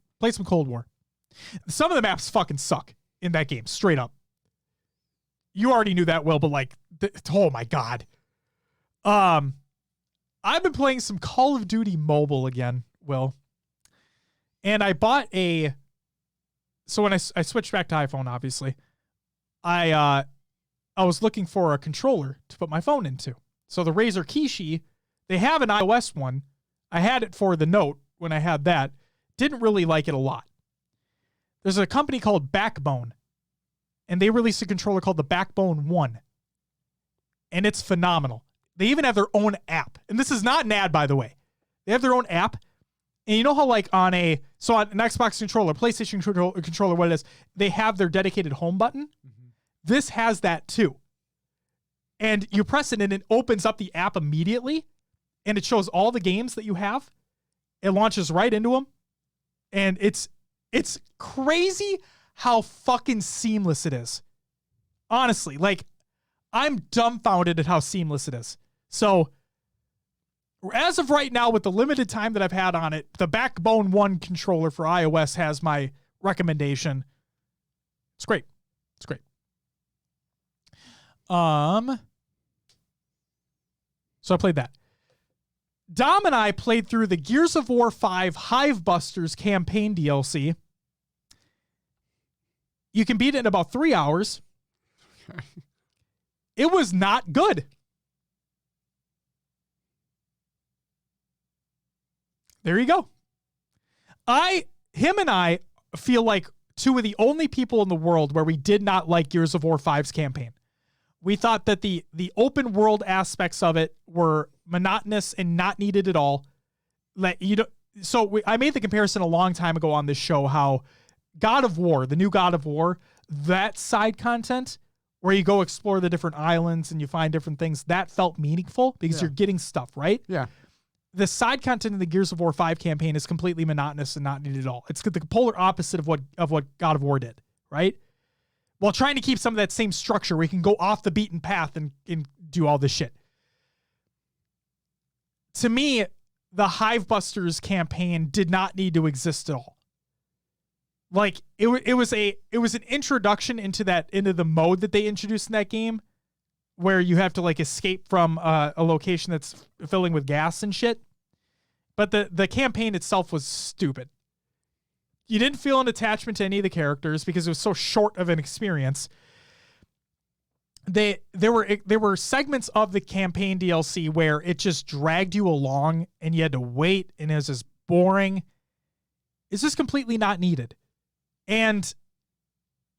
S1: Cold War. Some of the maps fucking suck in that game, straight up. You already knew that, Will, but oh my God. I've been playing some Call of Duty Mobile again, Will. And I bought so when I switched back to iPhone, obviously, I was looking for a controller to put my phone into. So the Razer Kishi, they have an iOS one. I had it for the Note when I had that. Didn't really like it a lot. There's a company called Backbone, and they released a controller called the Backbone 1. And it's phenomenal. They even have their own app. And this is not an ad, by the way. They have their own app. And you know how like on an Xbox controller, PlayStation controller, what it is, they have their dedicated home button? Mm-hmm. This has that too. And you press it and it opens up the app immediately. And it shows all the games that you have. It launches right into them. And it's crazy how fucking seamless it is. Honestly, like, I'm dumbfounded at how seamless it is. So, as of right now, with the limited time that I've had on it, the Backbone 1 controller for iOS has my recommendation. It's great. It's great. So I played that. Dom and I played through the Gears of War 5 Hivebusters campaign DLC. You can beat it in about 3 hours.
S2: Okay.
S1: It was not good. There you go. Him and I feel like two of the only people in the world where we did not like Gears of War 5's campaign. We thought that the open world aspects of it were monotonous and not needed at all. I made the comparison a long time ago on this show how God of War, the new God of War, that side content where you go explore the different islands and you find different things, that felt meaningful because you're getting stuff, right?
S2: Yeah.
S1: The side content in the Gears of War 5 campaign is completely monotonous and not needed at all. It's the polar opposite of what God of War did, right? While trying to keep some of that same structure where you can go off the beaten path and do all this shit. To me, the Hivebusters campaign did not need to exist at all. Like it was an introduction into the mode that they introduced in that game, where you have to like escape from a location that's filling with gas and shit. But the campaign itself was stupid. You didn't feel an attachment to any of the characters because it was so short of an experience. There were segments of the campaign DLC where it just dragged you along and you had to wait and it was just boring. It's just completely not needed. And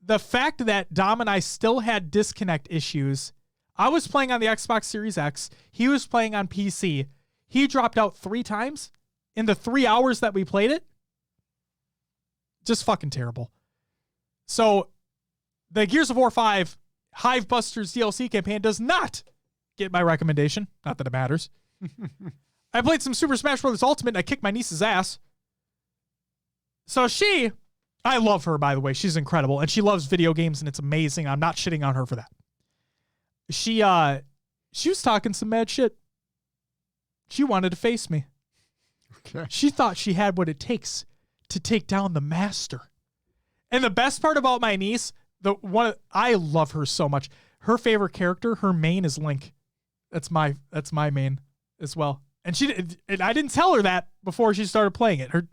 S1: the fact that Dom and I still had disconnect issues, I was playing on the Xbox Series X. He was playing on PC. He dropped out 3 times in the 3 hours that we played it. Just fucking terrible. So the Gears of War 5 Hivebusters DLC campaign does not get my recommendation. Not that it matters. I played some Super Smash Bros. Ultimate and I kicked my niece's ass. So I love her, by the way. She's incredible. And she loves video games and it's amazing. I'm not shitting on her for that. She was talking some mad shit. She wanted to face me.
S2: Okay.
S1: She thought she had what it takes to take down the master. And the best part about my niece, I love her so much. Her favorite character, her main is Link. That's my main as well. And I didn't tell her that before she started playing it. Her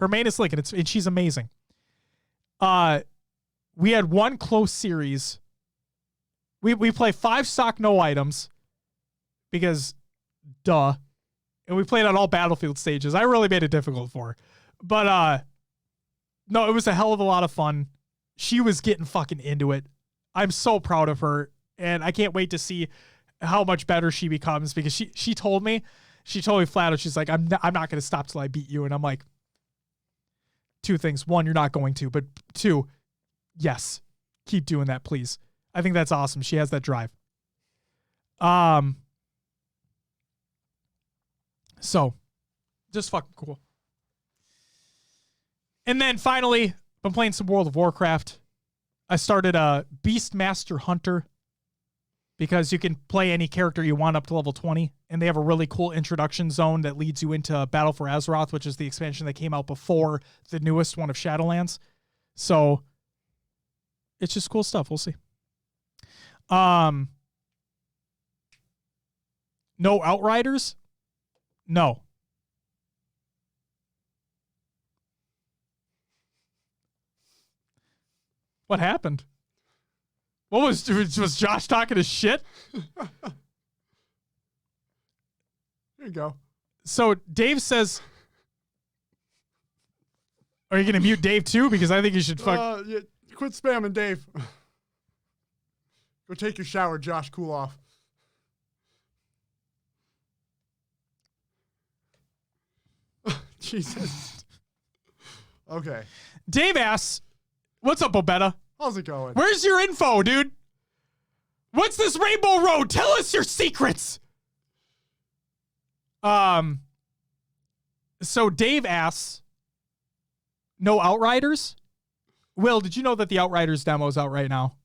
S1: main is Link and she's amazing. We had one close series. We play 5 stock, no items because duh. And we played on all Battlefield stages. I really made it difficult for her. But no, it was a hell of a lot of fun. She was getting fucking into it. I'm so proud of her. And I can't wait to see how much better she becomes because she told me flat out, she's like, I'm not going to stop till I beat you. And I'm like, 2 things. 1, you're not going to. But 2, yes, keep doing that, please. I think that's awesome. She has that drive. So, just fucking cool. And then finally, been playing some World of Warcraft. I started a Beastmaster Hunter because you can play any character you want up to level 20. And they have a really cool introduction zone that leads you into Battle for Azeroth, which is the expansion that came out before the newest one of Shadowlands. So, it's just cool stuff. We'll see. No Outriders? No. What happened? Was Josh talking his shit?
S2: There you go.
S1: So Dave says, are you going to mute Dave too? Because I think you should fuck.
S2: Yeah, quit spamming, Dave. Go take your shower, Josh. Cool off. Jesus. Okay.
S1: Dave asks, what's up, Obetta?
S2: How's it going?
S1: Where's your info, dude? What's this Rainbow Road? Tell us your secrets. So Dave asks, no Outriders? Will, did you know that the Outriders demo is out right now?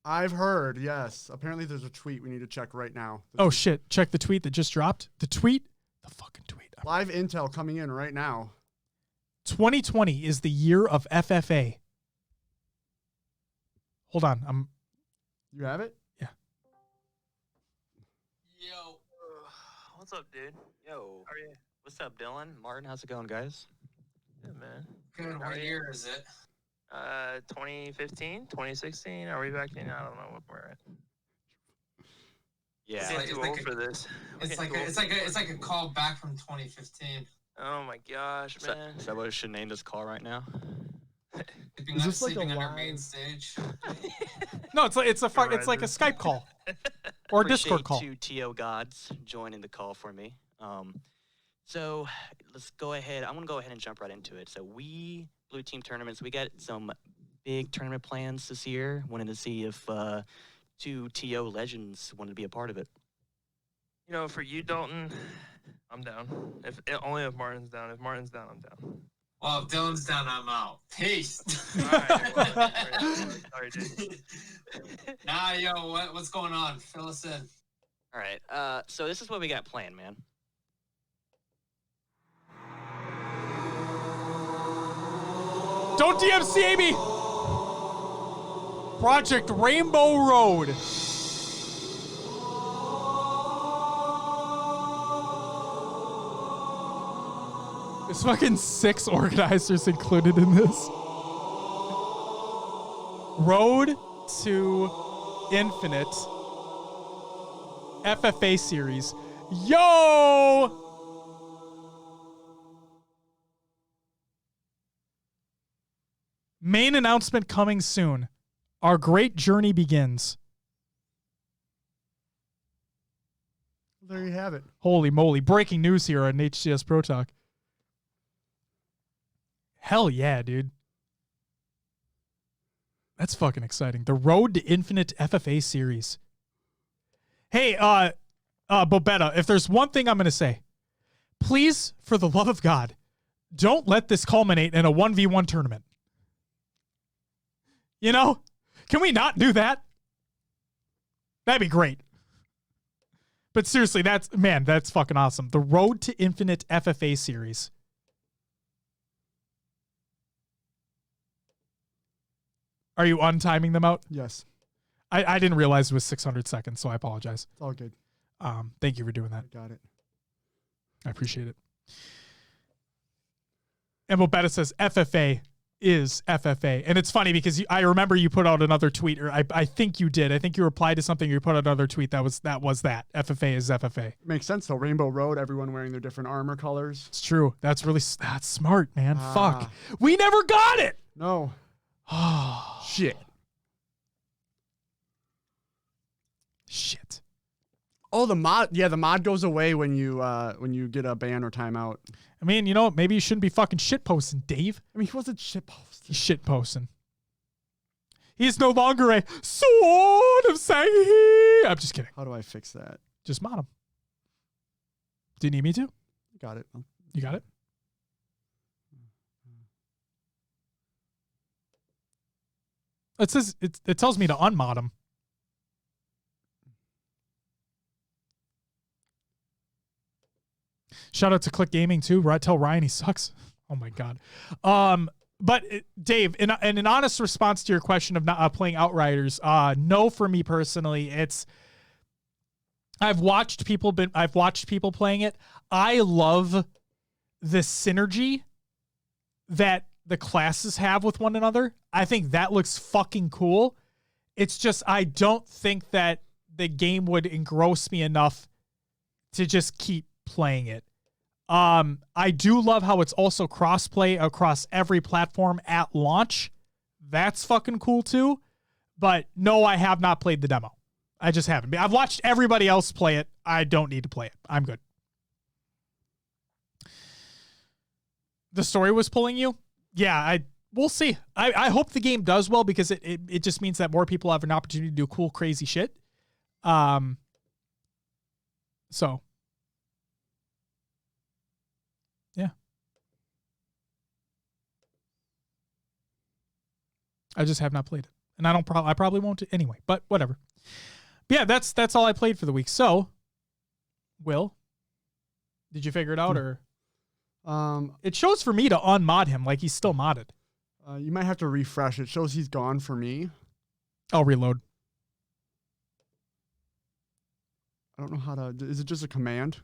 S2: I've heard, yes. Apparently there's a tweet we need to check right now.
S1: Oh, shit. Check the tweet that just dropped. The tweet? The fucking tweet.
S2: Live intel coming in right now.
S1: 2020 is the year of FFA. Hold on.
S2: You have it?
S1: Yeah.
S4: Yo. What's up, dude? Yo. How are you? What's up, Dylan? Martin, how's it going, guys? Good, man.
S5: Good. What year is it?
S4: 2015, 2016. Are we back in? I don't know what we're at. Yeah.
S5: It's
S4: Too old for this.
S5: It's like a call back from 2015.
S4: Oh my gosh, man. Is that what I should name this call right now?
S2: Is this like a
S5: sleeping on our
S2: live-
S5: main stage?
S1: No, it's like a Skype call or a Discord call.
S4: Appreciate two TO gods joining the call for me. So let's go ahead. I'm gonna go ahead and jump right into it. So we Blue Team tournaments. We got some big tournament plans this year. Wanted to see if two TO legends wanted to be a part of it.
S6: You know, for you, Dalton, I'm down. Only if Martin's down. If Martin's down, I'm down.
S5: Well, if Dylan's down, I'm out. Peace.
S6: All right. Well, sorry, dude.
S5: Nah, yo, what's going on? Fill us in.
S4: All right. So this is what we got planned, man.
S1: Don't DMCA me! Project Rainbow Road. There's fucking 6 organizers included in this. Road to Infinite FFA series. Yo! Main announcement coming soon. Our great journey begins.
S2: There you have it.
S1: Holy moly. Breaking news here on HCS Pro Talk. Hell yeah, dude. That's fucking exciting. The Road to Infinite FFA series. Hey, Bobetta, if there's one thing I'm going to say, please, for the love of God, don't let this culminate in a 1v1 tournament. You know? Can we not do that? That'd be great. But seriously, that's fucking awesome. The Road to Infinite FFA series. Are you untiming them out?
S2: Yes.
S1: I didn't realize it was 600 seconds, so I apologize.
S2: It's all good.
S1: Thank you for doing that.
S2: I got it.
S1: I appreciate it. And Bobetta says FFA is FFA. And it's funny because I remember you put out another tweet, or I think you did. I think you replied to something, you put out another tweet that was that. FFA is FFA.
S2: Makes sense though. Rainbow Road, everyone wearing their different armor colors.
S1: It's true. That's smart, man. Fuck. We never got it.
S2: No.
S1: Oh,
S2: Shit.
S1: Shit.
S2: Oh, the mod goes away when you get a ban or timeout.
S1: I mean, you know, maybe you shouldn't be fucking shit posting, Dave.
S2: I mean, he wasn't shit posting.
S1: He's shit posting. He's no longer a sword of Sahi. I'm just kidding.
S2: How do I fix that?
S1: Just mod him. Do you need me to?
S2: Got it.
S1: You got it? It says it tells me to unmod him. Shout out to Click Gaming too. Tell Ryan he sucks. Oh my god. But Dave, in an honest response to your question of not playing Outriders, no, for me personally, I've watched people playing it. I love the synergy that the classes have with one another. I think that looks fucking cool. It's just I don't think that the game would engross me enough to just keep playing it. I do love how it's also cross-play across every platform at launch. That's fucking cool too. But no, I have not played the demo. I just haven't. I've watched everybody else play it. I don't need to play it. I'm good. The story was pulling you? Yeah, we'll see. I hope the game does well because it just means that more people have an opportunity to do cool, crazy shit. So yeah. I just have not played it. And I probably won't anyway, but whatever. But yeah, that's all I played for the week. So, Will, did you figure it out or it shows for me to unmod him like he's still modded.
S2: You might have to refresh. It shows he's gone for me.
S1: I'll reload.
S2: I don't know how to. Is it just a command?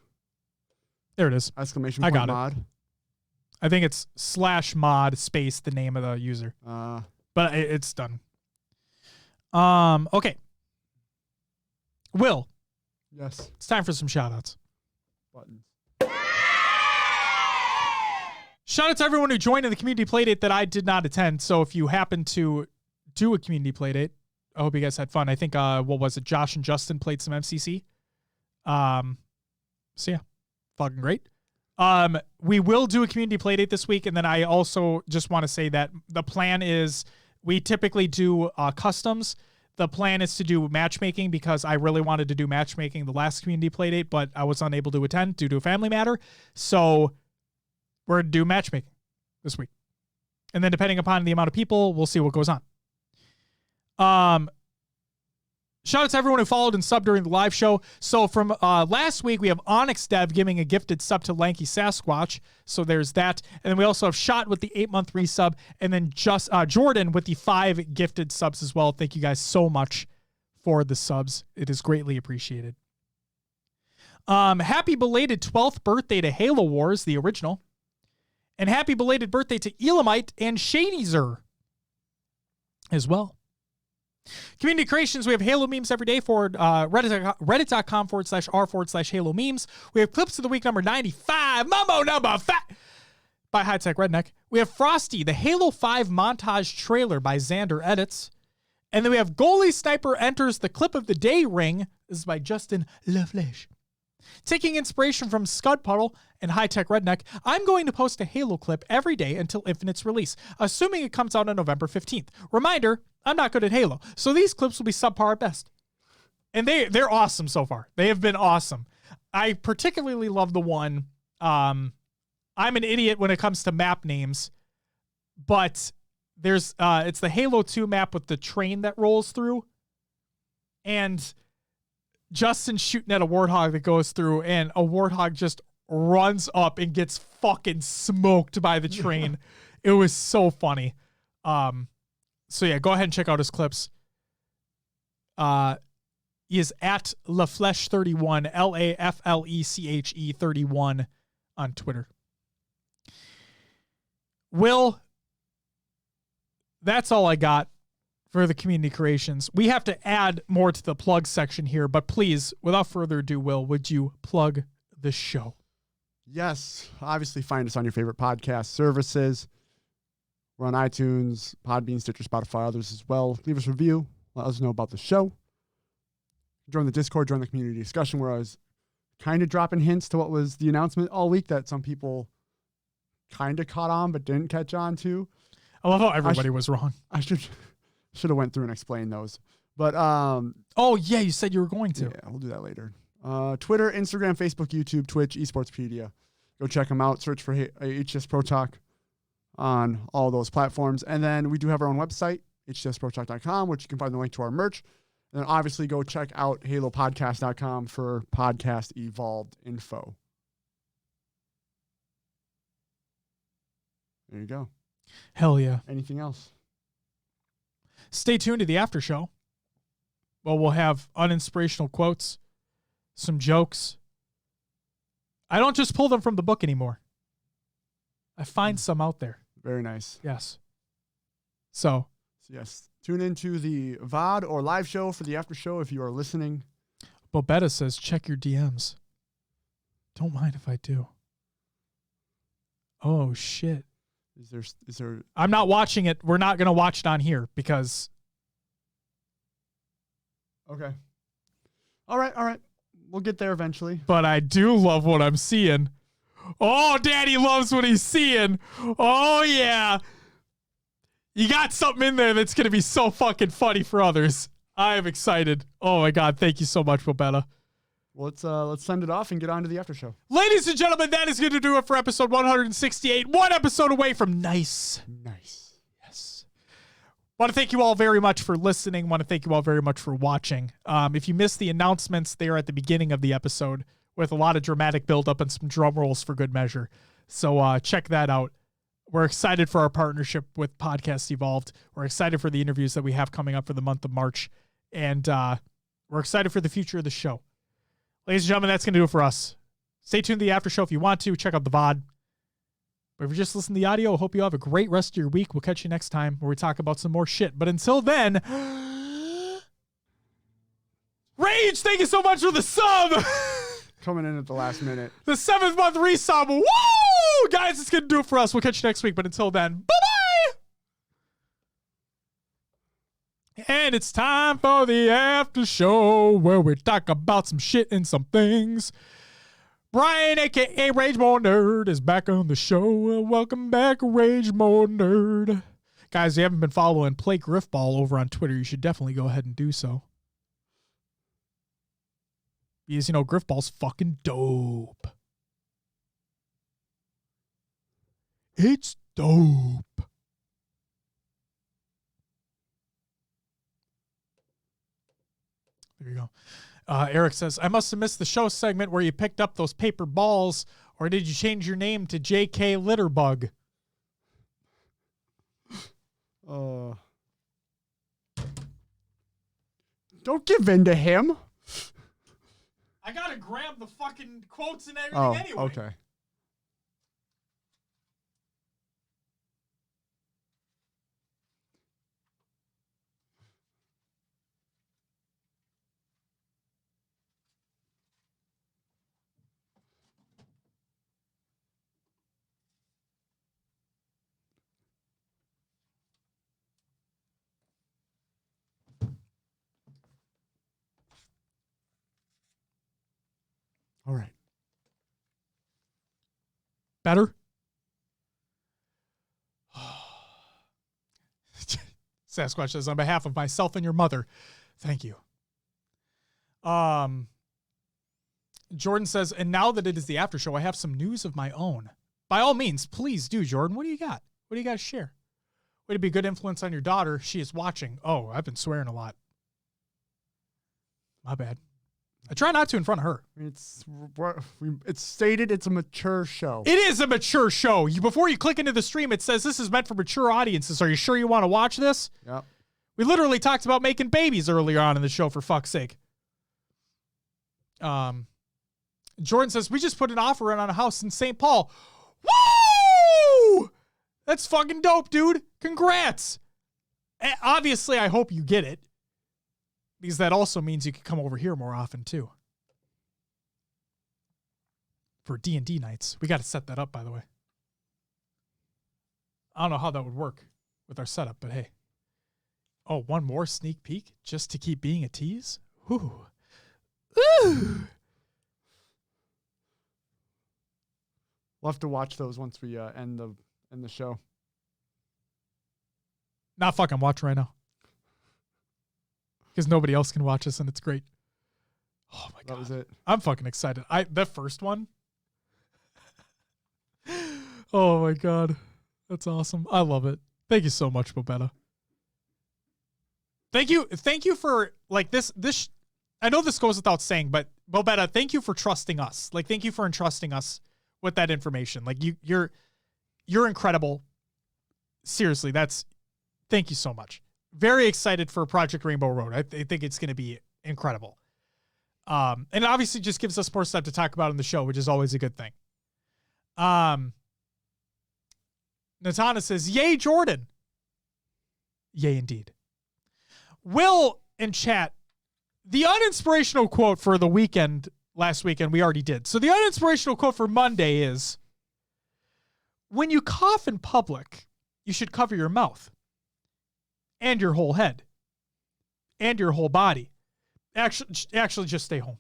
S1: There it is.
S2: Exclamation
S1: I
S2: point
S1: got
S2: mod.
S1: it. I think it's /mod space the name of the user. But it's done. Okay. Will.
S2: Yes.
S1: It's time for some shout-outs.
S2: Buttons.
S1: Shout out to everyone who joined in the community playdate that I did not attend. So if you happen to do a community playdate, I hope you guys had fun. I think what was it? Josh and Justin played some MCC. So yeah, fucking great. We will do a community playdate this week, and then I also just want to say that the plan is we typically do customs. The plan is to do matchmaking because I really wanted to do matchmaking the last community playdate, but I was unable to attend due to a family matter. So we're going to do matchmaking this week. And then depending upon the amount of people, we'll see what goes on. Shout out to everyone who followed and subbed during the live show. So from last week, we have Onyx Dev giving a gifted sub to Lanky Sasquatch. So there's that. And then we also have Shot with the 8-month resub. And then just Jordan with the 5 gifted subs as well. Thank you guys so much for the subs. It is greatly appreciated. Happy belated 12th birthday to Halo Wars, the original. And happy belated birthday to Elamite and Shadyzer as well. Community creations, we have Halo memes every day for reddit.com/r/Halo memes. We have clips of the week number 95, Mumbo number 5 by High Tech Redneck. We have Frosty, the Halo 5 montage trailer by Xander Edits. And then we have Goalie Sniper enters the clip of the day ring. This is by Justin LaFlèche. Taking inspiration from Scud Puddle and High Tech Redneck, I'm going to post a Halo clip every day until Infinite's release, assuming it comes out on November 15th. Reminder, I'm not good at Halo, so these clips will be subpar at best. And they're awesome so far. They have been awesome. I particularly love the one, I'm an idiot when it comes to map names, but there's it's the Halo 2 map with the train that rolls through, and Justin's shooting at a warthog that goes through, and a warthog just runs up and gets fucking smoked by the train. It was so funny. So yeah, go ahead and check out his clips. He is at LaFleche31, LAFLECHE 31 on Twitter. Will, that's all I got for the community creations. We have to add more to the plug section here, but please, without further ado, Will, would you plug the show?
S2: Yes. Obviously, find us on your favorite podcast services. We're on iTunes, Podbean, Stitcher, Spotify, others as well. Leave us a review. Let us know about the show. Join the Discord, join the community discussion where I was kind of dropping hints to what was the announcement all week that some people kind of caught on but didn't catch on to.
S1: I love how everybody was wrong.
S2: I should have went through and explained those. But
S1: oh yeah, you said you were going to.
S2: Yeah, we'll do that later. Twitter, Instagram, Facebook, YouTube, Twitch, Esportspedia. Go check them out. Search for HCS Pro Talk on all those platforms. And then we do have our own website, hcsprotalk.com, which you can find the link to our merch. And then obviously go check out halopodcast.com for podcast evolved info. There you go.
S1: Hell yeah.
S2: Anything else?
S1: Stay tuned to the after show. Well, we'll have uninspirational quotes, some jokes. I don't just pull them from the book anymore. I find some out there.
S2: Very nice.
S1: Yes. So
S2: yes, tune into the VOD or live show for the after show if you are listening.
S1: Bobetta says, check your DMs. Don't mind if I do. Oh, shit.
S2: Is there?
S1: I'm not watching it. We're not going to watch it on here because.
S2: Okay. All right. We'll get there eventually.
S1: But I do love what I'm seeing. Oh, Daddy loves what he's seeing. Oh, yeah. You got something in there that's going to be so fucking funny for others. I am excited. Oh, my God. Thank you so much, Bobetta.
S2: Well, let's send it off and get on to the after show.
S1: Ladies and gentlemen, that is going to do it for episode 168. One episode away from nice. Yes. Want to thank you all very much for listening. Want to thank you all very much for watching. If you missed the announcements, they are at the beginning of the episode with a lot of dramatic buildup and some drum rolls for good measure. So check that out. We're excited for our partnership with Podcast Evolved. We're excited for the interviews that we have coming up for the month of March. And we're excited for the future of the show. Ladies and gentlemen, that's going to do it for us. Stay tuned to the after show if you want to. Check out the VOD. But if you're just listening to the audio, I hope you have a great rest of your week. We'll catch you next time where we talk about some more shit. But until then, Rage, thank you so much for the sub.
S2: Coming in at the last minute.
S1: The 7th month resub. Woo! Guys, it's going to do it for us. We'll catch you next week. But until then, bye-bye. And it's time for the after show where we talk about some shit and some things. Brian, a.k.a. Rage More Nerd, is back on the show. Welcome back, Rage More Nerd. Guys, if you haven't been following Play Griffball over on Twitter, you should definitely go ahead and do so. Because, Griffball's fucking dope. It's dope. There you go. Eric says, I must have missed the show segment where you picked up those paper balls, or did you change your name to J.K. Litterbug?
S2: Don't give in to him.
S1: I gotta grab the fucking quotes and everything anyway.
S2: Okay. All right.
S1: Better? Sasquatch says, on behalf of myself and your mother, thank you. Jordan says, and now that it is the after show, I have some news of my own. By all means, please do, Jordan. What do you got? What do you got to share? Way to be a good influence on your daughter. She is watching. Oh, I've been swearing a lot. My bad. I try not to in front of her.
S2: It's stated it's a mature show.
S1: It is a mature show. Before you click into the stream, it says this is meant for mature audiences. Are you sure you want to watch this?
S2: Yep.
S1: We literally talked about making babies earlier on in the show, for fuck's sake. Jordan says, we just put an offer in on a house in St. Paul. Woo! That's fucking dope, dude. Congrats. Obviously, I hope you get it. Because that also means you can come over here more often, too. For D&D nights. We got to set that up, by the way. I don't know how that would work with our setup, but hey. Oh, one more sneak peek just to keep being a tease? Ooh. Ooh.
S2: We'll have to watch those once we end the show.
S1: Not fucking watch right now. Because nobody else can watch us, and it's great. Oh, my God.
S2: That was it.
S1: I'm fucking excited. The first one. Oh, my God. That's awesome. I love it. Thank you so much, Bobetta. Thank you for, like, this. I know this goes without saying, but Bobetta, thank you for trusting us. Like, thank you for entrusting us with that information. Like, you're incredible. Seriously, thank you so much. Very excited for Project Rainbow Road. I think it's going to be incredible. And it obviously just gives us more stuff to talk about on the show, which is always a good thing. Natana says, yay, Jordan. Yay, indeed. Will in chat, the uninspirational quote for the weekend last weekend. We already did. So the uninspirational quote for Monday is, when you cough in public, you should cover your mouth and your whole head and your whole body. Actually just stay home.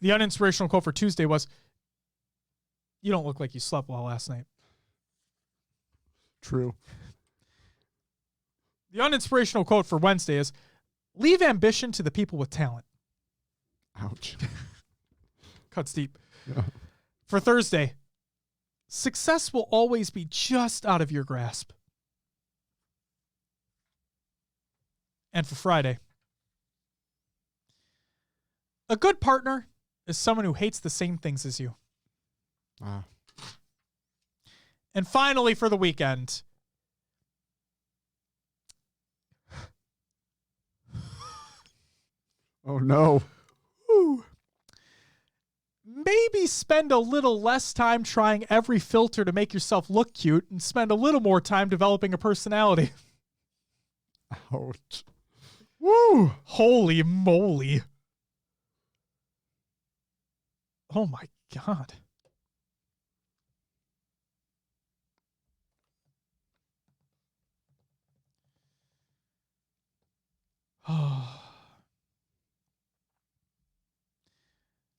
S1: The uninspirational quote for Tuesday was, you don't look like you slept well last night.
S2: True.
S1: The uninspirational quote for Wednesday is, leave ambition to the people with talent.
S2: Ouch.
S1: Cuts deep.
S2: Yeah.
S1: For Thursday, success will always be just out of your grasp. And for Friday, a good partner is someone who hates the same things as you.
S2: Ah.
S1: And finally, for the weekend,
S2: Oh, no.
S1: whew, maybe spend a little less time trying every filter to make yourself look cute and spend a little more time developing a personality.
S2: Ouch. Woo.
S1: Holy moly. Oh my God.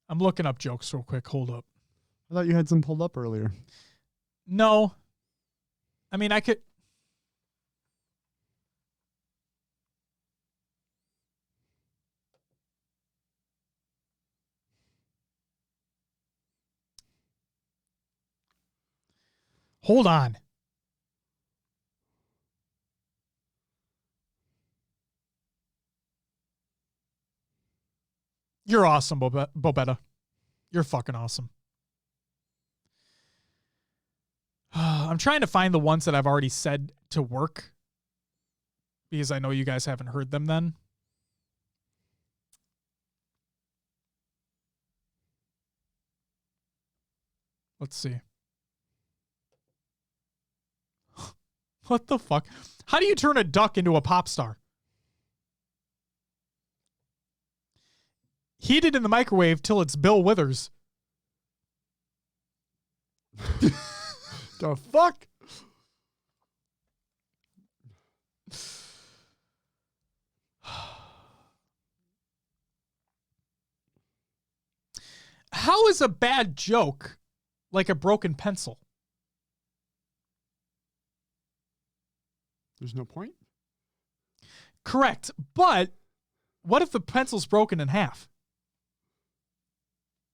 S1: I'm looking up jokes real quick. Hold up.
S2: I thought you had some pulled up earlier.
S1: No. I mean, I could. Hold on. You're awesome, Bobetta. You're fucking awesome. I'm trying to find the ones that I've already said to work because I know you guys haven't heard them then. Let's see. What the fuck? How do you turn a duck into a pop star? Heat it in the microwave till it's Bill Withers.
S2: The fuck?
S1: How is a bad joke like a broken pencil?
S2: There's no point?
S1: Correct. But what if the pencil's broken in half?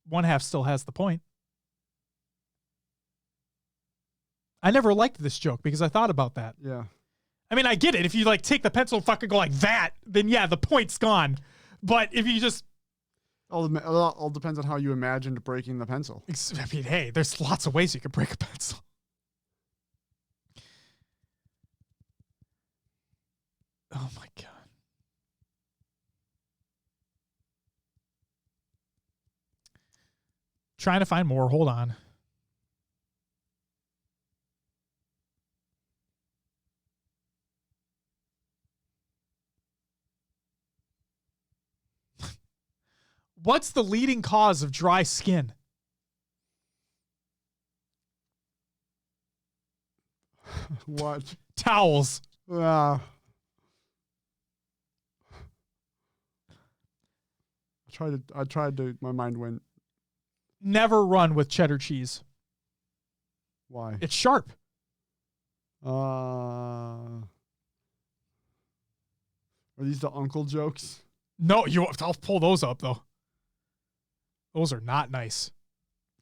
S1: One half still has the point. I never liked this joke because I thought about that.
S2: Yeah.
S1: I mean, I get it. If you like take the pencil and fucking go like that, then yeah, the point's gone. But if you just...
S2: All depends on how you imagined breaking the pencil.
S1: I mean, hey, there's lots of ways you can break a pencil. Oh my God. Trying to find more. Hold on. What's the leading cause of dry skin?
S2: What?
S1: Towels.
S2: I tried to, my mind went.
S1: Never run with cheddar cheese.
S2: Why?
S1: It's sharp.
S2: Are these the uncle jokes?
S1: No, I'll pull those up though. Those are not nice.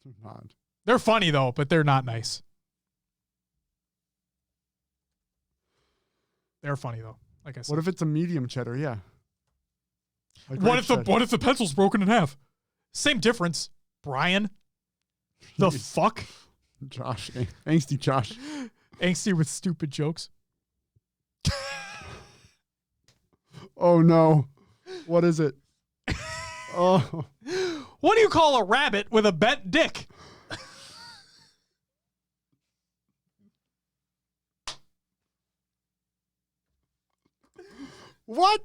S2: They're not.
S1: They're funny though, but they're not nice. They're funny though. Like I said.
S2: What if it's a medium cheddar? Yeah.
S1: What if the pencil's broken in half? Same difference, Brian. The fuck?
S2: Josh. Angsty Josh.
S1: Angsty with stupid jokes.
S2: Oh no. What is it? Oh.
S1: What do you call a rabbit with a bent dick?
S2: What?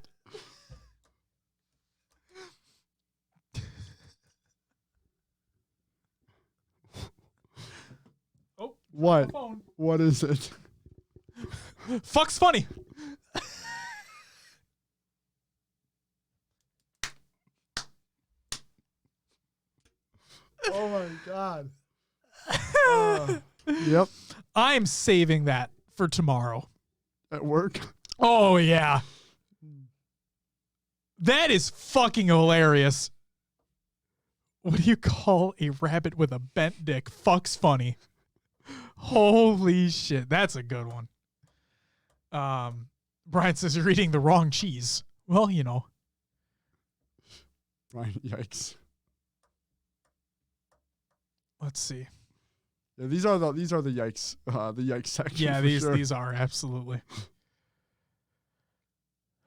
S2: What? What is it?
S1: Fuck's funny.
S2: Oh my god. Yep.
S1: I'm saving that for tomorrow.
S2: At work.
S1: Oh, yeah. That is fucking hilarious. What do you call a rabbit with a bent dick? Fuck's funny. Holy shit. That's a good one. Brian says you're eating the wrong cheese. Well, you know.
S2: Right. Yikes.
S1: Let's see.
S2: Yeah, these are the yikes. The yikes section.
S1: Yeah,
S2: for
S1: these
S2: sure.
S1: these are absolutely.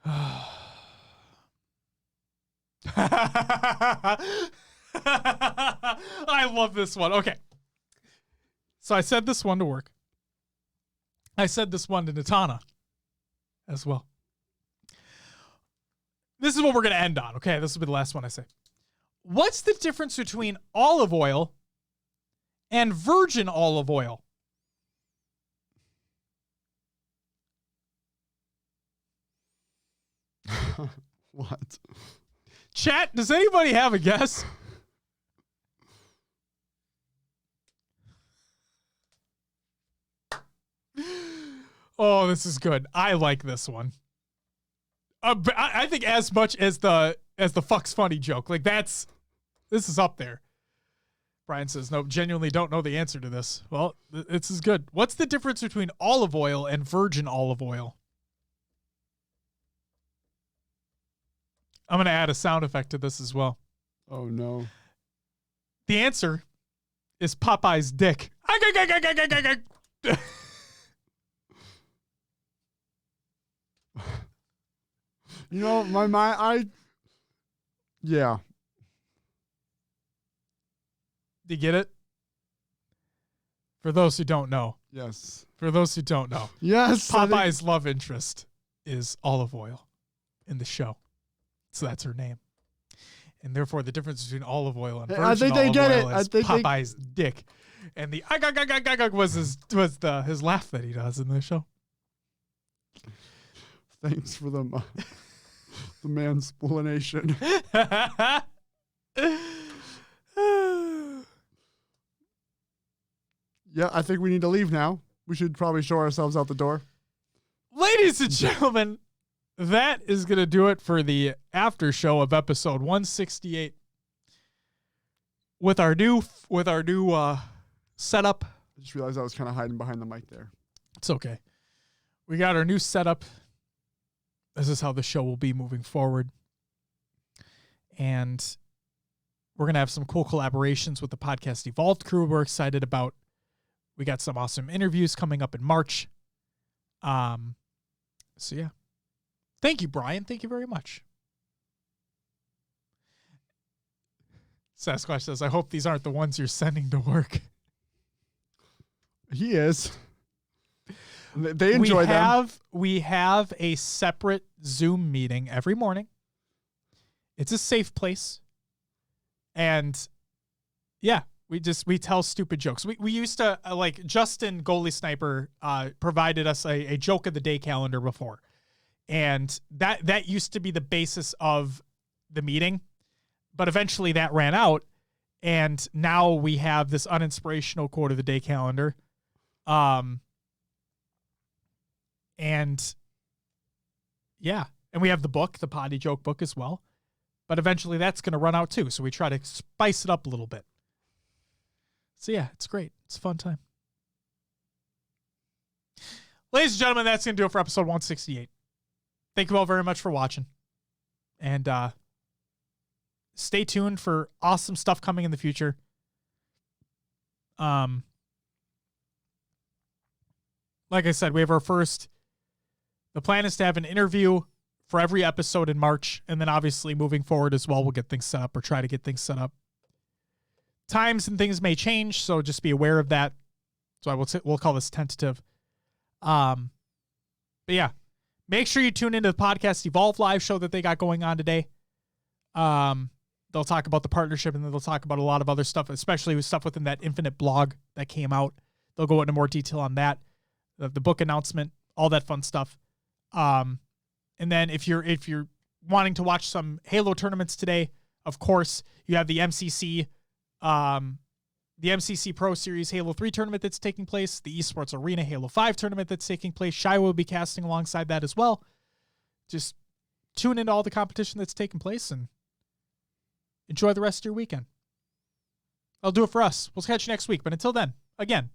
S1: I love this one. Okay. So I said this one to work. I said this one to Natana as well. This is what we're going to end on. Okay, this will be the last one I say. What's the difference between olive oil and virgin olive oil?
S2: What?
S1: Chat, does anybody have a guess? Oh, this is good. I like this one. But I think as much as the fuck's funny joke. Like this is up there. Brian says, no, genuinely don't know the answer to this. Well, this is good. What's the difference between olive oil and virgin olive oil? I'm going to add a sound effect to this as well.
S2: Oh no.
S1: The answer is Popeye's dick.
S2: You know, my mind, yeah.
S1: Do you get it? For those who don't know.
S2: Yes.
S1: For those who don't know.
S2: Yes. I think-
S1: Popeye's love interest is olive oil in the show. So that's her name. And therefore, the difference between olive oil and virgin
S2: I think they
S1: olive
S2: get
S1: oil
S2: it.
S1: is Popeye's dick. And the was his laugh that he does in the show.
S2: Thanks for the mansplanation. Yeah, I think we need to leave now. We should probably show ourselves out the door.
S1: Ladies and gentlemen, that is going to do it for the after show of episode 168. With our new setup.
S2: I just realized I was kind of hiding behind the mic there.
S1: It's okay. We got our new setup. This is how the show will be moving forward. And we're going to have some cool collaborations with the Podcast Evolved crew we're excited about. We got some awesome interviews coming up in March. So yeah. Thank you, Brian. Thank you very much. Sasquatch says, I hope these aren't the ones you're sending to work.
S2: He is. They enjoy them.
S1: We have a separate Zoom meeting every morning. It's a safe place. And yeah, we tell stupid jokes. We used to like Justin Goalie Sniper provided us a joke of the day calendar before. And that used to be the basis of the meeting, but eventually that ran out. And now we have this uninspirational quote of the day calendar. And yeah, and we have the book, the potty joke book as well. But eventually that's going to run out too. So we try to spice it up a little bit. So yeah, it's great. It's a fun time. Ladies and gentlemen, that's going to do it for episode 168. Thank you all very much for watching. And stay tuned for awesome stuff coming in the future. Like I said, we have our first. The plan is to have an interview for every episode in March. And then obviously moving forward as well, we'll get things set up or try to get things set up. Times and things may change, so just be aware of that. So we'll call this tentative. But yeah, make sure you tune into the Podcast Evolve live show that they got going on today. They'll talk about the partnership and then they'll talk about a lot of other stuff, especially with stuff within that Infinite blog that came out They'll go into more detail on that, the book announcement, all that fun stuff. And then if you're wanting to watch some Halo tournaments today, of course, you have the MCC Pro Series Halo 3 tournament that's taking place, the Esports Arena Halo 5 tournament that's taking place. Shai will be casting alongside that as well. Just tune into all the competition that's taking place and enjoy the rest of your weekend. That'll do it for us. We'll catch you next week. But until then, again,